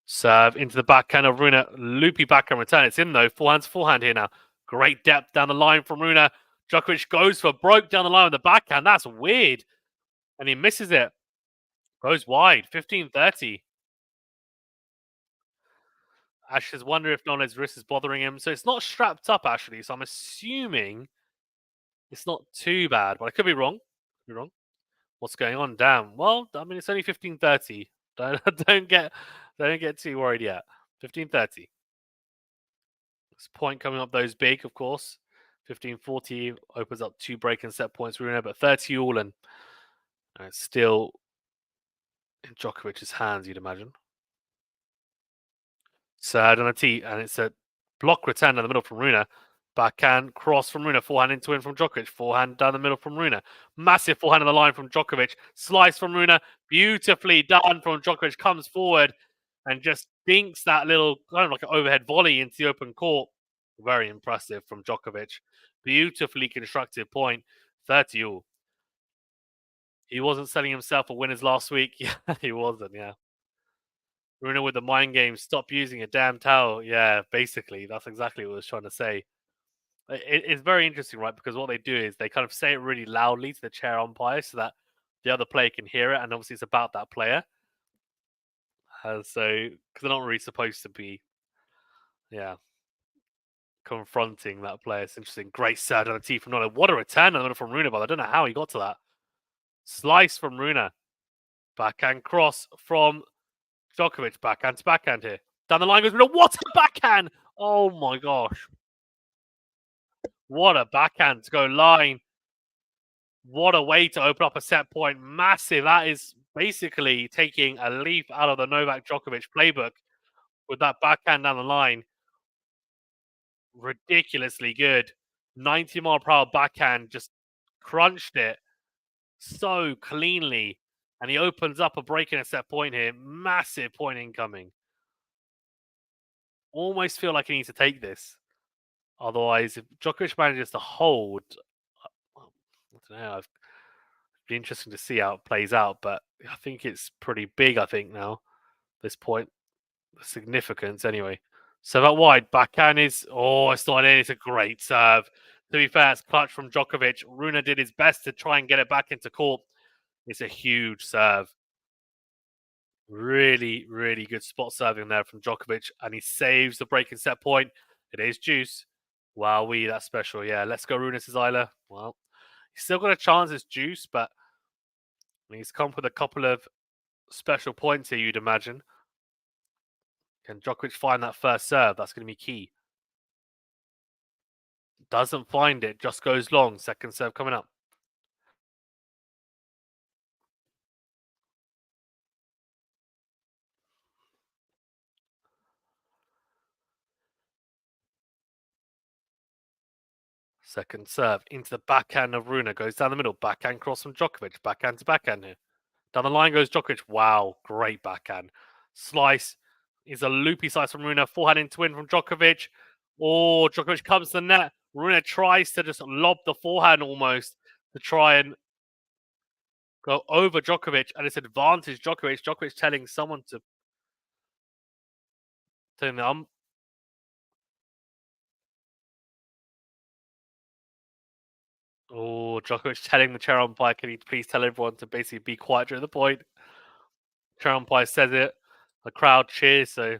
Serve into the backhand of Rune. Loopy backhand return. It's in though. Forehand here now. Great depth down the line from Rune. Djokovic goes for broke down the line with the backhand. That's weird. And he misses it. Goes wide. 15-30. Ash says, wonder if Nolan's wrist is bothering him. So it's not strapped up, actually. So I'm assuming it's not too bad. But I could be wrong. What's going on? Damn. Well, I mean, it's only 15-30. Don't get too worried yet. 15-30. This point coming up, those big, of course. 15-40 opens up 2 break and set points. Rune, but 30 all, and it's still in Djokovic's hands, you'd imagine. Sad on a tee, and it's a block return in the middle from Rune. Backhand cross from Rune, forehand into in from Djokovic. Forehand down the middle from Rune. Massive forehand on the line from Djokovic. Slice from Rune. Beautifully done from Djokovic. Comes forward and just dinks that little, kind of like an overhead volley into the open court. Very impressive from Djokovic. Beautifully constructed point. 30 all. He wasn't selling himself for winners last week. Yeah, he wasn't. Yeah. Rune with the mind game. Stop using a damn towel. Yeah, basically, that's exactly what I was trying to say. It's very interesting, right? Because what they do is they kind of say it really loudly to the chair umpire so that the other player can hear it, and obviously it's about that player. So, because they're not really supposed to be, yeah, confronting that player. It's interesting. Great serve on the tee from Nolan. What a return from Rune, but I don't know how he got to that. Slice from Rune. Backhand cross from Djokovic. Backhand to backhand here. Down the line goes Rune. What a backhand! Oh my gosh. What a backhand to go line. What a way to open up a set point. Massive. That is basically taking a leaf out of the Novak Djokovic playbook with that backhand down the line. Ridiculously good. 90-mile-per-hour backhand, just crunched it so cleanly. And he opens up a break in a set point here. Massive point incoming. Almost feel like he needs to take this. Otherwise, if Djokovic manages to hold, I don't know. It'd be interesting to see how it plays out. But I think it's pretty big, I think, now, this point. The significance, anyway. So that wide backhand is, it's not in. It's a great serve. To be fair, it's clutch from Djokovic. Rune did his best to try and get it back into court. It's a huge serve. Really, really good spot serving there from Djokovic. And he saves the break and set point. It is juice. Wow, that's special. Yeah, let's go, Rune, says Isla. Well, he's still got a chance as juice, but he's come with a couple of special points here, you'd imagine. Can Djokovic find that first serve? That's going to be key. Doesn't find it, just goes long. Second serve coming up. Second serve into the backhand of Rune. Goes down the middle. Backhand cross from Djokovic. Backhand to backhand here. Down the line goes Djokovic. Wow, great backhand. Slice is a loopy slice from Rune. Forehand in twin from Djokovic. Oh, Djokovic comes to the net. Rune tries to just lob the forehand almost to try and go over Djokovic, and it's advantage Djokovic. Djokovic telling someone to turn the Djokovic telling the chair umpire, can you please tell everyone to basically be quiet during the point? Chair umpire says it. The crowd cheers, so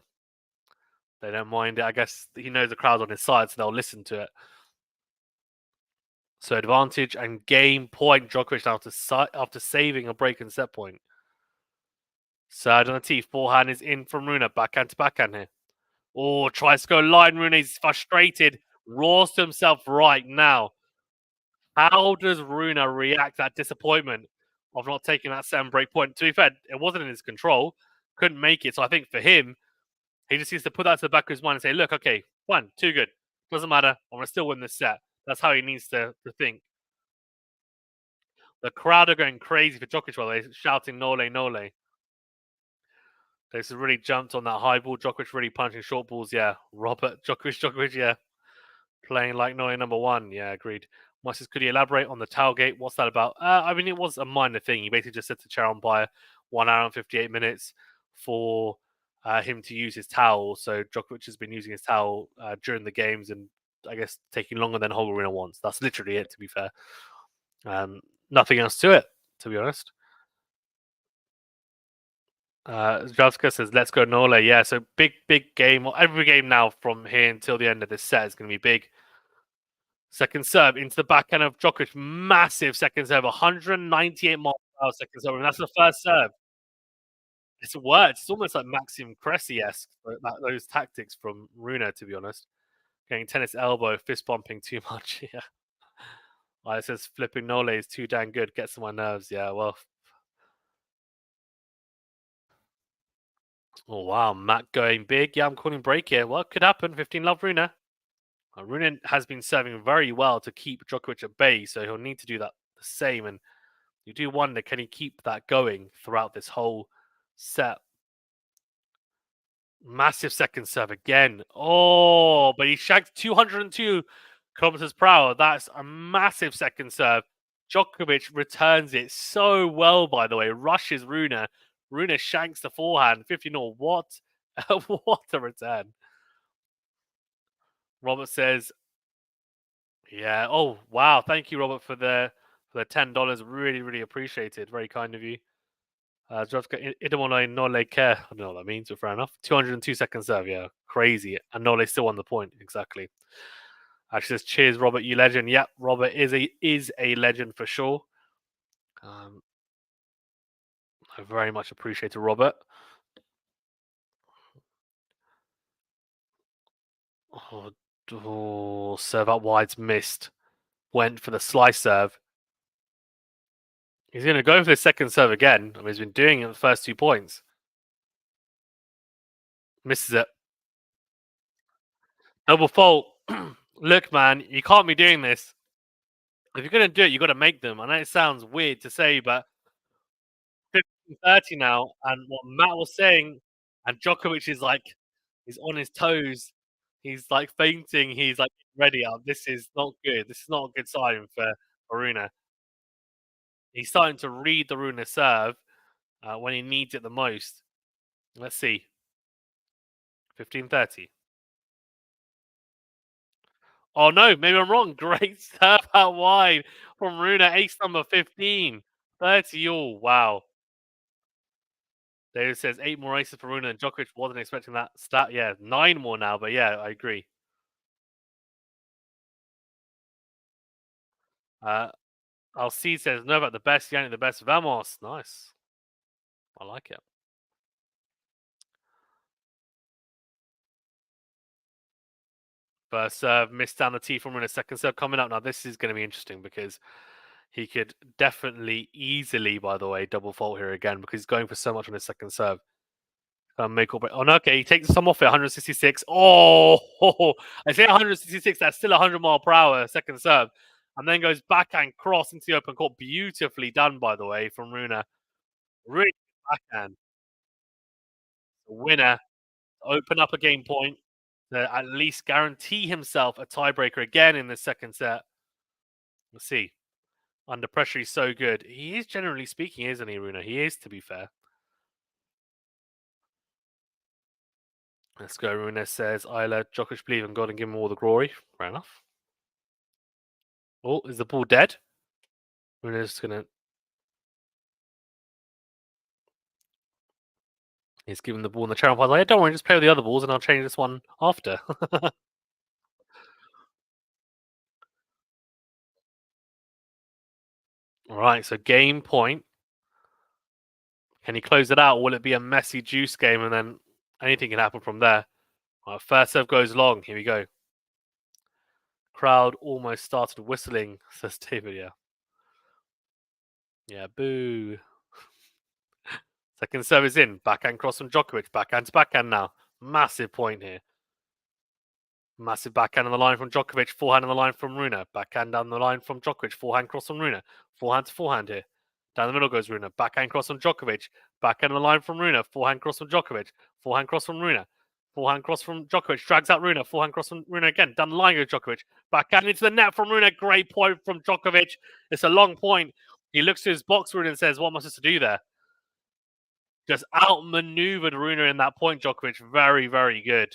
they don't mind it. I guess he knows the crowd's on his side, so they'll listen to it. So advantage and game point Djokovic after saving a break and set point. Serve on the tee. Forehand is in from Rune. Backhand to backhand here. Tries to go line. Rune is frustrated. Roars to himself right now. How does Rune react to that disappointment of not taking that set and break point? To be fair, it wasn't in his control. Couldn't make it. So I think for him, he just needs to put that to the back of his mind and say, look, okay, one, too good. Doesn't matter. I'm going to still win this set. That's how he needs to think. The crowd are going crazy for Djokovic, by the way, shouting Nole, Nole. They just really jumped on that high ball. Djokovic really punching short balls. Yeah. Djokovic, yeah. Playing like Nole number one. Yeah, agreed. Moises, could you elaborate on the tailgate? What's that about? I mean, it was a minor thing. He basically just said to chair umpire 1 hour and 58 minutes for him to use his towel. So Djokovic has been using his towel during the games and I guess taking longer than Holger wants. That's literally it, to be fair. Nothing else to it, to be honest. Javska says, let's go Nole. Yeah, so big game. Every game now from here until the end of this set is going to be big. Second serve into the backhand of Djokovic. Massive second serve. 198 miles per hour second serve. And that's the first serve. It's worked. It's almost like Maxim Cressy-esque, those tactics from Rune, to be honest. Getting tennis elbow, fist bumping too much. Yeah. It says flipping Nole is too dang good. Gets on my nerves. Yeah, well. Oh, wow. Matt going big. Yeah, I'm calling break here. Well, it could happen. 15 love Rune. Rune has been serving very well to keep Djokovic at bay, so he'll need to do that the same. And you do wonder, can he keep that going throughout this whole set? Massive second serve again. But he shagged 202 kilometers per hour. That's a massive second serve. Djokovic returns it so well, by the way. Rushes Rune. Rune shanks the forehand. 50-0. What? What a return. Robert says, yeah. Oh, wow. Thank you, Robert, for the $10. Really, really appreciated. Very kind of you. Idemone Nole Care. I don't know what that means, but fair enough. 202-second serve. Yeah. Crazy. And Nole still won the point. Exactly. Actually says, cheers, Robert, you legend. Yep, Robert is a legend for sure. I very much appreciate it, Robert. Serve up wide's missed. Went for the slice serve. He's going to go for the second serve again. I mean, he's been doing it the first 2 points. Misses it. Double fault. Look, man, you can't be doing this. If you're going to do it, you've got to make them. I know it sounds weird to say, but 15-30 now, and what Matt was saying, and Djokovic is like, he's on his toes. He's like fainting. He's like ready up. This is not good. This is not a good sign for Rune. He's starting to read the Rune serve when he needs it the most. Let's see. 15-30. Oh no, maybe I'm wrong. Great serve out wide from Rune. Ace number 15. 30 all. Wow. David says 8 more aces for Rune, and Djokovic wasn't expecting that stat. Yeah, 9 more now, but yeah, I agree. Alcide says Novak the best, Yannick the best. Vamos. Nice. I like it. First serve, missed down the tee from Rune. Second serve coming up. Now, this is going to be interesting because he could definitely, easily, by the way, double fault here again because he's going for so much on his second serve. Make or break. Oh, no, okay. He takes some off at 166. Oh, I say 166. That's still 100 mile per hour second serve. And then goes backhand cross into the open court. Beautifully done, by the way, from Rune. Really backhand. Winner. Open up a game point to at least guarantee himself a tiebreaker again in the second set. Let's see. Under pressure, he's so good. He is, generally speaking, isn't he, Rune? He is, to be fair. Let's go. Rune says, I let Djokovic believe in God and give him all the glory. Fair enough. Oh, is the ball dead? Rune's gonna. He's giving the ball in the channel. I was like, don't worry, just play with the other balls and I'll change this one after. All right, so game point. Can he close it out? Will it be a messy juice game and then anything can happen from there? All right, first serve goes long. Here we go. Crowd almost started whistling, says David. Yeah. Yeah, boo. Second serve is in. Backhand cross from Djokovic. Backhand to backhand now. Massive point here. Massive backhand on the line from Djokovic. Forehand on the line from Rune. Backhand down the line from Djokovic. Forehand cross from Rune. Forehand to forehand here. Down the middle goes Rune. Backhand cross from Djokovic. Backhand on the line from Rune. Forehand cross from Djokovic. Forehand cross from Rune. Forehand cross from Djokovic. Drags out Rune. Forehand cross from Rune again. Down the line goes Djokovic. Backhand into the net from Rune. Great point from Djokovic. It's a long point. He looks to his box Rune and says, what am I supposed to do there? Just outmaneuvered Rune in that point, Djokovic. Very, very good.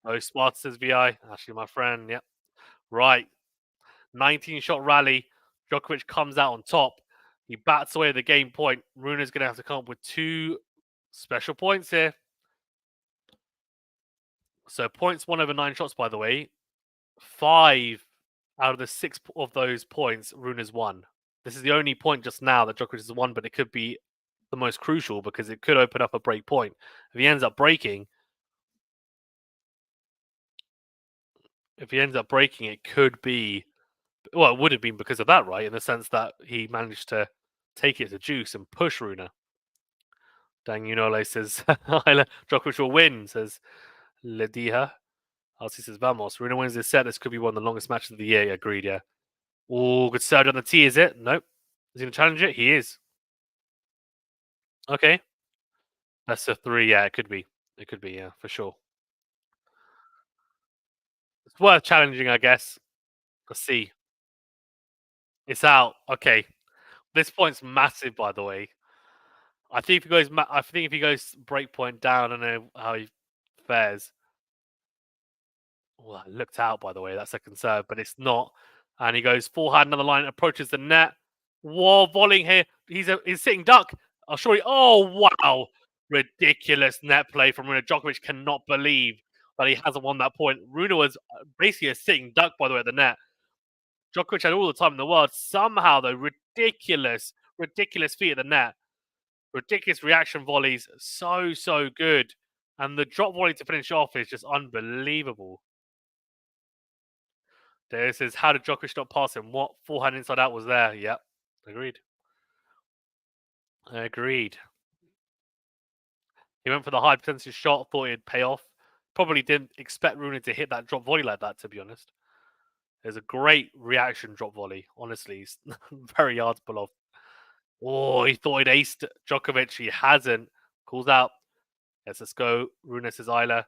Oh, Sparta says VI. Actually, my friend. Yep. Right. 19-shot rally. Djokovic comes out on top. He bats away the game point. Rune is going to have to come up with 2 special points here. So points 1 over 9 shots, by the way. 5 out of the 6 of those points, Rune has won. This is the only point just now that Djokovic has won, but it could be the most crucial because it could open up a break point. If he ends up breaking, it could be. Well, it would have been because of that, right? In the sense that he managed to take it to juice and push Rune. Dang Unole says Djokovic will win, says Lediha. Alci says Vamos. Rune wins this set. This could be one of the longest matches of the year. Agreed, yeah. Oh, good serve on the tee, is it? Nope. Is he going to challenge it? He is. Okay. That's a 3. Yeah, it could be. It could be, yeah, for sure. It's worth challenging, I guess. Let's see. It's out. Okay. This point's massive, by the way. I think if he goes, I think if he goes break point down, I don't know how he fares. Well, it looked out, by the way. That's a concern, but it's not. And he goes forehand on the line, approaches the net. Whoa, volleying here. He's sitting duck. I'll show you. Oh, wow. Ridiculous net play from Rune. Djokovic cannot believe that he hasn't won that point. Rune was basically a sitting duck, by the way, at the net. Djokovic had all the time in the world. Somehow, though, ridiculous feet at the net. Ridiculous reaction volleys. So good. And the drop volley to finish off is just unbelievable. This is how did Djokovic not pass him? What forehand inside out was there? Yep. Agreed. Agreed. He went for the high percentage shot, thought it'd pay off. Probably didn't expect Rune to hit that drop volley like that, to be honest. There's a great reaction drop volley. Honestly, he's very hard to pull off. Oh, he thought he'd aced Djokovic. He hasn't. Calls out. Yes, let's go. Rune says Isla.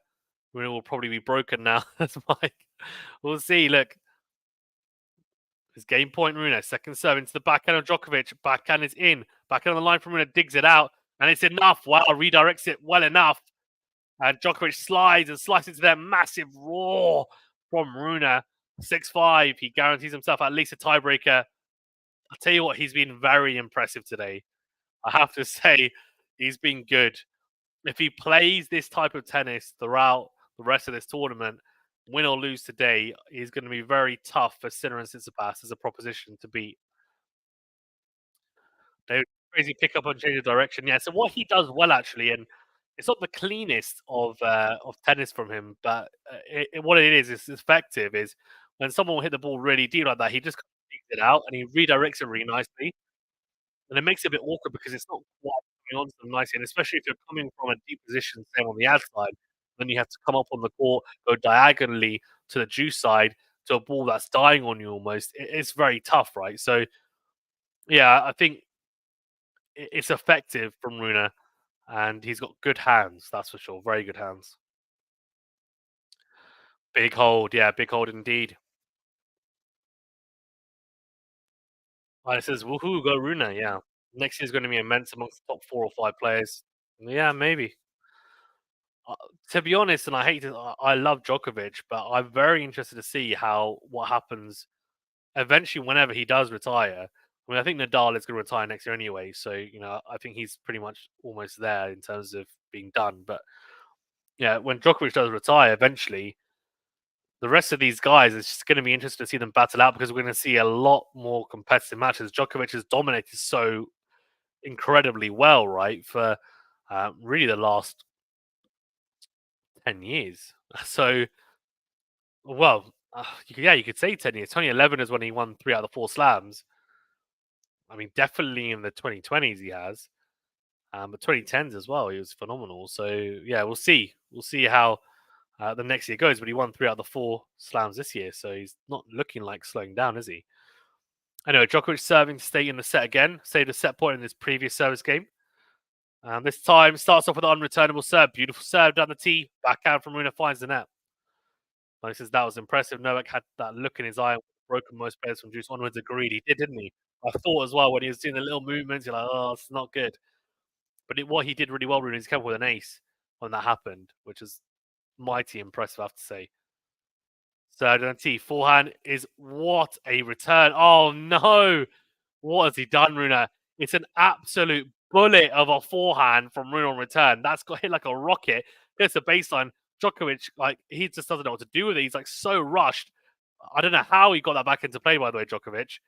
Rune will probably be broken now. That's Mike. We'll see. Look. His game point, Rune. Second serve into the backhand of Djokovic. Backhand is in. Backhand on the line from Rune. Digs it out. And it's enough. Wow, redirects it well enough. And Djokovic slides and slices into that massive roar from Rune. 6-5. He guarantees himself at least a tiebreaker. I'll tell you what, he's been very impressive today. I have to say, he's been good. If he plays this type of tennis throughout the rest of this tournament, win or lose today, he's going to be very tough for Sinner and Tsitsipas as a proposition to beat. They crazy pick up and change of direction. Yeah, so what he does well actually, and it's not the cleanest of tennis from him, but what it is effective. Is when someone will hit the ball really deep like that, he just digs it out and he redirects it really nicely, and it makes it a bit awkward because it's not quite coming onto them nicely, and especially if you're coming from a deep position, say on the ad side, then you have to come up on the court, go diagonally to the juice side to a ball that's dying on you almost. It's very tough, right? So yeah, I think it's effective from Rune, and he's got good hands, that's for sure. Very good hands. Big hold, yeah, big hold indeed. It says, woohoo, go Rune, yeah. Next year's going to be immense amongst the top 4 or 5 players. Yeah, maybe. To be honest, and I hate to, I love Djokovic, but I'm very interested to see what happens eventually whenever he does retire. I mean, I think Nadal is going to retire next year anyway, so I think he's pretty much almost there in terms of being done. But yeah, when Djokovic does retire eventually, the rest of these guys, it's just going to be interesting to see them battle out because we're going to see a lot more competitive matches. Djokovic has dominated so incredibly well, right, for really the last 10 years. So, well, you could say 10 years. 2011 is when he won 3 out of the 4 slams. I mean, definitely in the 2020s he has. But 2010s as well, he was phenomenal. So, yeah, we'll see. We'll see how the next year goes. But he won 3 out of the 4 slams this year. So he's not looking like slowing down, is he? I know Djokovic serving to stay in the set again. Saved a set point in his previous service game. This time starts off with an unreturnable serve. Beautiful serve down the tee. Backhand from Rune finds the net. He says that was impressive. Novak had that look in his eye. Broken most players from juice onwards. Agreed. He did, didn't he? I thought as well when he was doing the little movements, you're like, oh, it's not good. But what he did really well, Rune, is he came up with an ace when that happened, which is mighty impressive, I have to say. So, tee forehand is what a return. Oh, no. What has he done, Rune? It's an absolute bullet of a forehand from Rune on return. That's got hit like a rocket. Here's the baseline. Djokovic, he just doesn't know what to do with it. He's so rushed. I don't know how he got that back into play, by the way, Djokovic.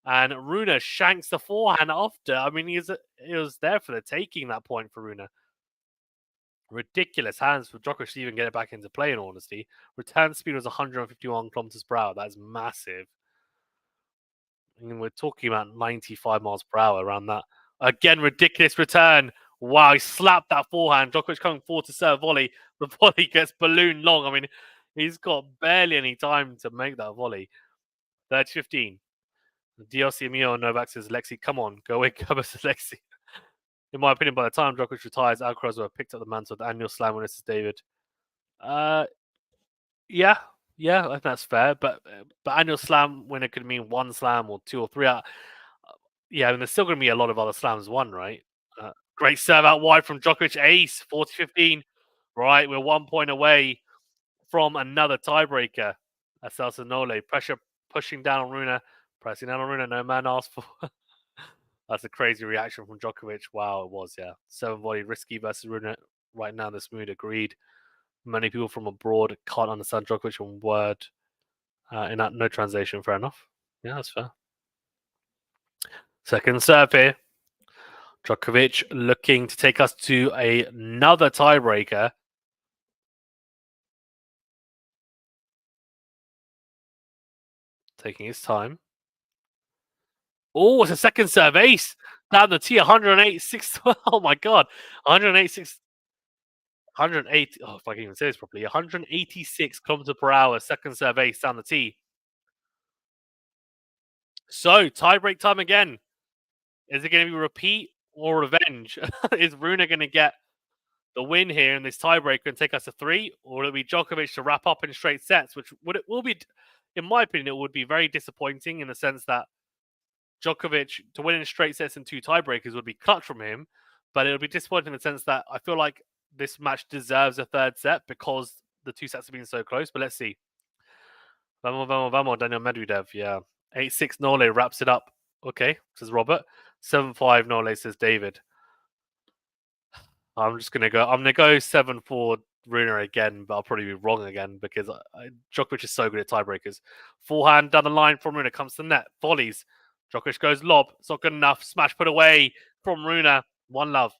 And Rune shanks the forehand after. I mean, he was there for the taking, that point for Rune. Ridiculous hands for Djokovic to even get it back into play, in honesty. Return speed was 151 kilometers per hour. That is massive. I mean, we're talking about 95 miles per hour around that. Again, ridiculous return. Wow, he slapped that forehand. Djokovic coming forward to serve volley. The volley gets balloon long. I mean, he's got barely any time to make that volley. 30-15. DLC Mio Novak says, Lexi, come on, go away, cover Lexi. In my opinion, by the time Djokovic retires, Alcaraz will have picked up the mantle of the annual slam winners, David. Yeah, Yeah, I think that's fair. But annual slam winner could mean one slam or two or three. Yeah, and there's still going to be a lot of other slams won, right? Great serve out wide from Djokovic, ace 40-15. Right, we're 1 point away from another tiebreaker. Nole pressure pushing down on Rune, pressing down on Rune. No man asked for. That's a crazy reaction from Djokovic. Wow, it was, yeah. 7 volley risky versus Rune right now. This mood agreed. Many people from abroad can't understand Djokovic on word. In that, no translation. Fair enough. Yeah, that's fair. Second serve here. Djokovic looking to take us to another tiebreaker. Taking his time. Oh, it's a second serve ace down the tee. 108 6. Oh my god, 108 6. 108. Oh, if I can even say this properly, 186 kilometers per hour. Second serve ace down the tee. So tiebreak time again. Is it going to be repeat or revenge? Is Rune going to get the win here in this tiebreaker and take us to 3, or will it be Djokovic to wrap up in straight sets? Which will be, in my opinion, it would be very disappointing in the sense that Djokovic to win in straight sets and 2 tiebreakers would be clutch from him, but it would be disappointing in the sense that I feel like this match deserves a third set because the 2 sets have been so close. But let's see. Vamos, Daniel Medvedev. Yeah, 8-6 Nole wraps it up. Okay, says Robert. 7-5 Nole, says David. I'm gonna go 7-4 Rune again, but I'll probably be wrong again because Djokovic is so good at tiebreakers. Forehand down the line from Rune comes to net. Volleys. Djokovic goes lob. It's not good enough. Smash put away from Rune. 1-love.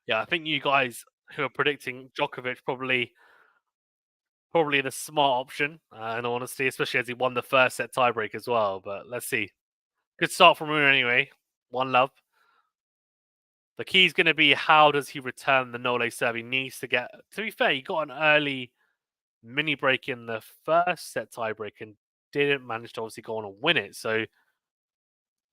Yeah, I think you guys who are predicting Djokovic probably the smart option, in all honesty, especially as he won the first set tiebreak as well. But let's see. Good start from Rune anyway. 1-love. The key is going to be how does he return the Nole serve? He needs to get. To be fair, he got an early mini break in the first set tiebreak and didn't manage to obviously go on and win it. So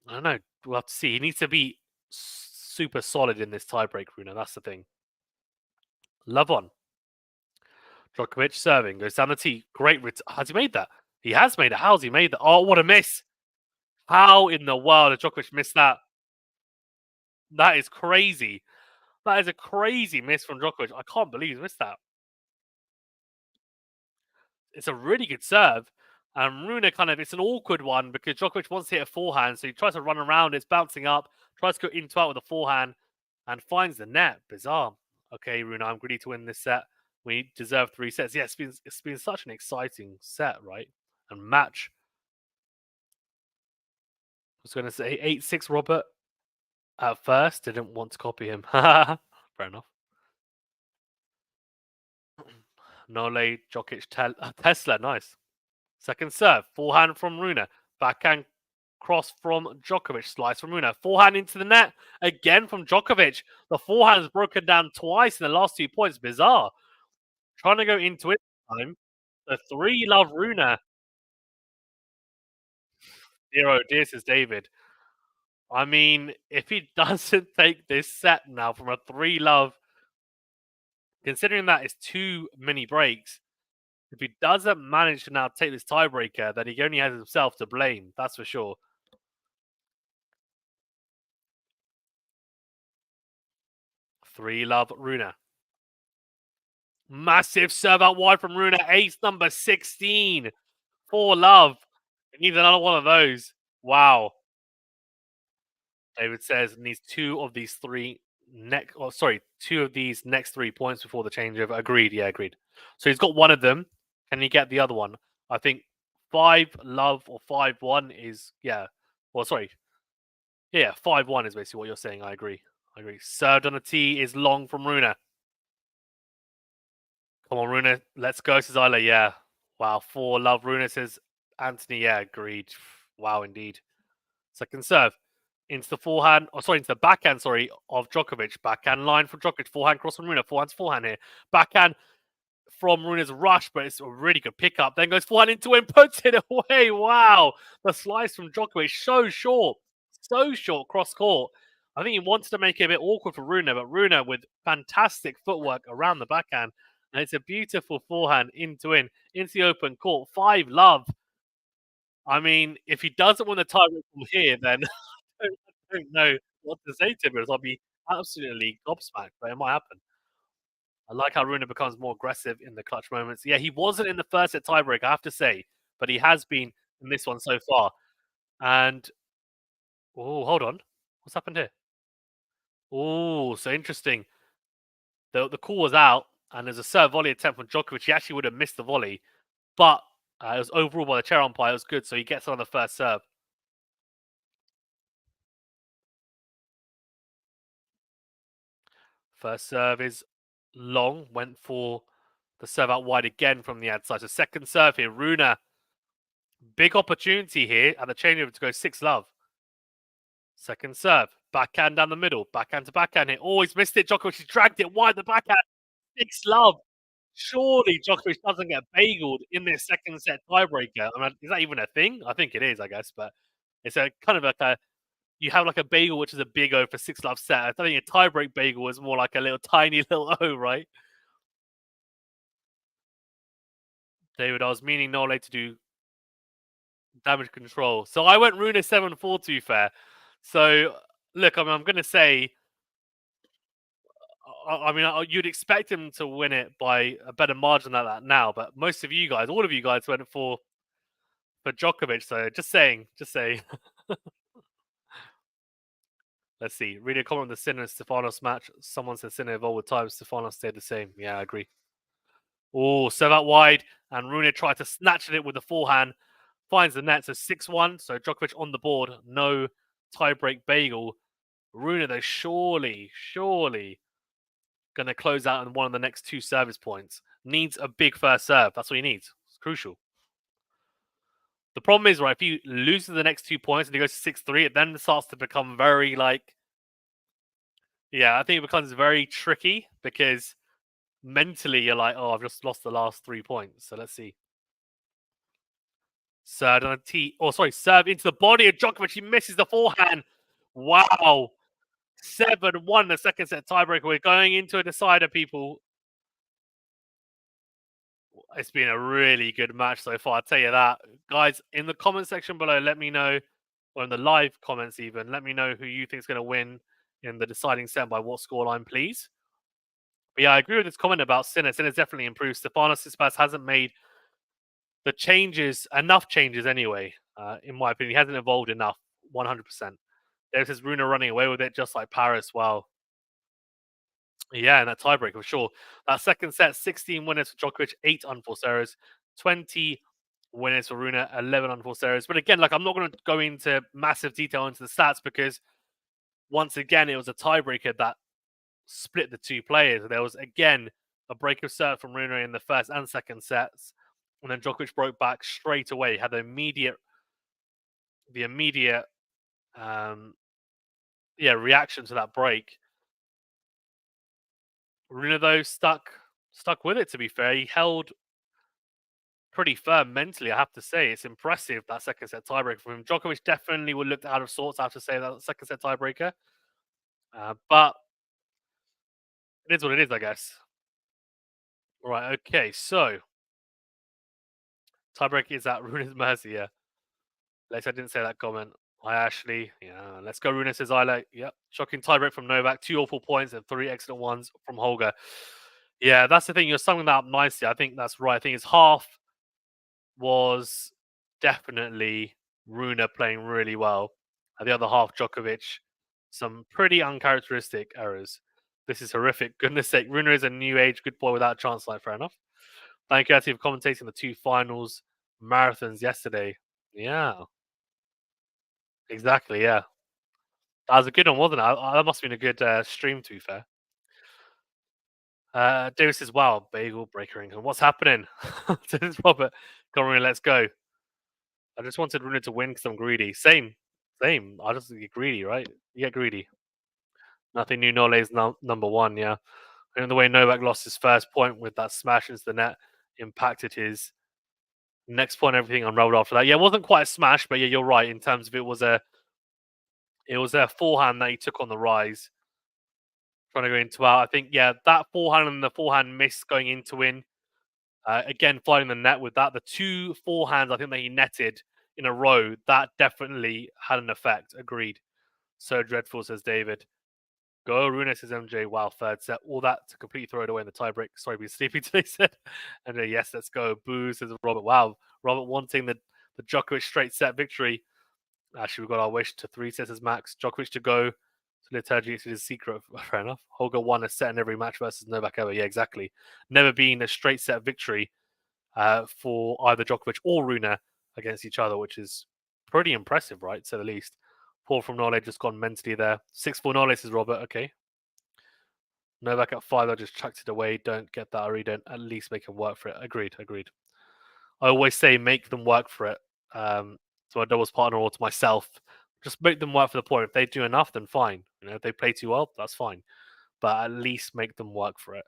I don't know. We'll have to see. He needs to be super solid in this tiebreak, Rune. That's the thing. Love on. Djokovic serving goes down the tee. Great. Has he made that? He has made it. How's he made that? Oh, what a miss! How in the world did Djokovic miss that? That is crazy. That is a crazy miss from Djokovic. I can't believe he missed that. It's a really good serve. And Rune it's an awkward one because Djokovic wants to hit a forehand, so he tries to run around, it's bouncing up, tries to go into out with a forehand, and finds the net. Bizarre. Okay, Rune, I'm greedy to win this set. We deserve 3 sets. Yeah, it's been such an exciting set, right? And match. I was going to say 8-6 Robert at first. Didn't want to copy him. Fair enough. Nole, Djokovic, Tesla. Nice. Second serve. Forehand from Rune. Backhand cross from Djokovic. Slice from Rune. Forehand into the net. Again from Djokovic. The forehand is broken down twice in the last 2 points. Bizarre. Trying to go into it this time. The 3-love Rune. 0 dear, says David. I mean, if he doesn't take this set now from a 3-love, considering that it's 2 mini breaks, if he doesn't manage to now take this tiebreaker, then he only has himself to blame. That's for sure. 3-love Rune. Massive serve out wide from Rune. Ace number 16. 4-love. He needs another one of those. Wow. David says needs 2 of these 3 2 of these next 3 points before the changeover. Agreed. Yeah, agreed. So he's got one of them. Can he get the other one? I think 5-love or 5-1 is Well, sorry. Yeah, 5-1 is basically what you're saying. I agree. Served on a tee is long from Rune. Come on, Rune. Let's go, says Isla. Yeah. Wow. 4-love Rune, says Anthony. Yeah, agreed. Wow, indeed. Second serve. Into the forehand. Into the backhand, of Djokovic. Backhand line from Djokovic. Forehand cross from Rune. Forehand here. Backhand from Rune's rush, but it's a really good pickup. Then goes forehand into him, puts it away. Wow. The slice from Djokovic. So short cross court. I think he wanted to make it a bit awkward for Rune, but Rune with fantastic footwork around the backhand And it's a beautiful forehand into the open court. 5-love. I mean, if he doesn't win the title from here, then I don't know what to say to him because I'll be absolutely gobsmacked, but it might happen. I like how Rune becomes more aggressive in the clutch moments. Yeah, he wasn't in the first set tiebreak, I have to say, but he has been in this one so far. And oh, hold on, what's happened here? Oh, so interesting. The call was out, and there's a serve volley attempt from Djokovic. He actually would have missed the volley, but it was overruled by the chair umpire. It was good, so he gets on the first serve. First serve is long, went for the serve out wide again from the outside. So second serve here, Rune. Big opportunity here at the changeover to go 6-love. Second serve, backhand down the middle, backhand to backhand here. Oh, he's missed it. Djokovic has dragged it wide the backhand. 6-love. Surely Djokovic doesn't get bageled in this second set tiebreaker. I mean, is that even a thing? I think it is, I guess, but it's a kind of like a you have like a bagel which is a big O for 6-love set. I think a tiebreak bagel is more like a little tiny little O, right? David, I was meaning Nole to do damage control. So I went Rune 7-4 to be fair. So look, I mean, I'm gonna say I mean, you'd expect him to win it by a better margin than that now, but most of you guys, all of you guys, went for Djokovic. So just saying, just saying. Let's see. Read a comment on the Sinner and Stefanos match. Someone said Sinner evolved with time. Stefanos stayed the same. Yeah, I agree. Oh, serve out wide, and Rune tried to snatch at it with the forehand. Finds the net, so 6-1. So Djokovic on the board. No tiebreak bagel. Rune, though, surely going to close out on one of the next two service points. Needs a big first serve. That's what he needs. It's crucial. The problem is, right, if he loses the next 2 points and he goes to 6-3, it then starts to become very, like... Yeah, I think it becomes very tricky because mentally you're like, oh, I've just lost the last 3 points. So let's see. Serve on a tee. Oh, sorry, serve into the body of Djokovic. He misses the forehand. Wow. 7-1 the second set tiebreaker. We're going into a decider, people. It's been a really good match so far, I'll tell you that. Guys, in the comment section below, let me know, or in the live comments even, let me know who you think is going to win in the deciding set by what scoreline, please. But yeah, I agree with this comment about Sinner. Sinner's definitely improved. Stefanos Tsitsipas hasn't made the changes, enough changes anyway, in my opinion. He hasn't evolved enough, 100%. There's his Rune running away with it, just like Paris. Wow. Yeah, and that tiebreak, for sure. That second set, 16 winners for Djokovic, 8 unforced errors, 20 winners for Rune, 11 unforced errors. But again, like I'm not going to go into massive detail into the stats because once again, it was a tiebreaker that split the two players. There was again a break of serve from Rune in the first and second sets, and then Djokovic broke back straight away. Had the immediate, reaction to that break. Rune though stuck with it. To be fair, he held pretty firm mentally. I have to say, it's impressive that second set tiebreaker from him. Djokovic definitely would look out of sorts. I have to say that second set tiebreaker, but it is what it is, I guess. Right. Okay. So tiebreaker is at Rune's mercy. Yeah. Lex, I didn't say that comment. I actually, yeah. Let's go. Rune says I like. Yep. Shocking tiebreak from Novak. 2 awful points and 3 excellent ones from Holger. Yeah, that's the thing. You're summing that up nicely. I think that's right. I think his half was definitely Rune playing really well. And the other half, Djokovic, some pretty uncharacteristic errors. This is horrific. Goodness sake, Rune is a new age good boy without a chance. Like, fair enough. Thank you, Ati, for commentating the 2 finals marathons yesterday. Yeah, exactly. Yeah, that was a good one, wasn't it? That must have been a good stream, to be fair. Davis says, wow, bagel breaker income. What's happening? This is Robert. Come on, let's go. I just wanted Rune to win because I'm greedy. Same. I just get greedy, right? You get greedy. Nothing new. Nole's number one, yeah. And the way Novak lost his first point with that smash into the net impacted his next point. Everything unraveled after that. Yeah, it wasn't quite a smash, but yeah, you're right. In terms of it was a forehand that he took on the rise trying to go into out. I think, yeah, that forehand and the forehand miss going into win. Again, flying the net with that. The two forehands I think that he netted in a row, that definitely had an effect. Agreed. So dreadful, says David. Go, Rune, says MJ. Wow, third set. All that to completely throw it away in the tiebreak. Sorry, being sleepy today, said MJ. Yes, let's go. Boo, says Robert. Wow, Robert wanting the Djokovic straight set victory. Actually, we've got our wish to 3 sets as max. Djokovic to go. So Liturgy is his secret. Fair enough. Holger won a set in every match versus Novak ever. Yeah, exactly. Never been a straight set victory for either Djokovic or Rune against each other, which is pretty impressive, right? To say the least. Paul from Nole just gone mentally there. 6-4 Nole says Robert. Okay. Novak at 5, I just chucked it away. Don't get that, or don't at least make him work for it. Agreed. I always say make them work for it. To my doubles partner or to myself, just make them work for the point. If they do enough, then fine. You know, if they play too well, that's fine. But at least make them work for it.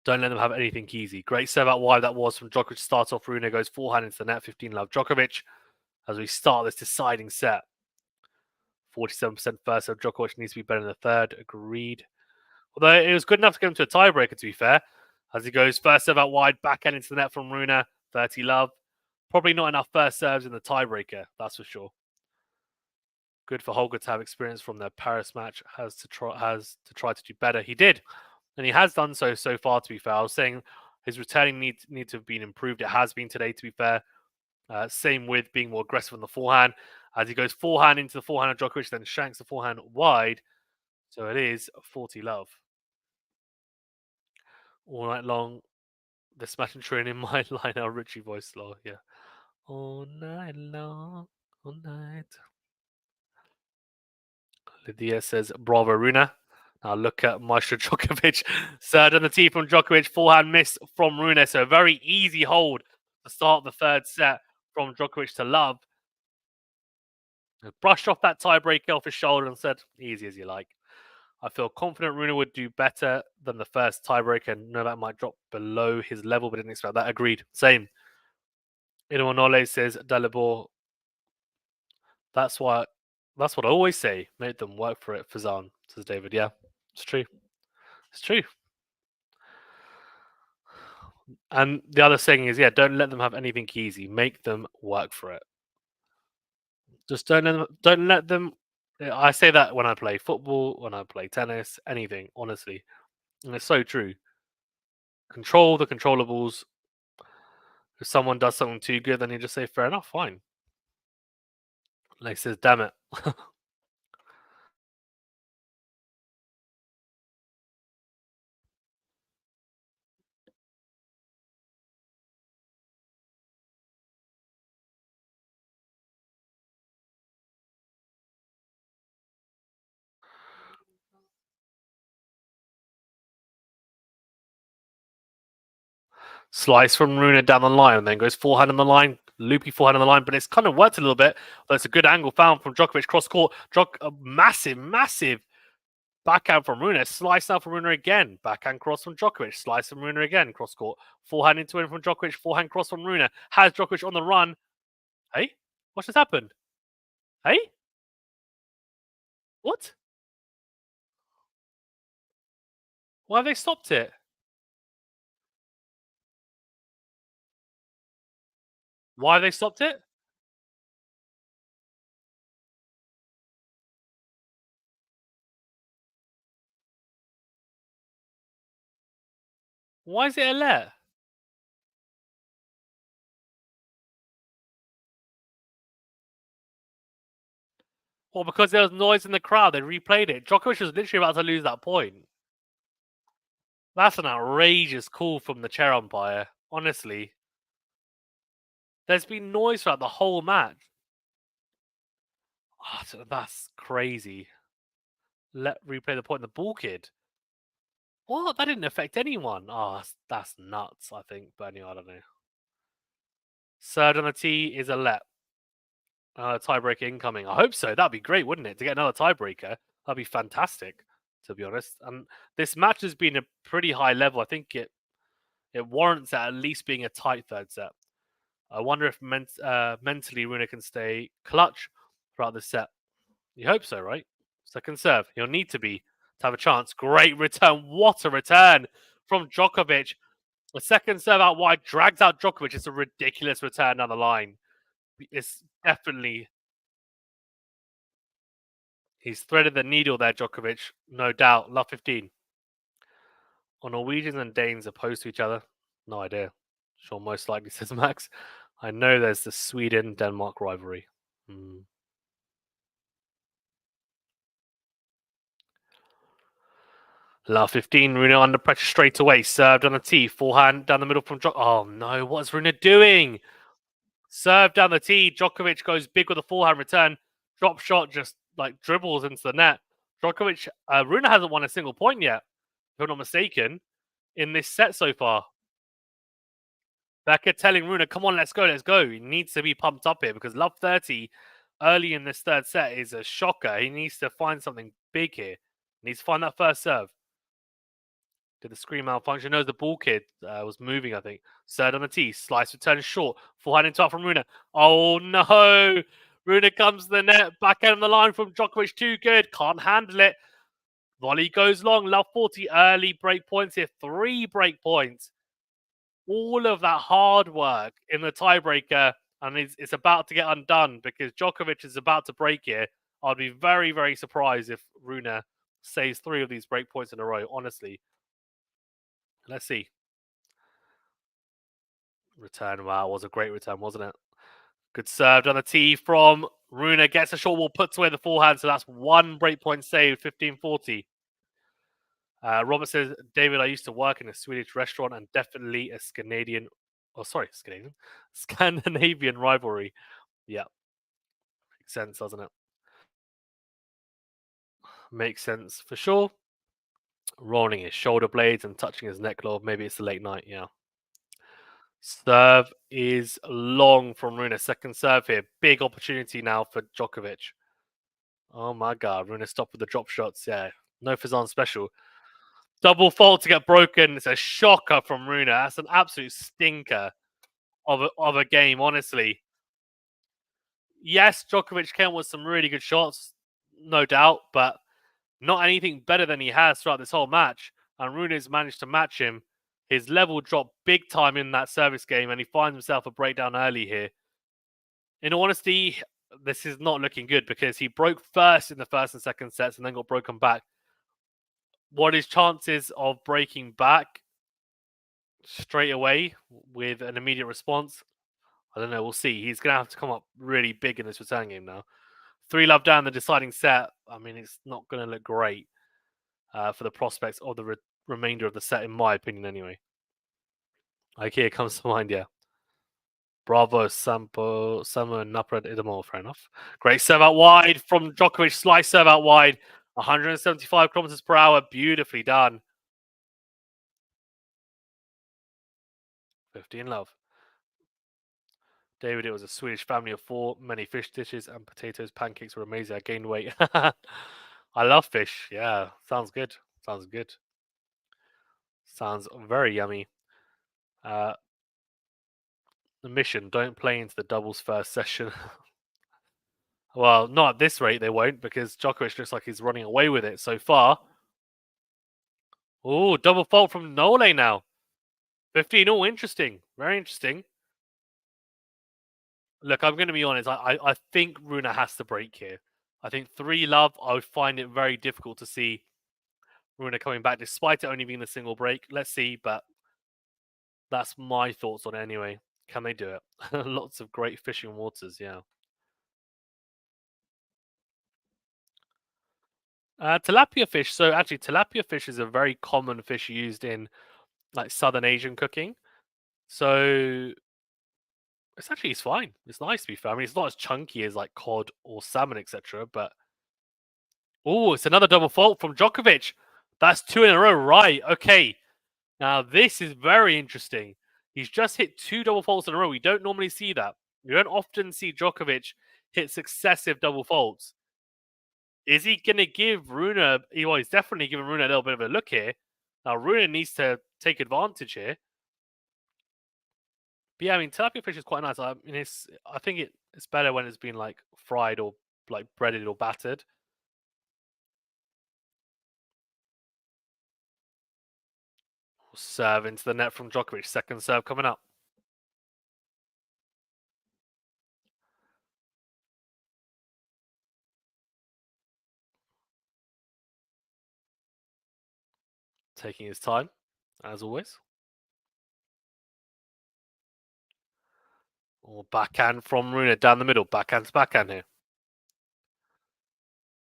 Don't let them have anything easy. Great serve out wide that was from Djokovic. Starts off, Rune goes forehand into the net. 15 love Djokovic as we start this deciding set. 47% first, so Djokovic needs to be better in the third. Agreed. Although it was good enough to get him to a tiebreaker, to be fair. As he goes first serve out wide, backhand into the net from Rune. 30 love. Probably not enough first serves in the tiebreaker, that's for sure. Good for Holger to have experience from their Paris match. Has to try to do better. He did, and he has done so far. To be fair, I was saying his returning need to have been improved. It has been today. To be fair, same with being more aggressive on the forehand. As he goes forehand into the forehand of Djokovic, then shanks the forehand wide. So it is 40 love. All night long, the smash and Turin in my Lionel Richie voice, lol. Yeah. All night long, all night. Lydia says, bravo, Rune. Now look at Maestro Djokovic. Third on the tee from Djokovic. Forehand miss from Rune. So a very easy hold to start the third set from Djokovic to love. Brushed off that tiebreaker off his shoulder and said, easy as you like. I feel confident Rune would do better than the first tiebreaker and Novak might drop below his level, but didn't expect that. Agreed. Same. Inuanole says, Dalibor, that's what I always say. Make them work for it, Fazan, says David. Yeah, it's true. It's true. And the other saying is, yeah, don't let them have anything easy. Make them work for it. Just don't let them. I say that when I play football, when I play tennis, anything, honestly. And it's so true. Control the controllables. If someone does something too good, then you just say, fair enough, fine. Like says, damn it. Slice from Rune down the line and then goes forehand on the line, loopy forehand on the line, but it's kind of worked a little bit. But it's a good angle found from Djokovic cross court. A massive backhand from Rune. Slice out from Rune again. Backhand cross from Djokovic. Slice from Rune again. Cross court. Forehand into in from Djokovic. Forehand cross from Rune. Has Djokovic on the run. Hey? What just happened? Hey? What? Why have they stopped it? Why have they stopped it? Why is it a let? Well, because there was noise in the crowd. They replayed it. Djokovic was literally about to lose that point. That's an outrageous call from the chair umpire. Honestly. There's been noise throughout the whole match. Oh, that's crazy. Let replay the point. The ball kid. What? That didn't affect anyone. Oh, that's nuts, I think. But anyway, I don't know. Third on the tee is a let. Tiebreaker incoming. I hope so. That'd be great, wouldn't it? To get another tiebreaker. That'd be fantastic, to be honest. And this match has been a pretty high level. I think it warrants at least being a tight third set. I wonder if mentally Rune can stay clutch throughout the set. You hope so, right? Second serve. He'll need to be to have a chance. Great return. What a return from Djokovic. The second serve out wide drags out Djokovic. It's a ridiculous return down the line. It's definitely... He's threaded the needle there, Djokovic. No doubt. Love 15. Are Norwegians and Danes opposed to each other? No idea. Sure, most likely, says Max. I know there's the Sweden-Denmark rivalry. Love 15. Rune under pressure straight away. Served on a tee. Forehand down the middle from Djokovic. Oh no, what's Rune doing? Serve down the tee. Djokovic goes big with a forehand return. Drop shot just like dribbles into the net. Djokovic, Rune hasn't won a single point yet, if I'm not mistaken, in this set so far. Becca telling Rune, come on, let's go, let's go. He needs to be pumped up here because love 30 early in this third set is a shocker. He needs to find something big here. He needs to find that first serve. Did the screen malfunction? No, the ball kid was moving, I think. Serve on the tee. Slice return short. Forehand into from Rune. Oh, no. Rune comes to the net. Back end of the line from Djokovic. Too good. Can't handle it. Volley goes long. Love 40. Early break points here. 3 break points. All of that hard work in the tiebreaker. And it's about to get undone because Djokovic is about to break here. I'd be very, very surprised if Rune saves 3 of these break points in a row, honestly. Let's see. Return. Wow, it was a great return, wasn't it? Good serve on the tee from Rune. Gets a short ball, puts away the forehand. So that's 1 breakpoint saved, 15-40. Robert says, David, I used to work in a Swedish restaurant and definitely a Scandinavian rivalry. Yeah. Makes sense, doesn't it? Makes sense for sure. Rolling his shoulder blades and touching his neck lobe. Maybe it's the late night, yeah. Serve is long from Rune. Second serve here. Big opportunity now for Djokovic. Oh my god. Rune stopped with the drop shots. Yeah. No Fazan special. Double fault to get broken. It's a shocker from Rune. That's an absolute stinker of a game, honestly. Yes, Djokovic came with some really good shots, no doubt, but not anything better than he has throughout this whole match. And Rune's managed to match him. His level dropped big time in that service game, and he finds himself a breakdown early here. In all honesty, this is not looking good because he broke first in the first and second sets and then got broken back. What his chances of breaking back straight away with an immediate response? I don't know. We'll see. He's going to have to come up really big in this return game now. 3-love down the deciding set. I mean, it's not going to look great for the prospects of the remainder of the set, in my opinion, anyway. Okay, it comes to mind, yeah. Bravo, Sampo, Samo, Napred, Idamo. Fair enough. Great serve out wide from Djokovic. Slice serve out wide. 175 kilometers per hour. Beautifully done. 15 love. David, it was a Swedish family of 4. Many fish dishes and potatoes. Pancakes were amazing. I gained weight. I love fish. Yeah, sounds good. Sounds good. Sounds very yummy. The mission, don't play into the doubles first session. Well, not at this rate they won't because Djokovic looks like he's running away with it so far. Oh, double fault from Nole now. 15. Oh, interesting. Very interesting. Look, I'm going to be honest. I think Rune has to break here. I think 3-love, I would find it very difficult to see Rune coming back despite it only being a single break. Let's see, but that's my thoughts on it anyway. Can they do it? Lots of great fishing waters, yeah. Tilapia fish. So actually, tilapia fish is a very common fish used in like Southern Asian cooking. So it's fine. It's nice to be fair. I mean, it's not as chunky as like cod or salmon, etc. But oh, it's another double fault from Djokovic. That's 2 in a row, right? Okay. Now this is very interesting. He's just hit 2 double faults in a row. We don't normally see that. We don't often see Djokovic hit successive double faults. Is he going to give Rune? Well, he's definitely giving Rune a little bit of a look here. Now Rune needs to take advantage here. But yeah, I mean, tilapia fish is quite nice. I mean, I think it's better when it's been like fried or like breaded or battered. Serve into the net from Djokovic. Second serve coming up. Taking his time, as always. Or backhand from Rune down the middle. Backhand to backhand here.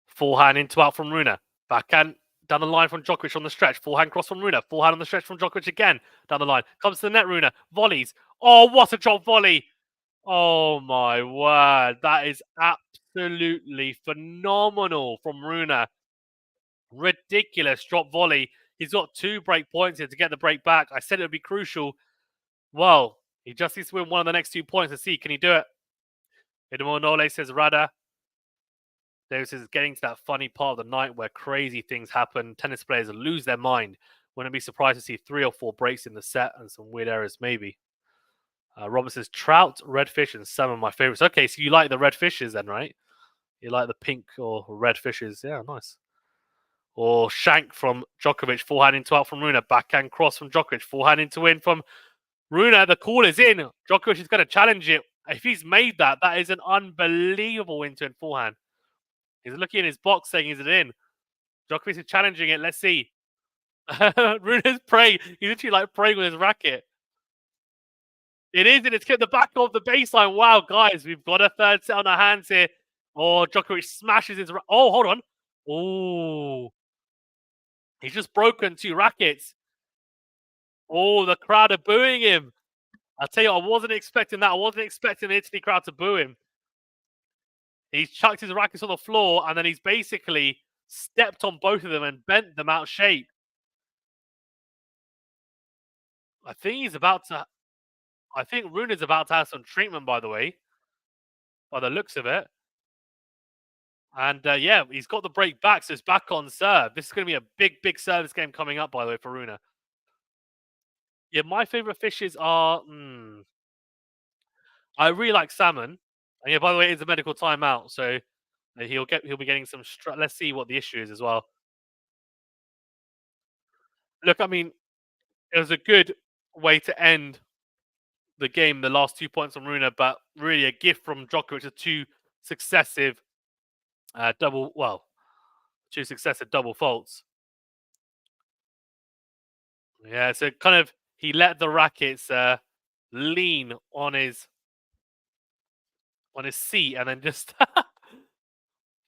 Forehand into out from Rune. Backhand down the line from Djokovic on the stretch. Forehand cross from Rune. Forehand on the stretch from Djokovic again. Down the line. Comes to the net, Rune. Volleys. Oh, what a drop volley. Oh, my word. That is absolutely phenomenal from Rune. Ridiculous drop volley. He's got 2 break points here to get the break back. I said it would be crucial. Well, he just needs to win one of the next 2 points to see. Can he do it? Nole says Rada. This is getting to that funny part of the night where crazy things happen. Tennis players lose their mind. Wouldn't be surprised to see 3 or 4 breaks in the set and some weird errors, maybe. Robert says trout, redfish, and some of my favorites. Okay, so you like the red fishes then, right? You like the pink or red fishes. Yeah, nice. Or shank from Djokovic, forehand into out from Rune. Backhand cross from Djokovic, forehand into in from Rune. The call is in. Djokovic is going to challenge it. If he's made that, that is an unbelievable into and forehand. He's looking in his box saying, is it in? Djokovic is challenging it. Let's see. Rune is praying. He's literally like praying with his racket. It is, and it's hit the back of the baseline. Wow, guys, we've got a third set on our hands here. Oh, Djokovic smashes his... Oh, hold on. Oh. He's just broken 2 rackets. Oh, the crowd are booing him. I'll tell you, I wasn't expecting that. I wasn't expecting the Italy crowd to boo him. He's chucked his rackets on the floor, and then he's basically stepped on both of them and bent them out of shape. I think he's about to... I think Rune is about to have some treatment, by the way, by the looks of it. And yeah, he's got the break back, so it's back on serve. This is going to be a big, big service game coming up, by the way, for Rune. Yeah, my favorite fishes are... I really like salmon. And yeah, by the way, it's a medical timeout, so he'll be getting some... Let's see what the issue is as well. Look, I mean, it was a good way to end the game, the last 2 points on Rune, but really a gift from Djokovic to 2 successive double faults. Yeah, so kind of he let the rackets lean on his seat and then just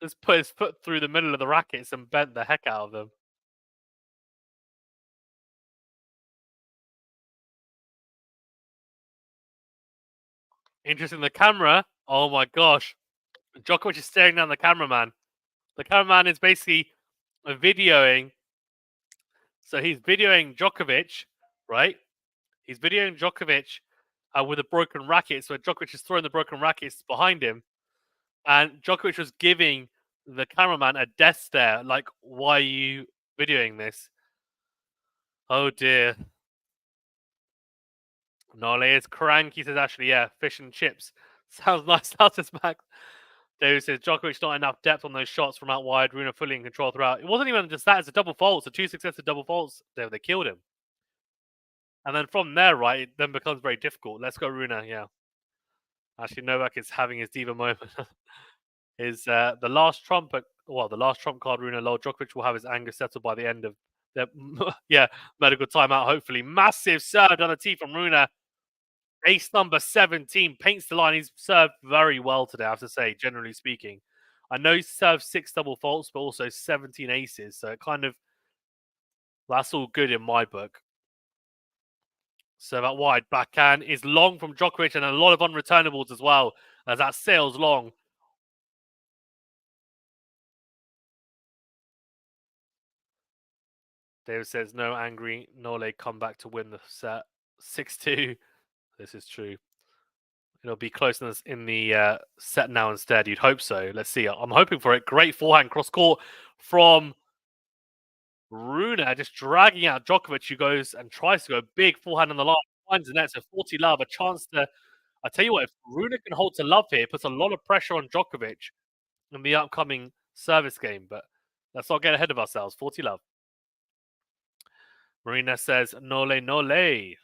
just put his foot through the middle of the rackets and bent the heck out of them. Interesting, the camera. Oh my gosh. Djokovic is staring down the cameraman. The cameraman is basically videoing. So he's videoing Djokovic, right? He's videoing Djokovic with a broken racket. So Djokovic is throwing the broken rackets behind him. And Djokovic was giving the cameraman a death stare, like, why are you videoing this? Oh dear. Nole is cranky, says Ashley. Yeah, fish and chips. Sounds nice. How's back? David says Djokovic not enough depth on those shots from out wide. Rune fully in control throughout. It wasn't even just that, it's a double fault. So 2 successive double faults. They killed him. And then from there, right, it then becomes very difficult. Let's go, Rune. Yeah. Actually, Novak is having his diva moment. Is the last trump card, Rune Lol. Djokovic will have his anger settled by the end of the medical timeout, hopefully. Massive serve on the tee from Rune. Ace number 17 paints the line. He's served very well today, I have to say, generally speaking. I know he's served 6 double faults, but also 17 aces. So it kind of, that's all good in my book. So that wide backhand is long from Djokovic and a lot of unreturnables as well, as that sails long. David says, no angry Nole come back to win the set. 6-2. This is true. It'll be close in the set now instead. You'd hope so. Let's see. I'm hoping for it. Great forehand cross court from Rune, just dragging out Djokovic, who goes and tries to go big forehand on the line. Finds the net, so 40 love. A chance to... I tell you what, if Rune can hold to love here, it puts a lot of pressure on Djokovic in the upcoming service game. But let's not get ahead of ourselves. 40 love. Marina says, Nole, Nole.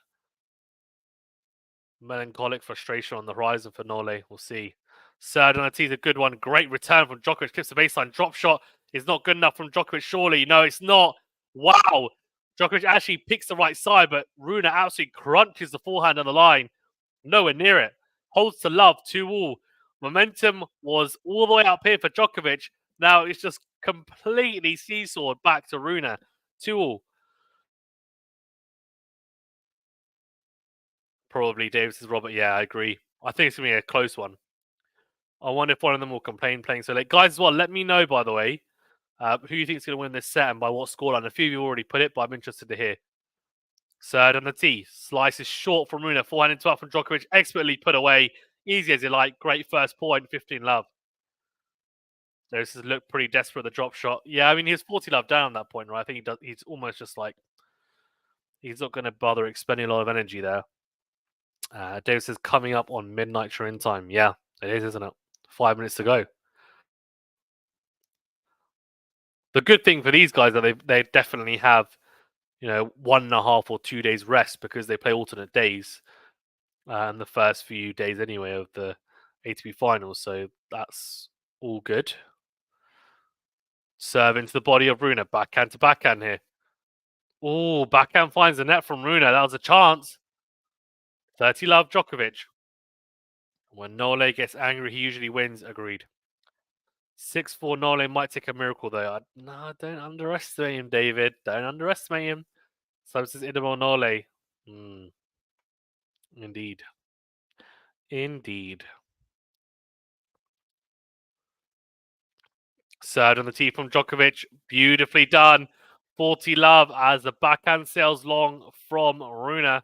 Melancholic frustration on the horizon for Nole. We'll see. Third on the tee's a good one. Great return from Djokovic. Clips the baseline. Drop shot is not good enough from Djokovic, surely. No, it's not. Wow. Djokovic actually picks the right side, but Rune absolutely crunches the forehand on the line. Nowhere near it. Holds to love, 2-all. Momentum was all the way up here for Djokovic. Now it's just completely seesawed back to Rune. 2-all. Probably Davis's Robert. Yeah, I agree. I think it's going to be a close one. I wonder if one of them will complain playing so late. Guys, as well, let me know, by the way, who you think is going to win this set and by what scoreline. A few of you already put it, but I'm interested to hear. Third on the tee. Slices short from Rune. Forehand into up from Djokovic. Expertly put away. Easy as you like. Great first point. 15 love. This has looked pretty desperate, the drop shot. Yeah, I mean, he was 40 love down at that point, right? I think he's almost just like, he's not going to bother expending a lot of energy there. Davis is coming up on midnight Turin time. Yeah, it is, isn't it? 5 minutes to go. The good thing for these guys is they definitely have, 1.5 or 2 days rest because they play alternate days in the first few days anyway of the ATP finals. So that's all good. Serve into the body of Rune. Backhand to backhand here. Oh, backhand finds the net from Rune. That was a chance. 30 love Djokovic. When Nole gets angry, he usually wins. Agreed. 6-4 Nole might take a miracle though. No, don't underestimate him, David. Don't underestimate him. So this is Idemo Nole. Indeed. Indeed. Third on the tee from Djokovic. Beautifully done. 40 love as the backhand sails long from Rune.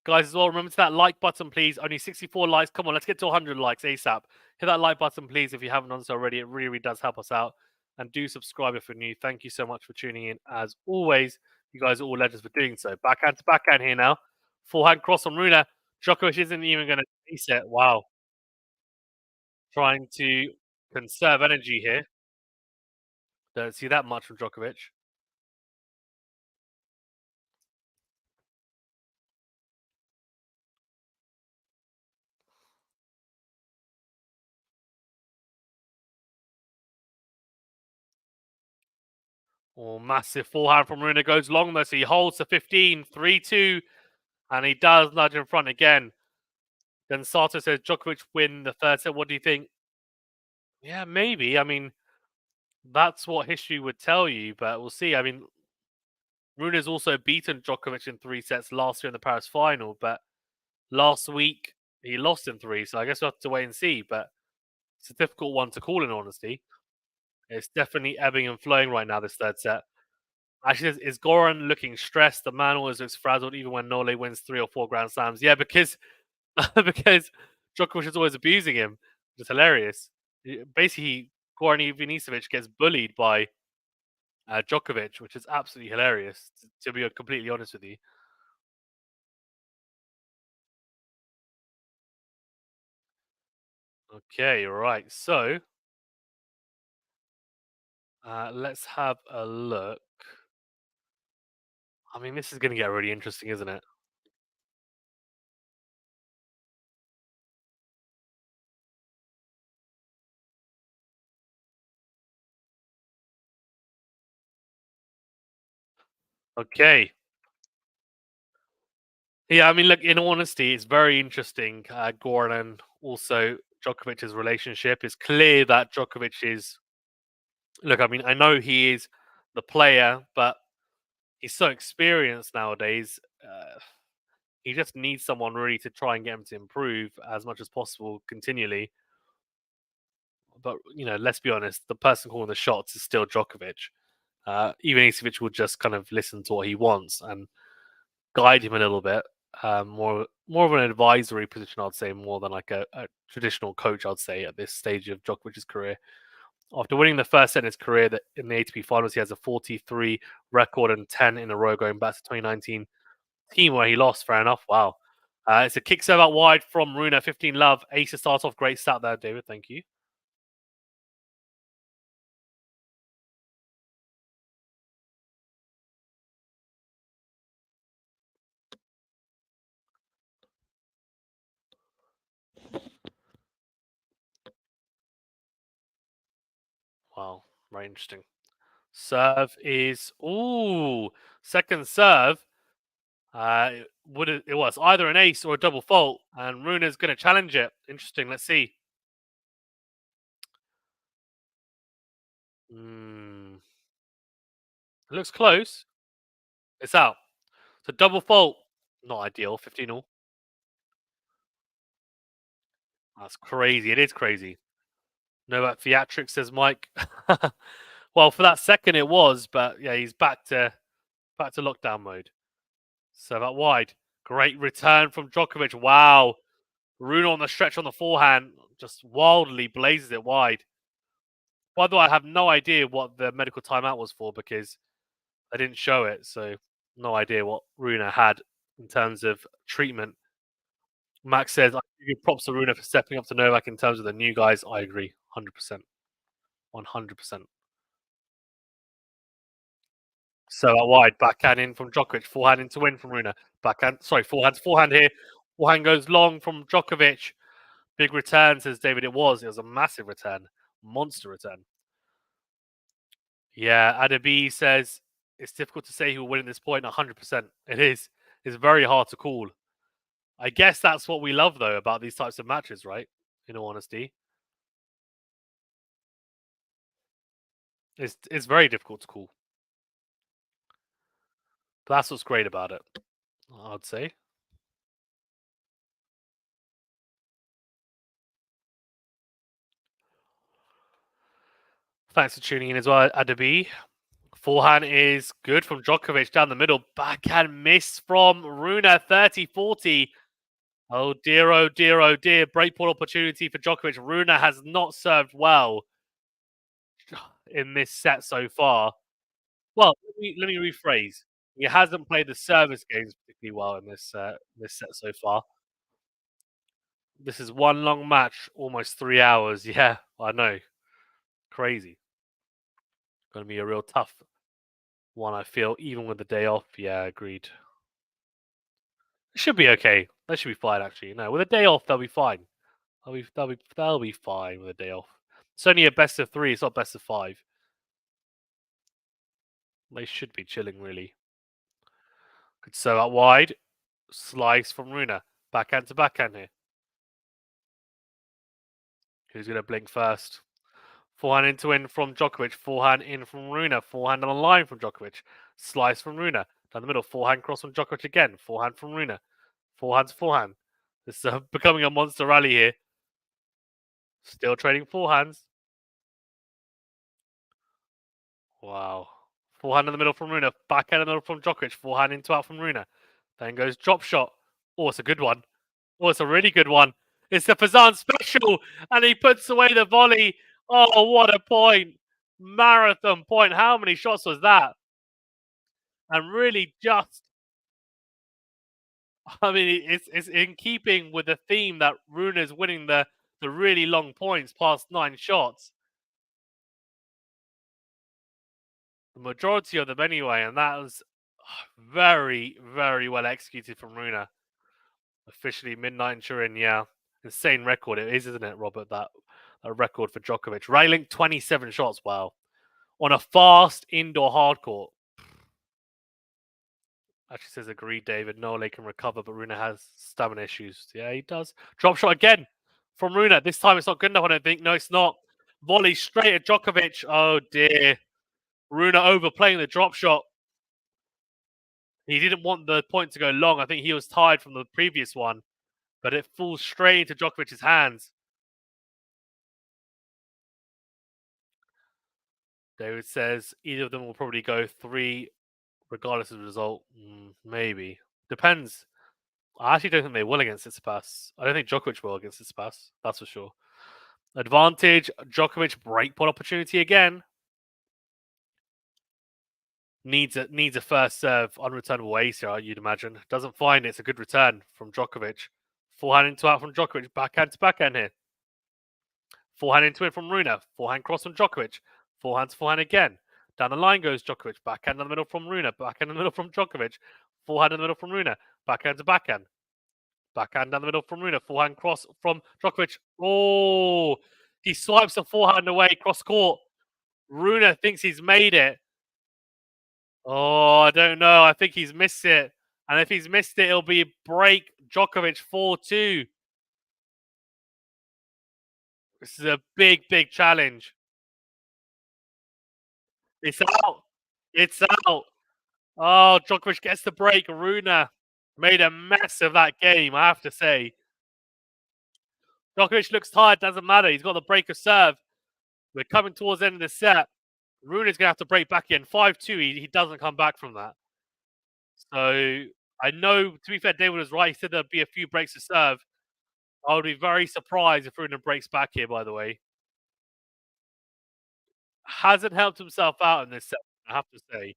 Guys, as well, remember to that like button, please. Only 64 likes. Come on, let's get to 100 likes ASAP. Hit that like button, please, if you haven't done so already. It really, really does help us out. And do subscribe if you're new. Thank you so much for tuning in. As always, you guys are all legends for doing so. Backhand to backhand here now. Forehand cross on Rune. Djokovic isn't even going to face it. Wow. Trying to conserve energy here. Don't see that much from Djokovic. Oh, massive forehand from Rune goes long though, so he holds to 15, 3-2, and he does nudge in front again. Then Sato says Djokovic win the third set. What do you think? Yeah, maybe. I mean, that's what history would tell you, but we'll see. I mean, Rune has also beaten Djokovic in 3 sets last year in the Paris final, but last week he lost in 3, so I guess we'll have to wait and see. But it's a difficult one to call, in honesty. It's definitely ebbing and flowing right now, this third set. Actually, is Goran looking stressed? The man always looks frazzled, even when Nole wins 3 or 4 Grand Slams. Yeah, because because Djokovic is always abusing him, which is hilarious. Basically, Goran Ivanisevic gets bullied by Djokovic, which is absolutely hilarious, to be completely honest with you. Okay, right. So let's have a look. I mean, this is going to get really interesting, isn't it? Okay. Yeah, I mean, look, in honesty, it's very interesting. Goran and also Djokovic's relationship. It's clear that Djokovic is. Look, I mean, I know he is the player, but he's so experienced nowadays. He just needs someone really to try and get him to improve as much as possible continually. But let's be honest, the person calling the shots is still Djokovic. Even Ivanisevic will just kind of listen to what he wants and guide him a little bit. More of an advisory position, I'd say, more than like a traditional coach. I'd say at this stage of Djokovic's career. After winning the first set in his career that in the ATP finals, he has a 43 record and 10 in a row going back to 2019 team where he lost. Fair enough. Wow. It's a kick serve out wide from Rune. 15 love. Ace to start off. Great start there, David. Thank you. Wow, very interesting. Serve is second serve. It was either an ace or a double fault, and Rune's going to challenge it. Interesting. Let's see. It looks close. It's out. So double fault, not ideal. 15 all. That's crazy. It is crazy. Novak theatrics, says Mike. Well, for that second it was, but yeah, he's back to lockdown mode. So that wide, great return from Djokovic. Wow, Rune on the stretch on the forehand, just wildly blazes it wide. By the way, I have no idea what the medical timeout was for because they didn't show it, so no idea what Rune had in terms of treatment. Max says, I give you props to Rune for stepping up to Novak in terms of the new guys. I agree, 100%. 100%. So out wide, backhand in from Djokovic, forehand in to win from Rune. Forehand here. Forehand goes long from Djokovic. Big return, says David. It was a massive return. Monster return. Yeah, Adabi says it's difficult to say who will win at this point. 100%. It is. It's very hard to call. I guess that's what we love, though, about these types of matches, right? In all honesty. It's very difficult to call. But that's what's great about it, I'd say. Thanks for tuning in as well, Adabi. Forehand is good from Djokovic down the middle. Backhand miss from Rune, 30-40. Oh dear, oh dear, oh dear. Breakpoint opportunity for Djokovic. Rune has not served well in this set so far. Well, let me rephrase. He hasn't played the service games particularly well in this set so far. This is one long match, almost 3 hours. Yeah, I know. Crazy. Going to be a real tough one, I feel, even with the day off. Yeah, agreed. It should be okay. That should be fine, actually. No, with a day off, they'll be fine. They'll be fine with a day off. It's only a best of 3. It's not best of 5. They should be chilling, really. Good serve out wide. Slice from Rune. Backhand to backhand here. Who's going to blink first? Forehand in to win from Djokovic. Forehand in from Rune. Forehand on the line from Djokovic. Slice from Rune. Down the middle. Forehand cross from Djokovic again. Forehand from Rune. Forehand to forehand. This is becoming a monster rally here. Still trading forehands. Wow. Forehand in the middle from Rune. Backhand in the middle from Djokovic. Forehand into out from Rune. Then goes drop shot. Oh, it's a good one. Oh, it's a really good one. It's the Fazan special. And he puts away the volley. Oh, what a point. Marathon point. How many shots was that? And really just, I mean, it's in keeping with the theme that Rune is winning the really long points past 9 shots. The majority of them anyway, and that was very, very well executed from Rune. Officially midnight in Turin, yeah. Insane record it is, isn't it, Robert? That record for Djokovic. Railing 27 shots, wow. On a fast indoor hard court. Actually says agreed, David. Nole can recover, but Rune has stamina issues. Yeah, he does. Drop shot again from Rune. This time it's not good enough, I don't think. No, it's not. Volley straight at Djokovic. Oh, dear. Rune overplaying the drop shot. He didn't want the point to go long. I think he was tired from the previous one, but it falls straight into Djokovic's hands. David says either of them will probably go 3 regardless of the result. Maybe. Depends. I actually don't think they will against Tsitsipas. I don't think Djokovic will against Tsitsipas. That's for sure. Advantage. Djokovic breakpoint opportunity again. Needs a first serve unreturnable ace here, you'd imagine. Doesn't find it. It's a good return from Djokovic. Forehand into out from Djokovic. Backhand to backhand here. Forehand into it from Rune. Forehand cross from Djokovic. Forehand to forehand again. Down the line goes Djokovic. Backhand in the middle from Rune. Backhand in the middle from Djokovic. Forehand in the middle from Rune. Backhand to backhand. Backhand down the middle from Rune. Forehand cross from Djokovic. Oh, he swipes the forehand away cross court. Rune thinks he's made it. Oh, I don't know. I think he's missed it. And if he's missed it, it'll be break Djokovic 4-2. This is a big, big challenge. It's out. It's out. Oh, Djokovic gets the break. Rune made a mess of that game, I have to say. Djokovic looks tired. Doesn't matter. He's got the break of serve. We're coming towards the end of the set. Rune's going to have to break back in. 5-2. He doesn't come back from that. So I know, to be fair, David was right. He said there'd be a few breaks to serve. I would be very surprised if Rune breaks back here, by the way. Hasn't helped himself out in this set, I have to say.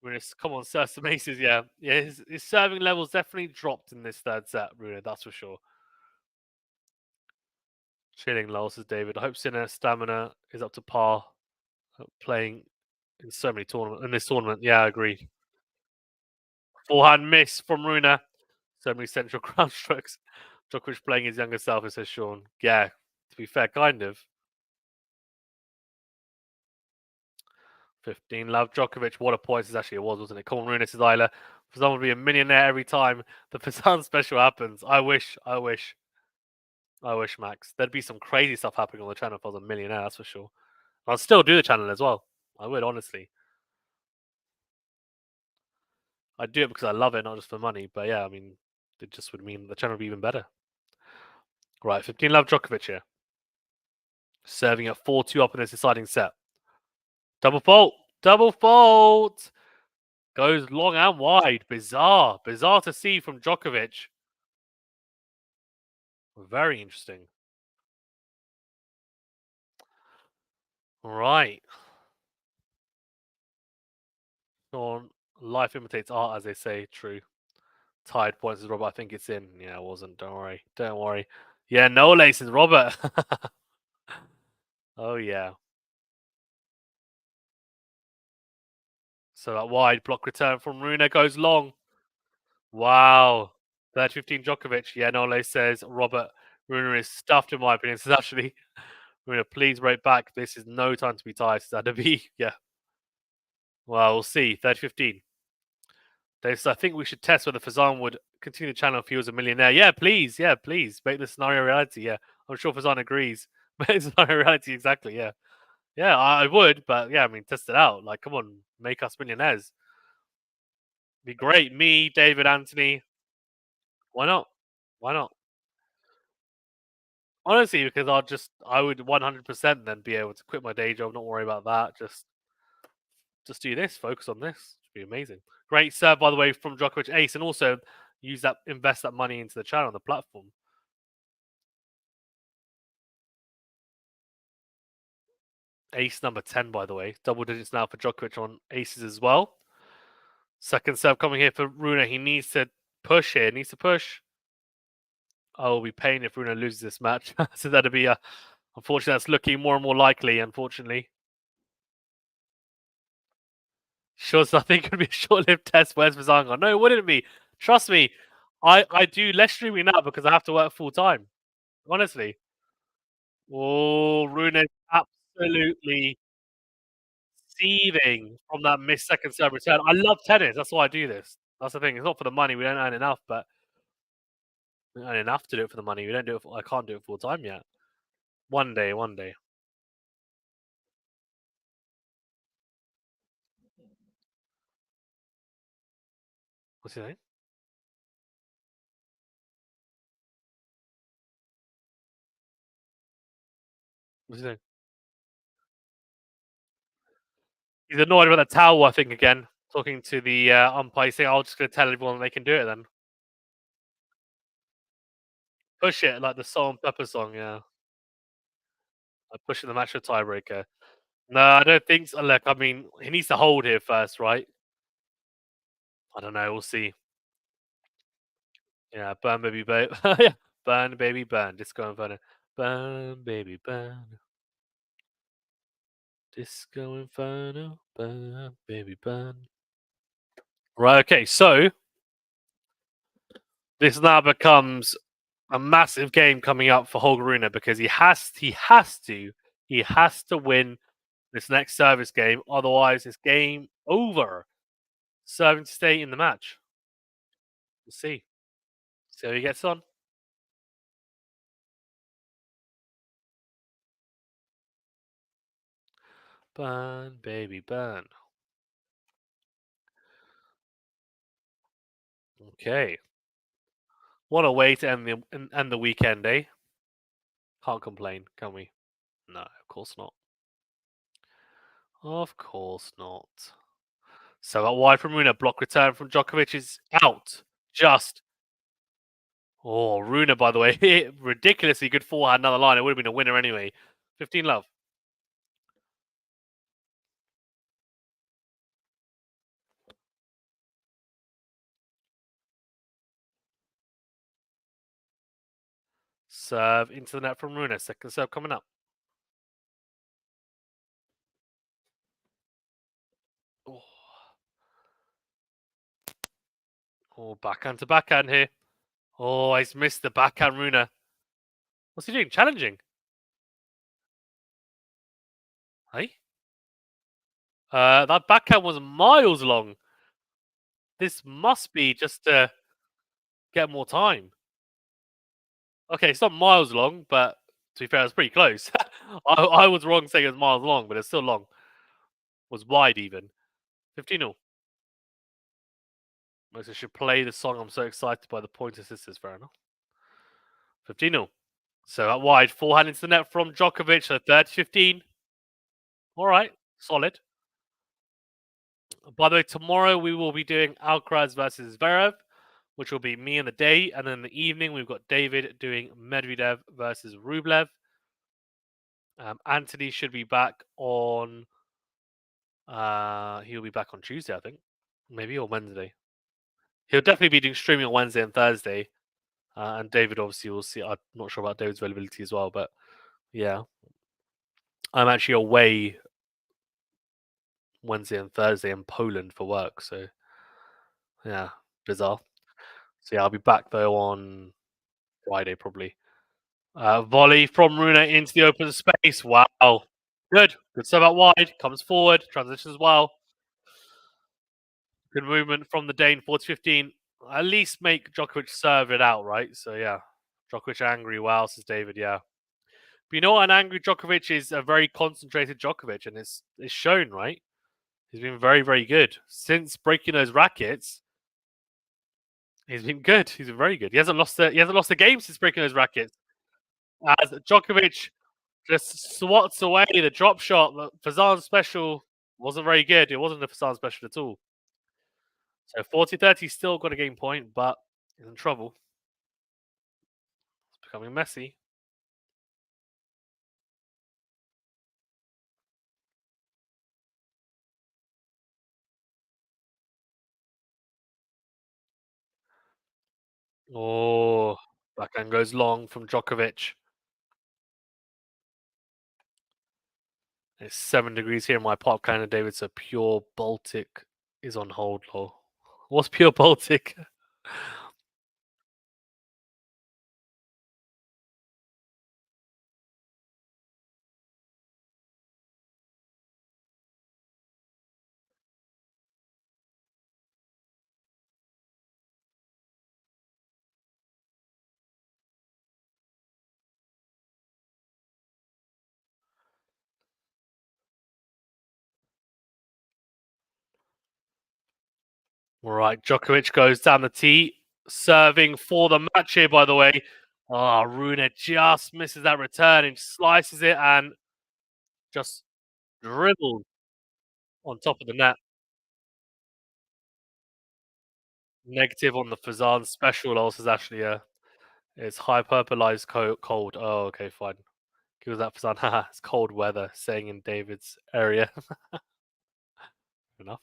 Rune, come on, Sir, some aces, yeah. Yeah, his serving levels definitely dropped in this third set, Rune, that's for sure. Chilling, lol, says David. I hope Sinner stamina is up to par playing in so many tournaments. In this tournament, yeah, I agree. Forehand miss from Rune. So many central ground strokes. Djokovic playing his younger self, says Sean. Yeah, to be fair, kind of. 15. Love Djokovic. What a point this actually was, wasn't it? Come on, Rune, says Isla. Fazan would be a millionaire every time the Fazan special happens. I wish, Max. There'd be some crazy stuff happening on the channel if I was a millionaire, that's for sure. I'd still do the channel as well. I would, honestly. I'd do it because I love it, not just for money. But yeah, I mean, it just would mean the channel would be even better. Right, 15. Love Djokovic here. Serving at 4-2 up in this deciding set. Double fault. Double fault. Goes long and wide. Bizarre. Bizarre to see from Djokovic. Very interesting. Right. On life imitates art, as they say. True. Tied points as Robert. I think it's in. Yeah, it wasn't. Don't worry. Don't worry. Yeah, no laces, Robert. Oh, yeah. So that wide block return from Rune goes long. Wow. 15 Djokovic. Yeah, Nole says Robert Rune is stuffed in my opinion. Says actually, Rune, please rate back. This is no time to be tired. Says Adabi. Yeah. Well, we'll see. 15. Dave says, I think we should test whether Fazan would continue the channel if he was a millionaire. Yeah, please. Yeah, please. Make the scenario reality. Yeah. I'm sure Fazan agrees. Make the scenario reality. Exactly. Yeah. Yeah, I would. But yeah, I mean, test it out. Like, come on. Make us millionaires. Be great. Me, David, Anthony. Why not? Why not? Honestly, because I would 100% then be able to quit my day job, not worry about that. Just do this, focus on this. It'd be amazing. Great serve, by the way, from Djokovic Ace, and also invest that money into the channel, the platform. Ace number 10, by the way. Double digits now for Djokovic on aces as well. Second serve coming here for Rune. He needs to push here. Needs to push. Oh, it'll be pain if Rune loses this match. So that'll be unfortunately, that's looking more and more likely, unfortunately. Sure, so I think it would be a short-lived test. Where's Fazan? No, it wouldn't be. Trust me, I do less streaming now because I have to work full time. Honestly. Oh, Rune is absolutely seething from that missed second serve return. I love tennis. That's why I do this. That's the thing. It's not for the money. We don't earn enough, but we earn enough to do it for the money. We don't do it. I can't do it full time yet. One day, one day. What's he saying? What's he saying? He's annoyed about the towel. I think again, talking to the umpire, saying, "I'm just going to tell everyone they can do it then." Push it like the Salt and Pepper song, yeah. Like pushing the match to a tiebreaker. No, I don't think so. Look, I mean, he needs to hold here first, right? I don't know. We'll see. Yeah, burn baby burn. Yeah, burn baby burn. Disco Inferno. Burn baby burn. Disco Inferno. Burn baby burn. Right. Okay. So this now becomes a massive game coming up for Holger Rune because he has to He has to win this next service game, otherwise it's game over. Serving to stay in the match. We'll see. See how he gets on. Burn, baby, burn. Okay. What a way to end the weekend, eh? Can't complain, can we? No, of course not. Of course not. So that wide from Rune, block return from Djokovic is out. Just. Oh, Rune, by the way, hit ridiculously good forehand, another line. It would have been a winner anyway. 15 love. Serve into the net from Rune. Second serve coming up. Oh, backhand to backhand here. Oh, he's missed the backhand Rune. What's he doing? Challenging. Hey? That backhand was miles long. This must be just to get more time. Okay, it's not miles long, but to be fair, it's pretty close. I was wrong saying it was miles long, but it's still long. It was wide even. 15-0. Most I should play the song. I'm so excited by the Pointer Sisters. Fair enough. 15-0. So at wide, forehand into the net from Djokovic. So 30-15. All right, solid. By the way, tomorrow we will be doing Alcaraz versus Zverev, which will be me in the day, and then in the evening we've got David doing Medvedev versus Rublev. Anthony should be back on. He'll be back on Tuesday, I think, maybe, or Wednesday. He'll definitely be doing streaming on Wednesday and Thursday. And David, obviously, we'll see. I'm not sure about David's availability as well, but yeah, I'm actually away Wednesday and Thursday in Poland for work. So yeah, bizarre. So yeah, I'll be back though on Friday probably. Volley from Rune into the open space. Wow, good serve out wide. Comes forward, transitions well. Good movement from the Dane. 4-15. At least make Djokovic serve it out, right? So yeah, Djokovic angry. Wow, says David. Yeah. But you know what? An angry Djokovic is a very concentrated Djokovic, and it's shown, right? He's been very, very good since breaking those rackets. He's been good. He's been very good. He hasn't lost a game since breaking those rackets. As Djokovic just swats away the drop shot, the Fazan special wasn't very good. It wasn't a Fazan special at all. So 40-30 still got a game point, but he's in trouble. It's becoming messy. Oh, backhand goes long from Djokovic. It's 7 degrees here in my pop kind of David, so pure Baltic is on hold, lol. What's pure Baltic? All right, Djokovic goes down the tee, serving for the match here, by the way. Oh, Rune just misses that return and slices it and just dribbled on top of the net. Negative on the Fazan special also is actually it's hyperbolized cold. Oh, okay, fine. Give us that Fazan. Haha, it's cold weather, saying in David's area. Enough.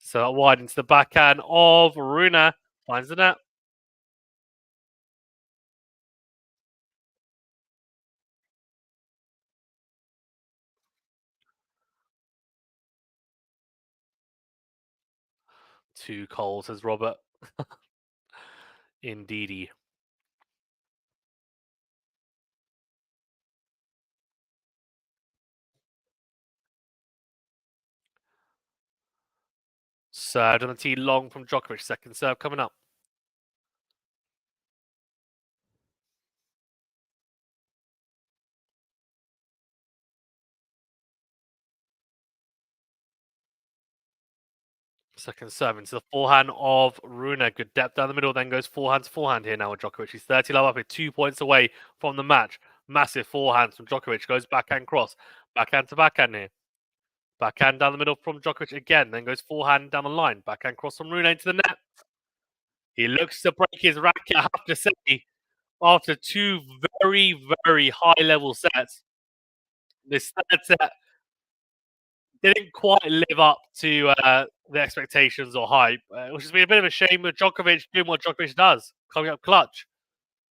So wide into the backhand of Rune. Finds the net. Too cold, says Robert. Indeedy. Served on the tee long from Djokovic. Second serve coming up. Second serve into the forehand of Rune. Good depth down the middle, then goes forehand to forehand here now with Djokovic. He's 30 love up here, 2 points away from the match. Massive forehands from Djokovic. Goes backhand cross. Backhand to backhand here. Backhand down the middle from Djokovic again. Then goes forehand down the line. Backhand cross from Rune into the net. He looks to break his racket, I have to say, after 2 very, very high-level sets. This third set didn't quite live up to the expectations or hype, which has been a bit of a shame with Djokovic doing what Djokovic does, coming up clutch,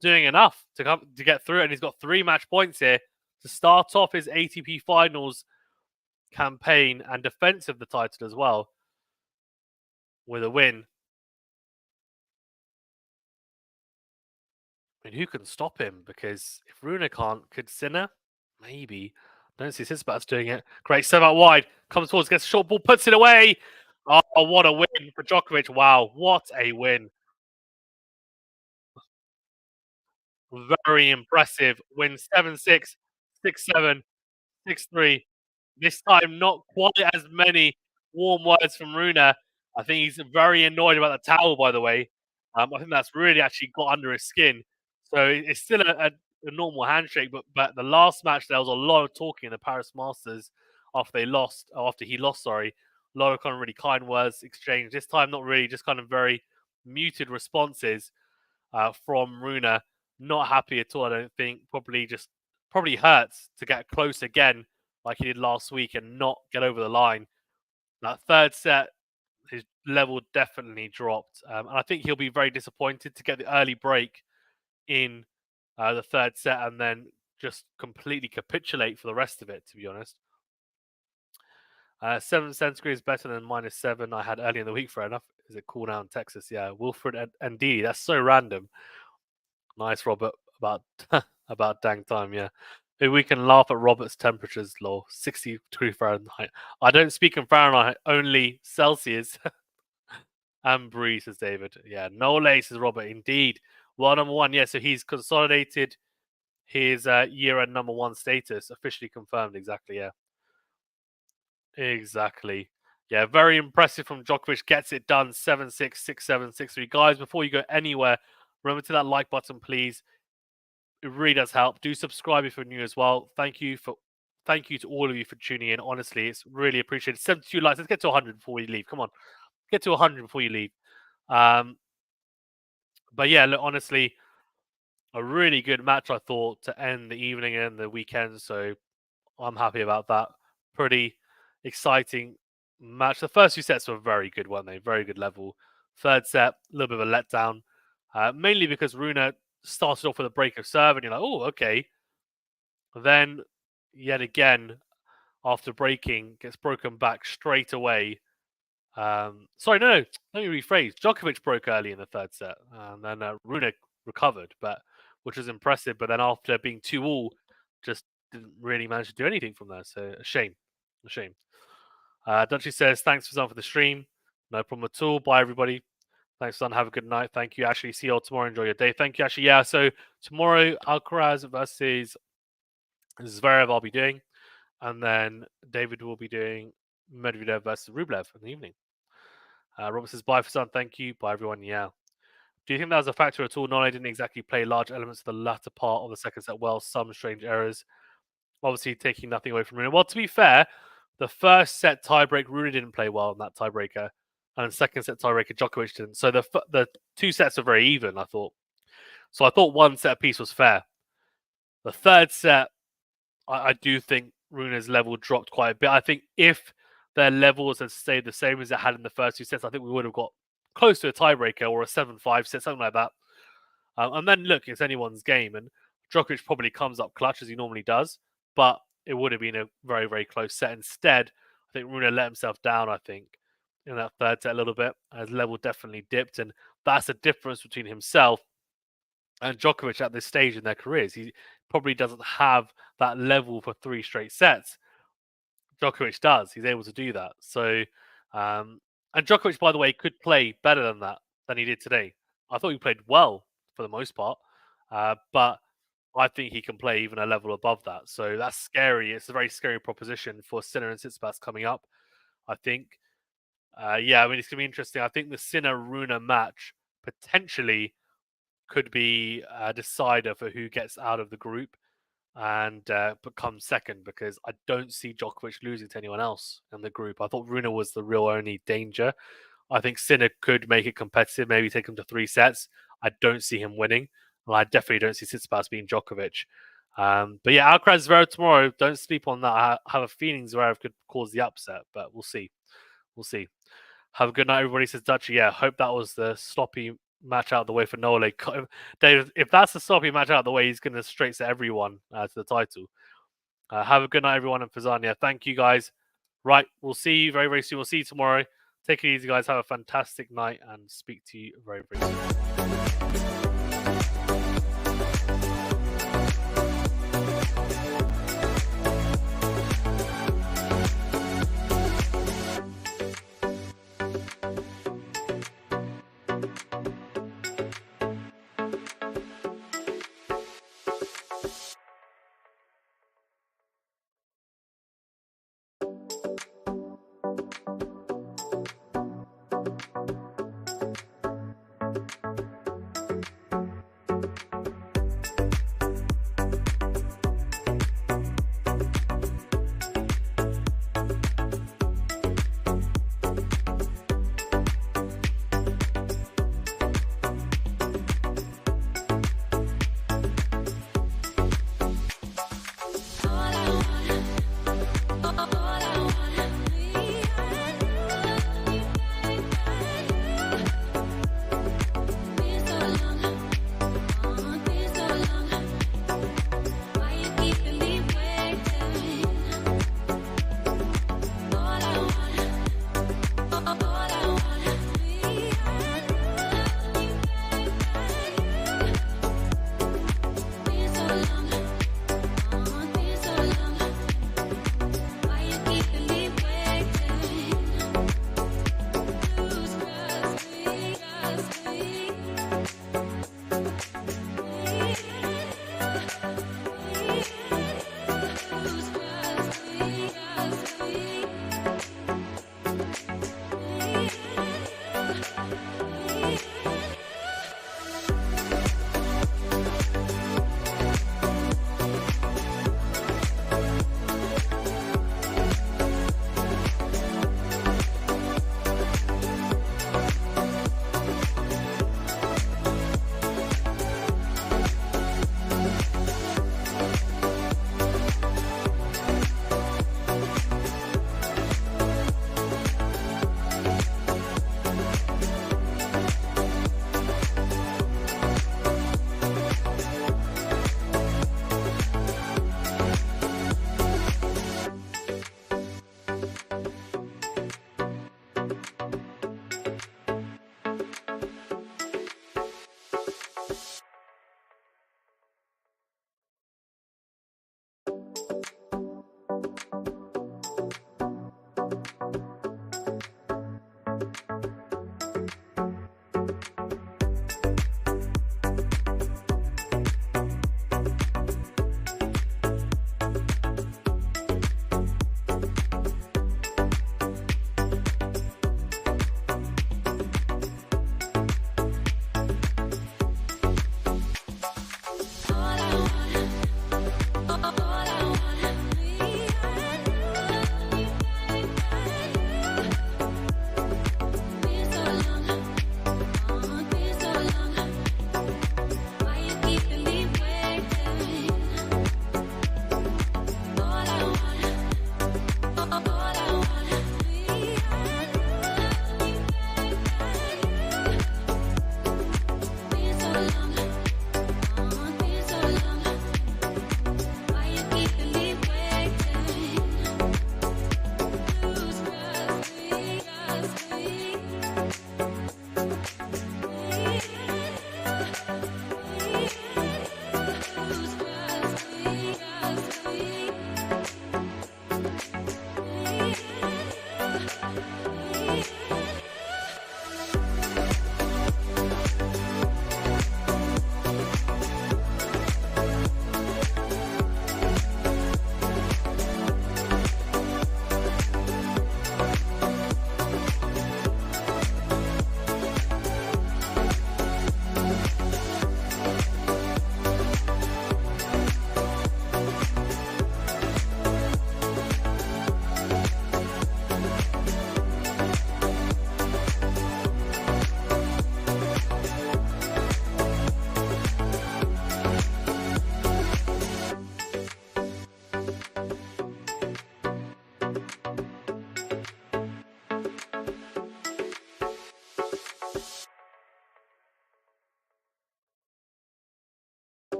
doing enough to get through it. And he's got 3 match points here to start off his ATP Finals campaign and defense of the title as well with a win. I mean, who can stop him? Because if Rune can't, could Sinner? Maybe. Don't see Tsitsipas doing it. Great serve out wide. Comes towards, gets a short ball, puts it away. Oh, what a win for Djokovic. Wow, what a win. Very impressive. Wins 7-6, 6-7, 6-3. This time, not quite as many warm words from Rune. I think he's very annoyed about the towel, by the way. I think that's really actually got under his skin. So it's still a normal handshake, but the last match there was a lot of talking in the Paris Masters after he lost. Sorry, a lot of kind of really kind words exchanged. This time, not really, just kind of very muted responses from Rune. Not happy at all. I don't think. Probably hurts to get close again like he did last week and not get over the line. That third set, his level definitely dropped, and I think he'll be very disappointed to get the early break in the third set and then just completely capitulate for the rest of it, to be honest. 7 centigrade is better than -7 I had earlier in the week, fair enough. Is it cool now in Texas? Yeah, Wilfred and D. That's so random. Nice, Robert, about about dang time, yeah. Maybe we can laugh at Robert's temperatures, lol. 60 Fahrenheit. I don't speak in Fahrenheit, only Celsius. And breeze, says David. Yeah, no lace, says Robert, indeed. Well, number 1, yeah, so he's consolidated his year-end number 1 status, officially confirmed, exactly, yeah. Exactly. Yeah, very impressive from Djokovic. Gets it done, 7-6, 6-7, 6-3. Guys, before you go anywhere, remember to that like button, please. It really does help. Do subscribe if you're new as well. Thank you to all of you for tuning in. Honestly, it's really appreciated. 72 likes. Let's get to 100 before we leave. Come on, get to 100 before you leave. But yeah, look, honestly, a really good match, I thought, to end the evening and the weekend. So I'm happy about that. Pretty exciting match. The first 2 sets were very good, weren't they? Very good level. Third set, a little bit of a letdown, mainly because Rune started off with a break of serve, and you're like, oh, okay. Then, yet again, after breaking, gets broken back straight away. Sorry, no, let me rephrase. Djokovic broke early in the third set, and then Rune recovered, which was impressive. But then after being 2-all, just didn't really manage to do anything from there. So a shame. Dutchy says, thanks for the stream. No problem at all. Bye, everybody. Thanks, son. Have a good night. Thank you, Ashley. See you all tomorrow. Enjoy your day. Thank you, Ashley. Yeah, so tomorrow, Alcaraz versus Zverev I'll be doing. And then David will be doing Medvedev versus Rublev in the evening. Robert says, bye for son. Thank you. Bye, everyone. Yeah. Do you think that was a factor at all? No, I didn't exactly play large elements of the latter part of the second set well. Some strange errors. Obviously, taking nothing away from Rune. Well, to be fair, the first set tiebreak, Rune didn't play well in that tiebreaker. And second set tiebreaker, Djokovic didn't. So the 2 sets are very even, I thought. So I thought 1 set piece was fair. The third set, I do think Rune's level dropped quite a bit. I think if their levels had stayed the same as it had in the first 2 sets, I think we would have got close to a tiebreaker or a 7-5 set, something like that. And then, look, it's anyone's game. And Djokovic probably comes up clutch as he normally does. But it would have been a very, very close set. Instead, I think Rune let himself down, I think, in that third set a little bit. His level definitely dipped. And that's the difference between himself and Djokovic at this stage in their careers. He probably doesn't have that level for 3 straight sets. Djokovic does. He's able to do that. So, and And Djokovic, by the way, could play better than he did today. I thought he played well for the most part, but I think he can play even a level above that. So that's scary. It's a very scary proposition for Sinner and Tsitsipas coming up, I think. Yeah, I mean, it's going to be interesting. I think the Sinner-Rune match potentially could be a decider for who gets out of the group and becomes second, because I don't see Djokovic losing to anyone else in the group. I thought Rune was the real only danger. I think Sinner could make it competitive, maybe take him to 3 sets. I don't see him winning. And I definitely don't see Tsitsipas being Djokovic. But yeah, Alcaraz Zverev tomorrow. Don't sleep on that. I have a feeling Zverev could cause the upset, but we'll see. We'll see. Have a good night, everybody, says Dutchy. Yeah, hope that was the sloppy match out of the way for Nole. Dave, if that's the sloppy match out of the way, he's going to straight set everyone to the title. Have a good night, everyone, and Fazania. Thank you, guys. Right, we'll see you very, very soon. We'll see you tomorrow. Take it easy, guys. Have a fantastic night and speak to you very, very soon.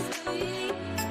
Bye.